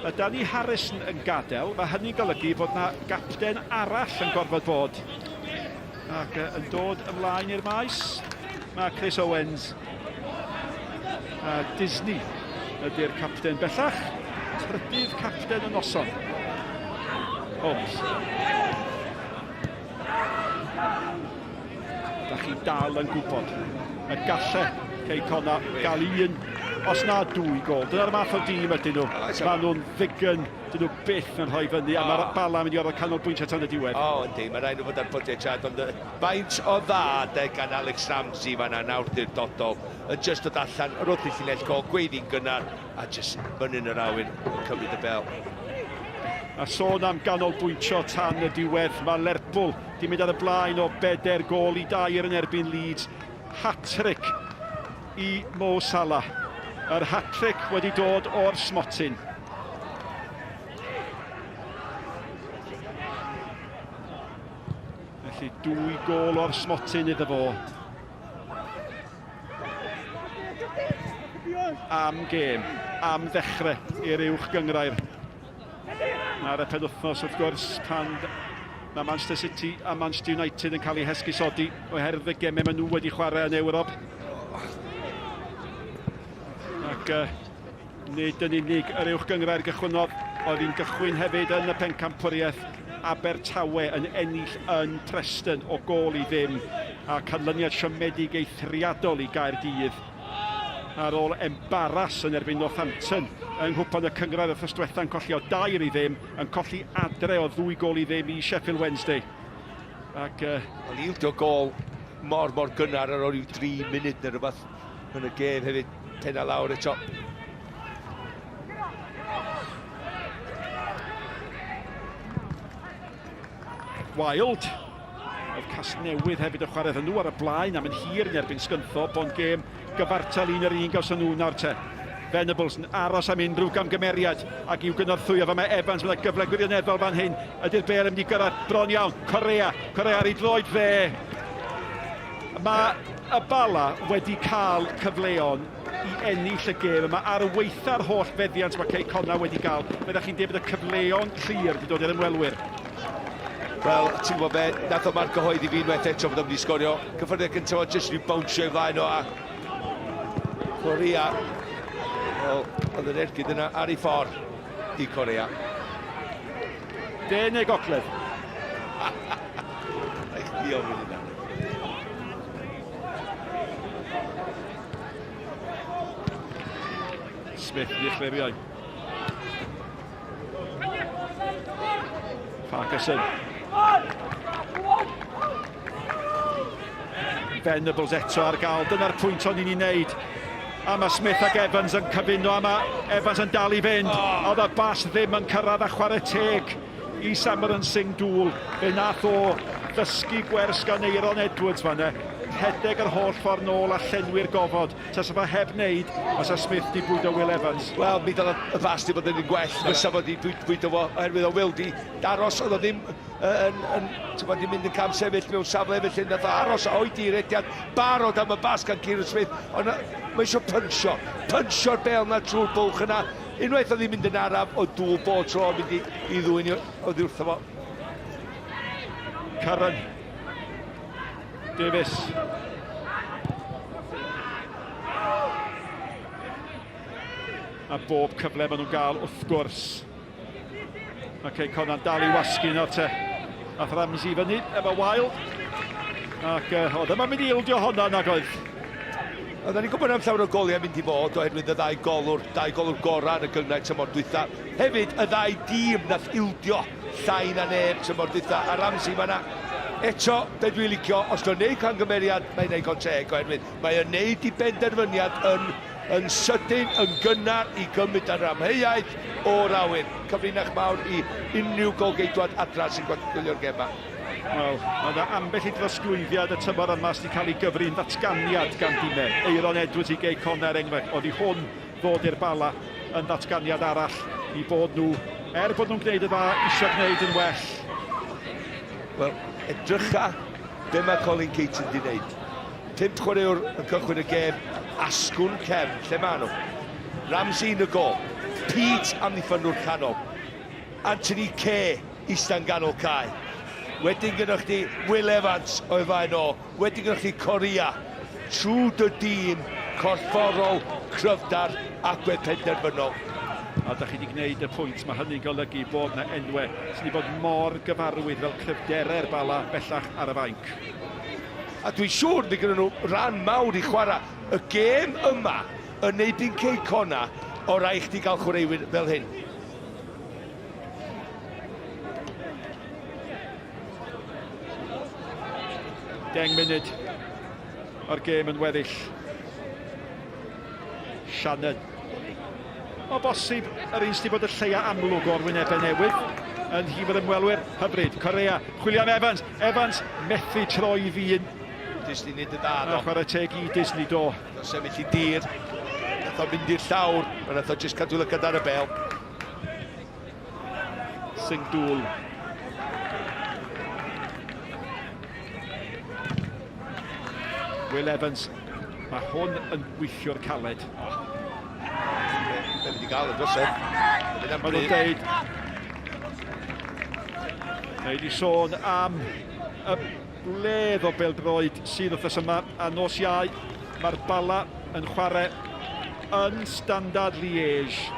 mae Danny Harrison yn gadael. Mae hynny'n golygu bod na gapten arall yn gorfod bod. Ac yn dod ymlaen i'r maes. Mae Chris Owens a Disney ydy'r capten bellach. Trydydd capten y noson. Holmes. Da chi dal yn gwybod y galle Connah gael un, os na dwy gol. Dyna'r math o dîm ydyn nhw. Maen nhw'n ddigon, dyn nhw byth yn rhoi fyny. A mae'r Bala yn mynd i orfod canolbwyntio tan y diwedd. O, yndi, mae rhaid nhw fod ar pwyntiau siarad, ond faint o dda gan Alex Ramsey fan'na nawr dodol. Yn just dod allan, yr wrth i llinell co, gweidi'n gynnar, a just myny'n yr awen yn cymryd y bel. A sôn am ganolbwyntio tan y diwedd, mae Lerpwl di mynd ar y blaen o 4 gol i 2 yn erbyn Leeds. Hat-trick i Mo Salah. Yr hat-trick wedi dod o'r smotyn. Felly 2 gol o'r smotyn iddo fo. Am gêm, am ddechrau i'r uwch gyngrair. Ar y penwthnos wrth gwrs pan Mae Manchester City a Manchester United yn cael eu hesgusodi oherwydd y gemau maen nhw wedi chwarae yn Ewrop. Ac nid yn unig yr uwch gyngrair gychwynodd, oedd hi'n gychwyn hefyd yn y pencampwriaeth Abertawe yn ennill yn Preston o gol i ddim, a canlyniad siomedig eithriadol i Gaerdydd ar ôl embaras yn erbyn Northampton yng nghwpan y cyngrair wrthos diwetha'n colli o 2 i ddim, yn colli adre o 2 gol i ddim i Sheffield Wednesday. Ac Ond ildio gol mor gynnar ar ôl ryw 3 munud neu rhywbeth yn y gêm hefyd, penna lawr eto. Wild. Oedd Casnewydd hefyd y chwaraedd yn nhw ar y blaen am yn hir yn erbyn Sgynthop, ond gêm gyfartal 1-1 gawson nhw nawr te. Venables yn aros am unrhyw gamgymeriad ac i'w gynorthwyo fe mae Evans, mae'n gyfle gwirioneddol fan hyn. Ydy'r bel yn mynd i gyrraedd bron iawn. Correa ar ei droed fe. Mae y Bala wedi cael cyfleon i ennill y gêm yma ar y weitha'r holl feddiant mae Connah wedi cael. Byddech chi'n dweud bod y cyfleon clir wedi dod i'r ymwelwyr. Wel, ti'n gwybod be, nath o marc gyhoeddi fi'n wedyn eto bod o'n wedi sgorio. Cyffyrddiad gyntaf o jyst rhyw bownsio i flaen o a Correa. Wel, oedd yn ergyd yna ar ei ffordd i Correa. De neu gogledd? Eich di ofyn yna. Smith i chleriau. Ferguson. Venables eto ar gael, dyna'r pwynt o'n i'n ei wneud. A mae Smith ac Evans yn cyfuno, a mae Evans yn dal i fynd. Oedd y bas ddim yn cyrraedd a chwarae teg i Samaran Singh Dŵl. Fe nath o ddysgu gwers gan Eiron Edwards fan'na. Rhedeg yr holl ffordd nôl a llenwi'r gofod. Tasa fe heb wneud, os a Smith di bwydo Will Evans. Wel, mi dal y bas di bod yn un gwell. Fysa fod i bwydo fo, oherwydd o Will di daros, oedd o ddim yn mynd yn cam sefyll mewn safle felly, nath o aros o'i rediad barod am y bas gan Kieran Smith. Ond mae eisiau pyncio'r bel na trwy'r bwlch yna. Unwaith oedd hi'n mynd yn araf o Dŵl bob tro mynd i ddwyn oddi wrtho fo. Curran. Davies. A bob cyfle maen nhw'n gael wrth gwrs. Connah dal i wasgu nawr te. Ath Ramsey fyny efo Wild. Ac oedd yma'n mynd i ildio honna nag oedd. Oedden ni'n gwybod am llawer o goliau mynd i fod oherwydd y ddau golwr gorau yn y gyngau tymor dwytha. Hefyd, y ddau dîm nath ildio llai na neb tymor dwytha. A Ramsey fan'na. Eto, be dwi'n licio, os dwi'n neud camgymeriad, mae'n neud conteg oherwydd. Mae'n neud i benderfyniad yn sydyn, yn gynnar i gymryd ar amheuaeth o'r awyr. Cyfrinach mawr i unrhyw golgeidwad adra sy'n gwylio'r gema. Wel, oedd ambell i drosglwyddiad y tymor yma sydd wedi cael ei gyfri'n ddatganiad gan dîmau. Eiron Edwards i Gay Connah enghraifft. Oedd i hwn ddod i'r Bala yn ddatganiad arall i bod nhw, bod nhw'n gwneud y dda, eisiau gwneud yn well. Wel, edrycha be mae Colin Keats yn gwneud. 5 chwaraewr yn cychwyn y gêm, asgwn cefn, lle maen nhw? Ramsey yn y gol, Pete am ddiffynwr canol, Anthony Quay istan ganol Quay. Wedyn gynnwch chi Will Evans o'i faen o, wedyn gynnwch chi Correa, trwy dy dîm, corfforol, cryfdar, agwedd penderfynol. A da chi wedi gwneud y pwynt, mae hynny'n golygu bod yna enwau sydd wedi bod mor gyfarwydd fel cryfderau'r Bala bellach ar y fainc. A dwi'n siŵr bydd gyda nhw ran mawr i chwarae. Y gêm yma yn eibyn Quay Connah o rai chdi gael chwaraewyr fel hyn. Deng munud o'r gêm yn weddill. Shannon. O bosib, yr un sydd wedi bod y lleia amlwg o'r wynebau newydd yn hifer ymwelwyr hyfryd. Correa, chwilio am Evans. Evans methu troi ddyn. Disney nid y da, A chwarae teg i Disney do. Sefyll i dir. Nath o mynd i'r llawr, a nath o jyst cadw lygad ar y bel. Singh Dŵl. Will Evans. Mae hwn yn weithio'r caled. Be wedi gael y drosedd. Mae nhw'n deud Neu di sôn am y bledd o bêl-droed sydd wrthos yma a nos Iau. Mae'r Bala yn chwarae yn Standard Liège.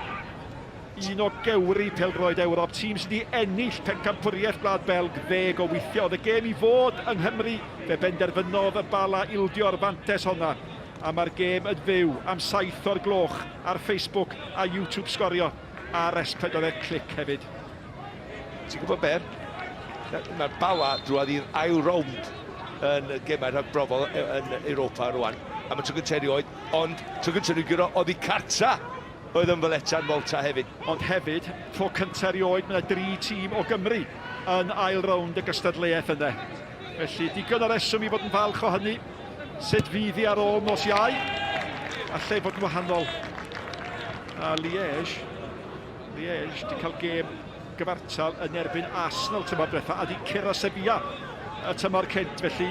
Un o gewri pêl-droed Ewrop. Tîm sydd wedi ennill pencampwriaeth Gwlad Belg 10 o weithio. Oedd y gêm i fod yng Nghymru. Fe benderfynodd y Bala ildio'r fantes honna. A mae'r gêm yn fyw am 7 o'r gloch ar Facebook a YouTube Sgorio. A'r S4C Clic hefyd. Ti'n gwybod be? Mae'r Bala drwodd i'r ail rownd yn gemau rhagbrofol yn Europa rwan. A mae tro gyntaf erioed, ond tro gyntaf nhw'n gyro oedd i cartra oedd yn Faletan Malta hefyd. Ond hefyd, tro cyntaf erioed, mae yna 3 tîm o Gymru yn ail rownd y gystadleuaeth yna. Felly, digon o reswm i fod yn falch o hynny. Sut fydd hi ar ôl nos Iau? A lle bod yn wahanol. A Liège di cael gêm gyfartal yn erbyn Arsenal tymor diwetha a di curo Sevilla y tymor cynt. Felly,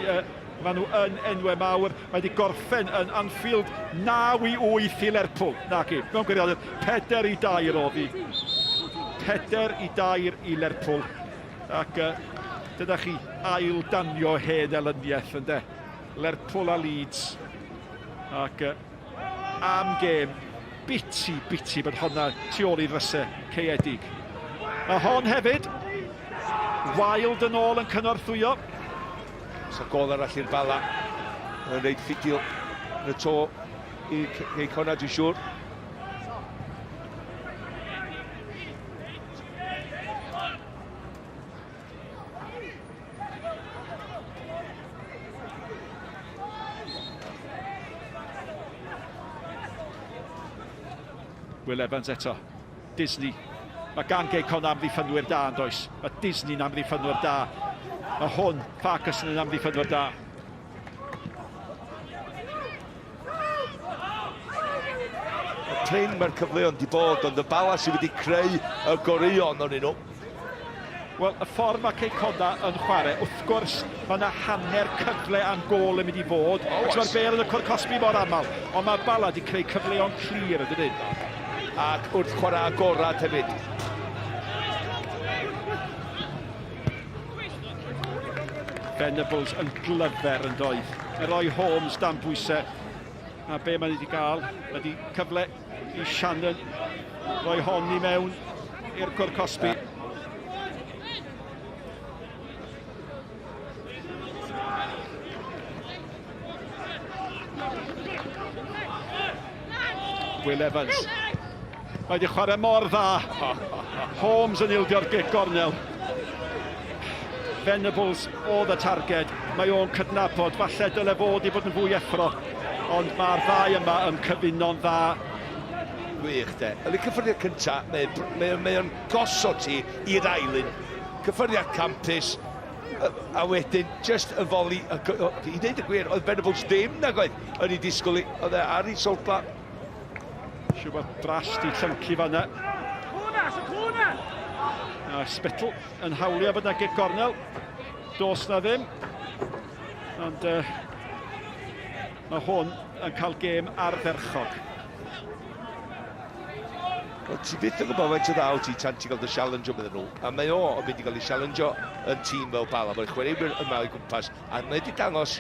maen nhw yn enwau mawr. Mae wedi gorffen yn Anfield 9-8 i Lerpwl. Nagi, mewn gwirionedd 4-2 oedd hi. 4-2 i Lerpwl. Ac dyna chi ail danio hen elyniaeth ynde. Lerpwl a Leeds. Ac am gêm biti bod honna tu ôl i ddrysau caeedig. A hon hefyd, Wild yn ôl yn cynorthwyo. So gol arall i'r Bala. Yn reid ffidil yn y to i Connah, dwi'n siŵr. Will Evans eto. Disney. Mae gan Connah amddiffynwyr da yn does. Mae Disney'n amddiffynwyr da. Mae hwn, Ferguson yn amddiffynwyr da. Trin mae'r cyfleon di bod, ond y Bala sydd wedi creu y goreuon o'n nhw. Wel, y ffordd mae Connah yn chwarae, wrth gwrs, mae yna hanner cyfle am gol yn mynd i fod. Ac mae'r bel yn y cwr Cosby mor aml, ond mae Bala wedi creu cyfleon clir yn dydyn. Ac wrth chwarae agorad hefyd. Venables yn glyfer yn doedd. Roi Holmes dan bwysau. A be maen wedi cael ydy cyfle i Shannon. Roi hon i mewn i'r cwr Cosby. Will Evans. Mae wedi chwarae mor dda. Holmes yn ildio'r gic gornel. Venables oedd y targed, mae o'n cydnabod, falle dyle fod i bod yn fwy effro, ond mae'r ddau yma yn cyfuno'n dda. Gwych de. Yn y cyffyrddiad cyntaf, mae o'n gosod ti i'r ailyn. Cyffyrddiad campus, a wedyn, just y foli. I ddeud y gwir, oedd Venables ddim nag oedd yn ei disgwyl i, oedd e ar ei solpa. Siw bod drast i llyncu fanna. Spittle yn hawlio bod yna gic gornel. Dos na ddim. Ond mae hwn yn cael gêm ardderchog. Ti byth yn gwybod faint o ddaw ti tan ti'n cael dy challenge o bydden nhw. A mae o yn mynd i gael ei challenge o yn tîm fel Bala. Mae'r chwaraewyr yma i gwmpas. A mae wedi dangos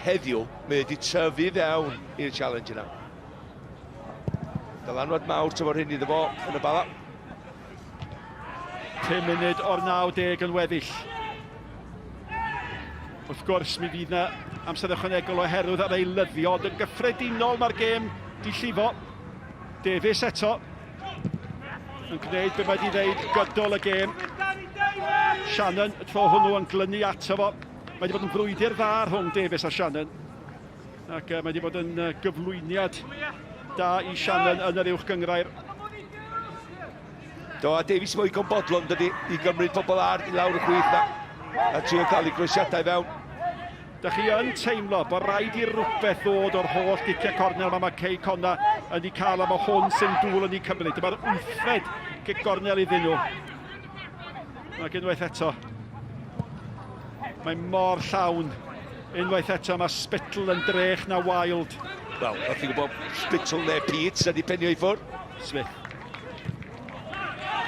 heddiw, mae wedi tyfu fewn i'r challenge yna. Dylanwad mawr tyfo'r hyn iddo fo yn y Bala. 10 munud o'r 90 yn weddill. Wrth gwrs, mi fydd yna amser ychwanegol oherwydd ar ei lyddiod. Yn gyffredinol mae'r gêm di llifo. Davies eto. Yn gwneud be mae wedi dweud gydol y gêm. Shannon, y tro hwnnw yn glynu ato fo. Mae wedi bod yn frwydr dda rhwng Davies a Shannon. Ac mae wedi bod yn gyflwyniad da i Shannon yn yr uwch gyngrair. Do, a Davies mwy gombodlon dydy i gymryd pobl ar i lawr y chwith na. A trio cael ei grwysiadau fewn. Da chi yn teimlo bod rhaid i rhywbeth ddod o'r holl giciau cornel mae Connah yn ei cael am y hwn sy'n dŵl yn ei cymryd. Dyma'r wythfed gic gornel iddyn nhw. Ac unwaith eto, mae mor llawn. Unwaith eto mae Spittle yn drech na Wild. Wel, o'ch chi'n gwybod Spittle neu Peats ydi penio i ffwrdd. Smith.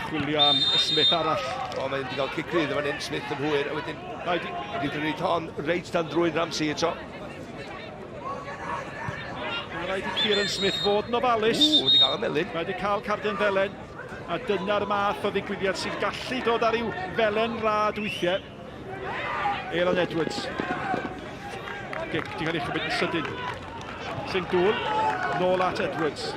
chwilio am y Smith arall. O, mae'n wedi cael cic rydd fan hyn, Smith yn hwyr, a wedyn wedi gwneud hon reit dan drwy'n Ramsey eto. Mae'n rhaid i Kieran Smith fod yn ofalus. Wedi cael y melyn. Mae wedi cael carden felen, a dyna'r math o ddigwyddiad sy'n gallu dod ar i'w felen rad weithiau. Aaron Edwards. Gic, di cael ei chymryd yn sydyn. Sy'n dŵl, nôl at Edwards.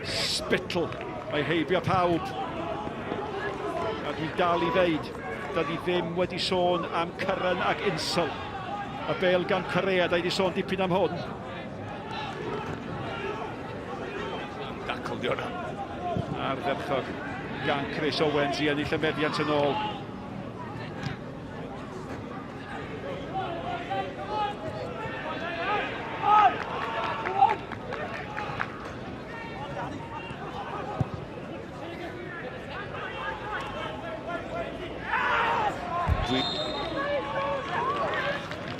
Spittle, mae heibio pawb. A dwi dal i ddeud, da ni ddim wedi sôn am Curran ac Insel. Y bel gan Correa, da i wedi sôn dipyn am hwn. Dacl di hwnna. A'r ferchog gan Chris Owens i ennill y meddiant yn ôl.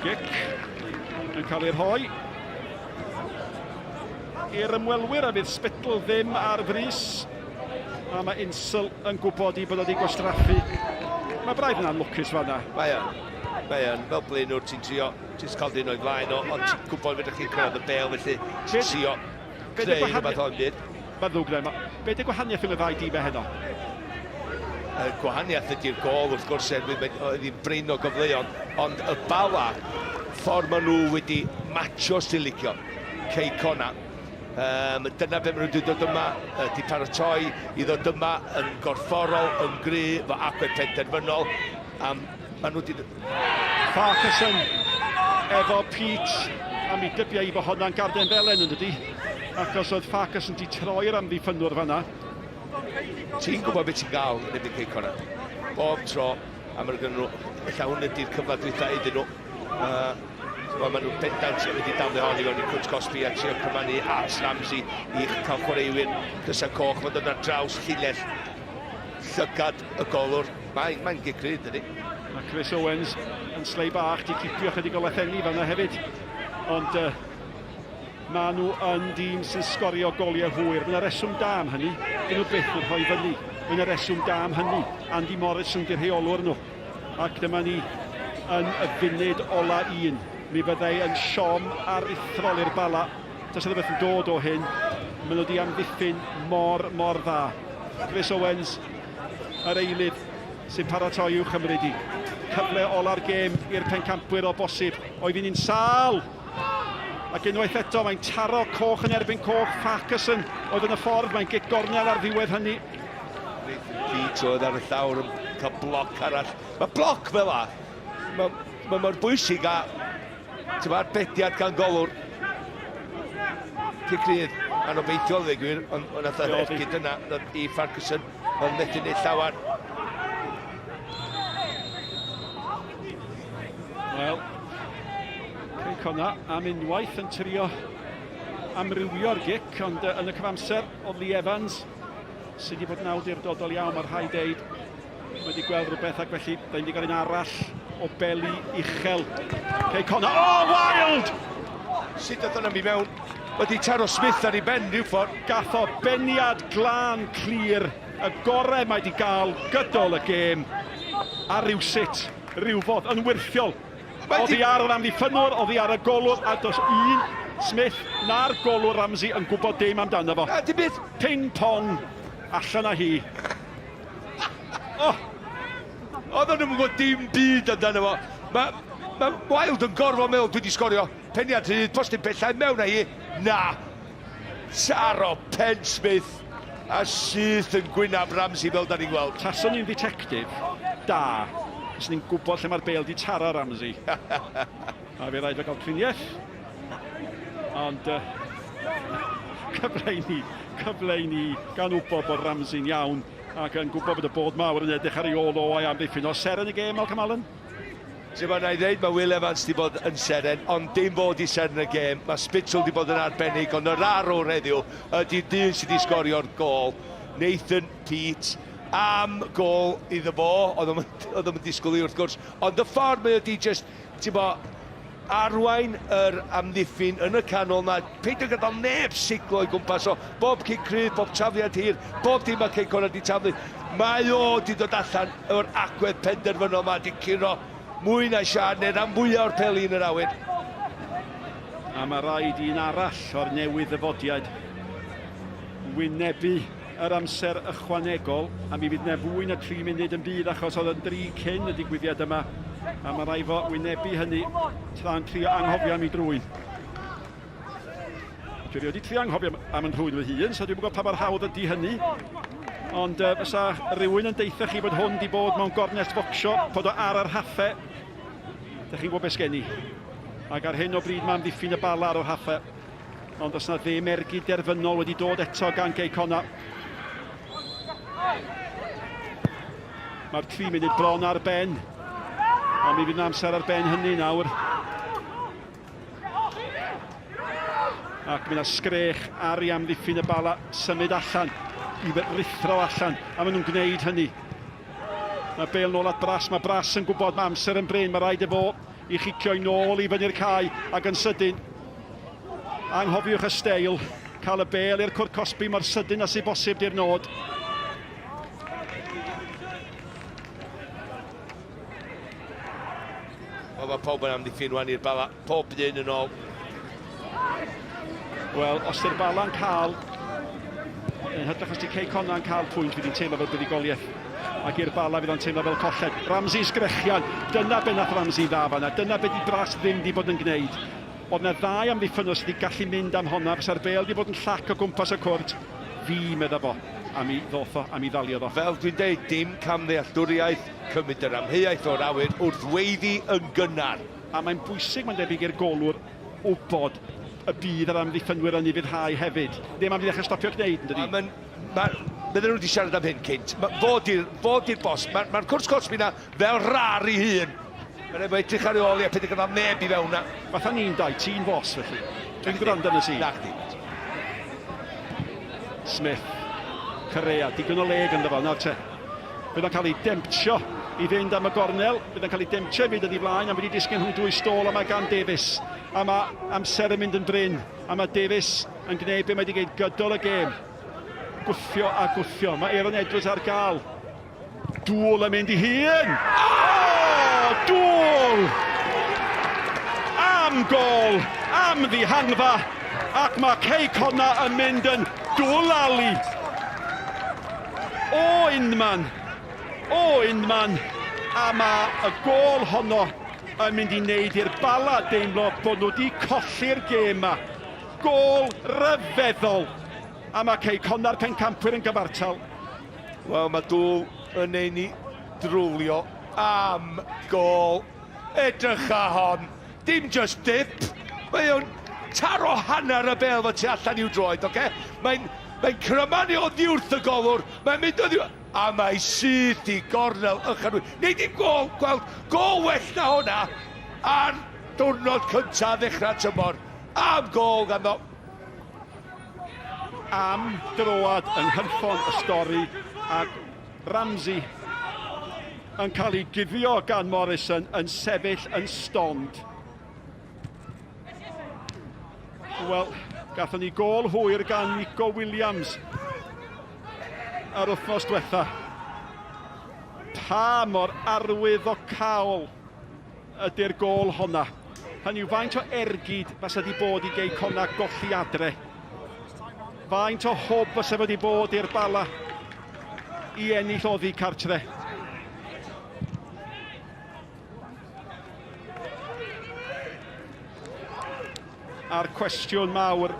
Gic yn cael ei rhoi i'r ymwelwyr, a bydd Spittle ddim ar frys, a mae Insel yn gwybod i bod wedi gwastraffu. Mae braidd yn anlwcus fan'na. Mae yn, fel blaenwr ti'n trio, ti'n cael dyn o'i flaen o, ond ti'n gwybod fydych chi'n cyrraedd y bel, felly ti'n trio creu rhywbeth o'n byd. Mae'n ddwg na, be di gwahaniaeth yn y ddau dîm heno? Y gwahaniaeth ydy'r gol, wrth gwrs, oedd hi'n brin o gyfleon, ond y Bala, ffordd maen nhw wedi matcho sy'n licio, Quay Connah. Dyna fe maen nhw wedi dod yma, wedi paratoi i ddod yma yn gorfforol, yn gry, fo agwedd penderfynol. Maen nhw wedi... Farquharson efo Pete, a mi dybiau i fo hwnna'n garden felen yn ydy, achos oedd Farquharson wedi troi'r amddiffynwr fan'na. Ti'n gwybod beth ti'n gael yn ebyn Quay Connah. Bob tro, a maen nhw, ella hwn ydy'r cyfle dwytha iddyn nhw. Maen nhw'n bendant wedi damlu hon i fewn i Cwt Cosby a trio cymannu at Ramsey i cael chwaraewyr Cysa Coch. Mae'n dod ar draws llinell llygad y golwr. Mae'n gigryd, ydy. Mae Chris Owens yn slei bach, di cipio chydig o lethenni fan'na hefyd. Ond maen nhw yn dîm sy'n sgorio goliau hwyr. Mae'n reswm da am hynny. Dyn nhw byth yn rhoi fyny. Mae'n reswm da am hynny. Andy Morrison di'r rheolwr nhw. Ac dyma ni yn y funud ola un. Mi fyddai yn siom aruthrol i'r Bala. Tas ydy beth yn dod o hyn. Maen nhw wedi amddiffyn mor dda. Chris Owens, yr eilydd sy'n paratoi i'w chymryd i. Cyfle ola'r gêm i'r pencampwyr o bosib. Oedd hi'n un sal. Ac unwaith eto, mae'n taro Coch yn erbyn Coch. Farquharson oedd yn y ffordd, mae'n gig gornel ar ddiwedd hynny. Pete oedd ar y llawr yn cael bloc arall. Mae bloc fel la. Mae mor bwysig a arbediad gan golwr. Cicridd, anobeithiol ddeg gwir, ond nath yr ergyd yna i Farquharson, ond methu neud llawer. Wel, Quay Connah am unwaith yn trio amrywio'r gic, ond yn y cyfamser o Lee Evans, sydd wedi bod yn awdurdodol iawn, mae'r rhai deud wedi gweld rhywbeth, ac felly da wedi cael un arall o beli uchel. Quay Connah, wild! Sut oedd hwnna mi mewn? Wedi taro Smith ar ei ben rhyw ffordd. Gath o beniad glân clir, y gorau mae wedi cael gydol y gêm, a rywsut, rywfodd, yn wirthiol. Oedd hi ar yr amddiffynwr, oedd hi ar y golwr, a dos un Smith na'r golwr Ramsey yn gwybod dim amdano fo. A dim beth. Ping-pong, allan â hi. Oedd nhw'n gwybod dim byd amdano fo. Mae Wild yn gorfod meddwl dwi wedi sgorio peniad rhydd, postyn pellau mewn â hi. Na. Taro pen Smith a syth yn gwynab Ramsey fel da ni'n gweld. Tason ni'n detective da. Os ni'n gwybod lle mae'r bel di taro Ramsey. A fe rhaid fe gael triniaeth. Ond cyfle i ni gan wybod bod Ramsey'n iawn ac yn gwybod bod y bod mawr yn edrych ar ei ôl o a'i amddiffyn o ser yn y gêm, Malcolm Allen. Sef yna i ddeud, mae Will Evans wedi bod yn seren, ond dim fod i ser yn y gêm. Mae Spittle wedi bod yn arbennig, ond yr arwr heddiw ydy'r dyn sydd wedi sgorio'r gol. Nathan Pete am gol iddo fo, oedd o'n disgwyl i wrth gwrs. Ond y ffordd mae wedi just, ti'n bo, arwain yr amddiffyn yn y canol na, peidio gadael neb siglo i gwmpas o bob cyn cryf, bob trafiad hir, bob dim mae Quay Connah di taflu. Mae o di dod allan o'r agwedd penderfynol ma, di curo mwy na siarad neu rhan fwyaf o'r peli yn yr awyr. A mae rhaid un arall o'r newydd ddyfodiad wynebu yr amser ychwanegol, a mi fydd ne fwy na 3 munud yn byd achos oedd yn 3 cyn y digwyddiad yma, a mae rhaid fo wynebu hynny tra'n trio anghofio am ei drwyn. Dwi wedi trio anghofio am yn drwyn fy hun, so dwi'n gwybod pa mor hawdd ydy hynny. Ond fysa rhywun yn deitha chi bod hwn di bod mewn gornest focsio, bod o ar yr haffe. Dych chi'n gwybod beth sgen i. Ac ar hyn o bryd mae'n ddiffyn y Bala ar o'r haffe. Ond os na ddim ergyd derfynol wedi dod eto gan Quay Connah. Mae'r 3 munud bron ar ben. Ond mi fydd amser ar ben hynny nawr. Ac mynd â sgrech ar i amddiffyn y Bala, symud allan, i rithro allan, a maen nhw'n gwneud hynny. Mae bel nôl at Bras, mae Bras yn gwybod mae amser yn bryn, mae rhaid efo i chicio i nôl i fyny'r cae, ac yn sydyn. Anghofiwch y steil, cael y bel i'r cwrt cosbi mor sydyn as i bosib di'r nod. Mae pob yn amddiffyn wan i'r Bala, pob un yn ôl. Wel, os ydy'r Bala'n cael, yn hytrach os di Quay Connah yn cael pwynt, fydd hi'n teimlo fel buddugoliaeth. Ac i'r Bala fydd o'n teimlo fel colled. Ramsey sgrechian, dyna be nath Ramsey dda fanna, dyna be di Bras ddim di bod yn gwneud. Oedd yna 2 amddiffynol sydd wedi gallu mynd am honna, fysa'r bel wedi bod yn llac o gwmpas y cwrt. Fi medda fo, am i ddoth o, am i ddaliodd o. Fel dwi'n deud, dim camddealltwriaeth, cymryd yr amheuaeth o'r awyr wrth weiddi yn gynnar. A mae'n bwysig, mae'n debyg i'r golwr, wybod y bydd yr amddiffynwyr yn ei fyddhau hefyd. Ddim am fi ddechrau stopio gwneud, yn dydi? Bydden nhw wedi siarad am hyn cynt. Fod i'r bos. Mae'r cwrs cosbi na fel rar i hun. Mae'n efo edrych ar ôl i a peth gyda neb i fewn na. Fatha ni'n dau, ti'n fos felly. Dwi'n gwrando yn y si. Nag di. Smith, Correa, digon o leg ynddo fo, nawr te. Bydd o'n cael ei demtio i fynd am y gornel, bydd o'n cael ei demtio i fynd yn ei flaen, a mynd i disgyn hwn 2 stôl yma gan Davies. A mae amser yn mynd yn bryn, a mae Davies yn gwneud be mae wedi gwneud gydol y gêm. Gwthio a gwthio, mae Aaron Edwards ar gael. Dŵl yn mynd i hun! Dŵl! Am gol, am ddihangfa, ac mae Quay Connah yn mynd yn dwlali. O Unman, a mae y gol honno yn mynd i wneud i'r Bala deimlo bod nhw wedi colli'r gêm yma. Gol ryfeddol, a mae Quay Connah'r pencampwyr yn gyfartal. Wel, mae Dŵl yn ei ni drwlio am gol. Edrych a hon, dim just dip. Mae o'n taro hanner y bel fo tu allan i'w droed, oce? Mae'n crymanu o ddiwrth y golwr, mae'n mynd o ddiwrth, a mae syth i gornel ychanwy. Neu dim gol, gweld, gol well na hwnna ar diwrnod cyntaf ddechrau tymor. Am gol ganddo. Am droad yn hynffon y stori, ac Ramsey yn cael ei guddio gan Morrison yn sefyll yn stond. Wel, gathon ni gol hwyr gan Nico Williams ar wythnos diwetha. Pa mor arwydd o cawl ydy'r gol honna. Hynny yw, faint o ergyd fysa wedi bod i Quay Connah golli adre. Faint o hwb fysa wedi bod i'r Bala i ennill oddi cartre. A'r cwestiwn mawr,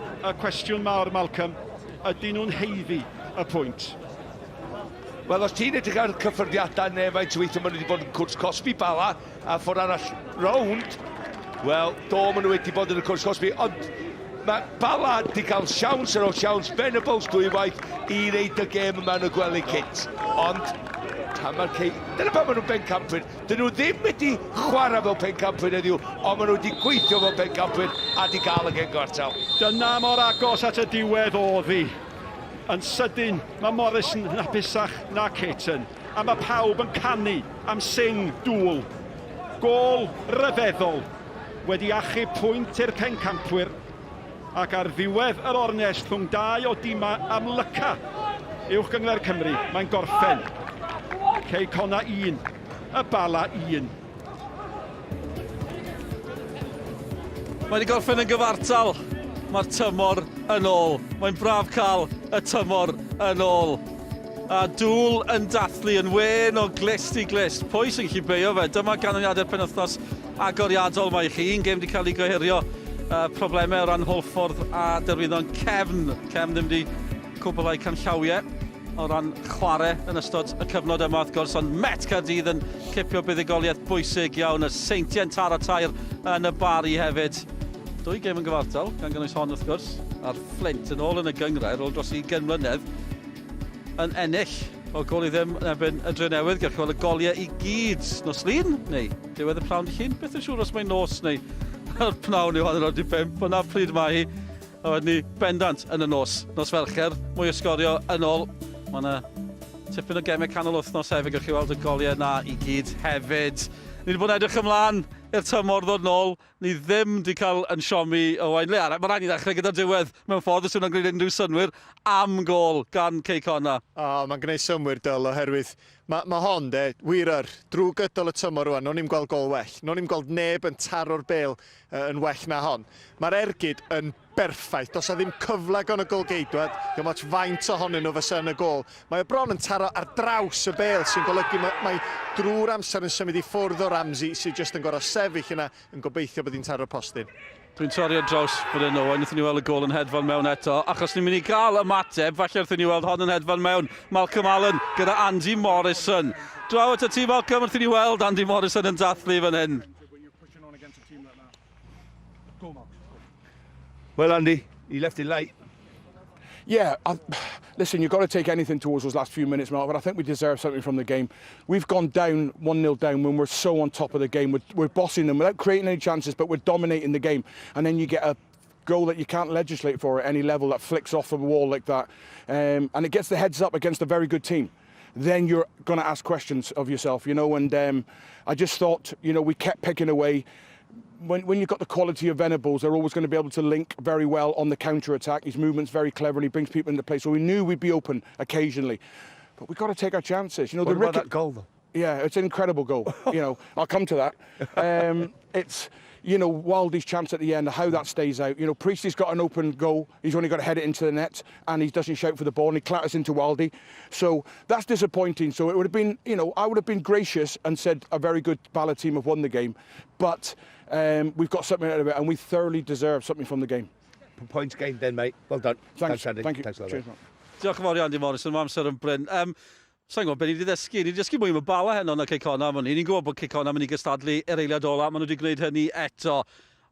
Malcolm, ydyn nhw'n heiddi y pwynt? Wel, os ti'n edrych ar cyffyrddiadau neu faint weithio maen nhw wedi bod yn cwrs cosbi Bala a ffordd arall rownd, wel, do maen nhw wedi bod yn y cwrs cosbi, ond mae Bala wedi cael siawns ar ôl siawns Venables dwywaith i reid y gêm yma yn y gwely cynt. Ond, dyna pa maen nhw'n pencampwyr. Dyn nhw ddim wedi chwarae fel pencampwyr heddiw, ond maen nhw wedi gweithio fel pencampwyr a wedi cael y gen gwartal. Dyna mor agos at y diwedd oddi. Yn sydyn, mae Morrison yn hapusach na Caton, a mae pawb yn canu am Sing Dŵl. Gol ryfeddol, wedi achub pwynt i'r pencampwyr ac ar ddiwedd yr ornest rhwng 2 o dima amlyca uwch gyngor Cymru, mae'n gorffen. Connah 1, y Bala 1. Mae wedi gorffen yn gyfartal. Mae'r tymor yn ôl. Mae'n braf cael y tymor yn ôl. A dŵl yn dathlu yn wen o glist i glist. Pwy sy'n gallu beio fe? Dyma ganlyniadau'r penwythnos agoriadol mae chi. Un gêm wedi cael ei gyhirio problemau o ran Holffordd a derwyddon Cefn. Cefn ddim wedi cwblhau canllawiau o ran chwarae yn ystod y cyfnod yma wrth gwrs, ond Met Caerdydd yn cipio buddigoliaeth bwysig iawn. Y Seintiau'n taro tair yn y Bari hefyd. 2 gêm yn gyfartal, gan gynnwys hon wrth gwrs, a'r Flint yn ôl yn y gyngrau ar ôl dros 20 mlynedd yn ennill o gol i ddim yn ebyn y Drenewydd, gyda chwel y goliau i gyd. Nos Lun, neu diwedd y pnawn llun? Beth yn siŵr os mae'n nos neu yr pnawn yw 1.5, ond na pryd mae hi. A wedyn ni bendant yn y nos Fercher, mwy o Sgorio yn ôl. Mae yna tipyn o gemau canol wythnos hefyd, gallwch chi weld y goliau na i gyd hefyd. Ni wedi bod yn edrych ymlaen i'r tymor ddod nôl. Ni ddim wedi cael yn siomi o wain le arall. Mae rhaid i ddechrau gyda'r diwedd mewn ffordd os yw'n gwneud unrhyw synwyr am gol gan Connah. Mae'n gwneud synwyr dyl oherwydd mae hon wir drwy gydol y tymor rwan, nhw'n ni'n gweld gol well. Nhw'n ni'n gweld neb yn taro'r bêl yn well na hon. Mae'r ergyd yn berffaith, does a ddim cyfle gan y golgeidwad, dim ots faint ohonyn nhw fysa yn y gol. Mae y bron yn taro ar draws y bêl sy'n golygu mae drwy'r amser yn symud i ffwrdd o Ramsey sy'n just yn gorau sefyll yna yn gobeithio bod hi'n taro'r postyn. Dwi'n torri ar draws bod yn ôl, wnaethon ni weld y gol yn hedfan mewn eto, achos ni'n mynd i gael ymateb, falle wnaethon ni weld hon yn hedfan mewn. Malcolm Allen gyda Andy Morrison. Draw at y tîm Malcolm, wnaethon ni weld Andy Morrison yn dathlu fan hyn. Well, Andy, he left it late. Yeah, listen, you've got to take anything towards those last few minutes, Mark, but I think we deserve something from the game. We've gone down 1-0 down when we're so on top of the game. We're bossing them without creating any chances, but we're dominating the game. And then you get a goal that you can't legislate for at any level that flicks off the wall like that. And it gets the heads up against a very good team. Then you're going to ask questions of yourself, and I just thought, we kept picking away. When you've got the quality of Venables, they're always going to be able to link very well on the counter-attack. His movements very cleverly, brings people into play. So we knew we'd be open occasionally. But we've got to take our chances. What about that goal, though? Yeah, it's an incredible goal. I'll come to that. It's, Wildy's chance at the end, how that stays out. Priestley's got an open goal. He's only got to head it into the net, and he doesn't shout for the ball, and he clatters into Wildy. So that's disappointing. So it would have been, I would have been gracious and said a very good Bala team have won the game. But we've got something out of it, and we thoroughly deserve something from the game. Points gained then, mate. Well done. Thanks, Andy. Thank you. Thanks a lot. Cheers, mate. Diolch yn fawr i Andy Morrison, mae amser yn bryn. Sa'n gwybod beth ni wedi ddysgu? Ni wedi dysgu mwy am y Bala heno na Connah am hynny. Ni'n gwybod bod Connah yn mynd i gystadlu yr eiliad ola, maen nhw wedi gwneud hynny eto.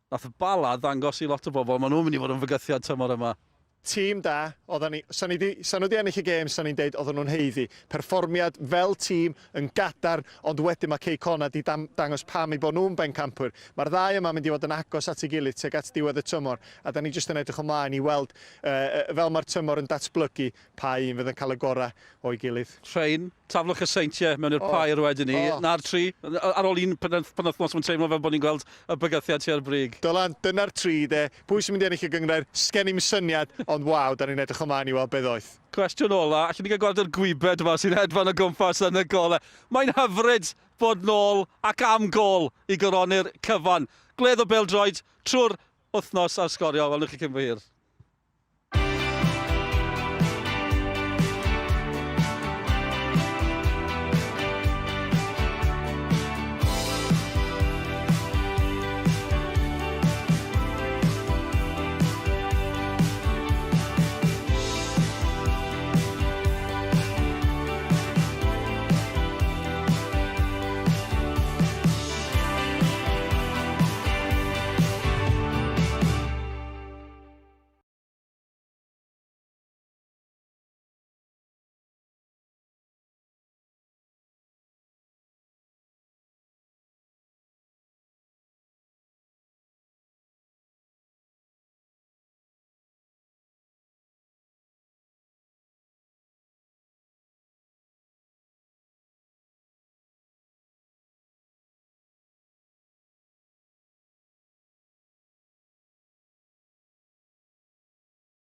Nath y Bala ddangos i lot o bobl, maen nhw'n mynd i fod yn fygythiad tymor yma. Tîm da, sa'n nhw wedi ennill y gêm, sa'n ni'n deud oedden nhw'n heiddi. Perfformiad fel tîm yn gadar, ond wedyn mae Connah di dangos pam i bod nhw'n bencampwr. Mae'r ddau yma mynd i fod yn agos at ei gilydd teg at diwedd y tymor, a da ni jyst yn edrych ymlaen i weld fel mae'r tymor yn datblygu pa un fydd yn cael y gorau o'i gilydd. Trein, taflwch y Seintiau mewn i'r pair wedyn ni, na'r tri, ar ôl un penwythnos mae'n teimlo fel bod ni'n gweld y bygythiad tua'r brig. Dylan, dyna'r tri pwy sy'n mynd i ennill y gyngrair, sgen i'm syniad, ond waw, da ni'n edrych ymlaen i weld beth oedd. Cwestiwn ola, allwn ni gael gweld yr gwybed yma sy'n hedfan o gwmpas yn y golau. Mae'n hyfryd bod nôl ac am gol i gyroni'r cyfan. Gledd o bêl-droed trwy'r wythnos ar Sgorio, fel wnewch chi cyn fy hir.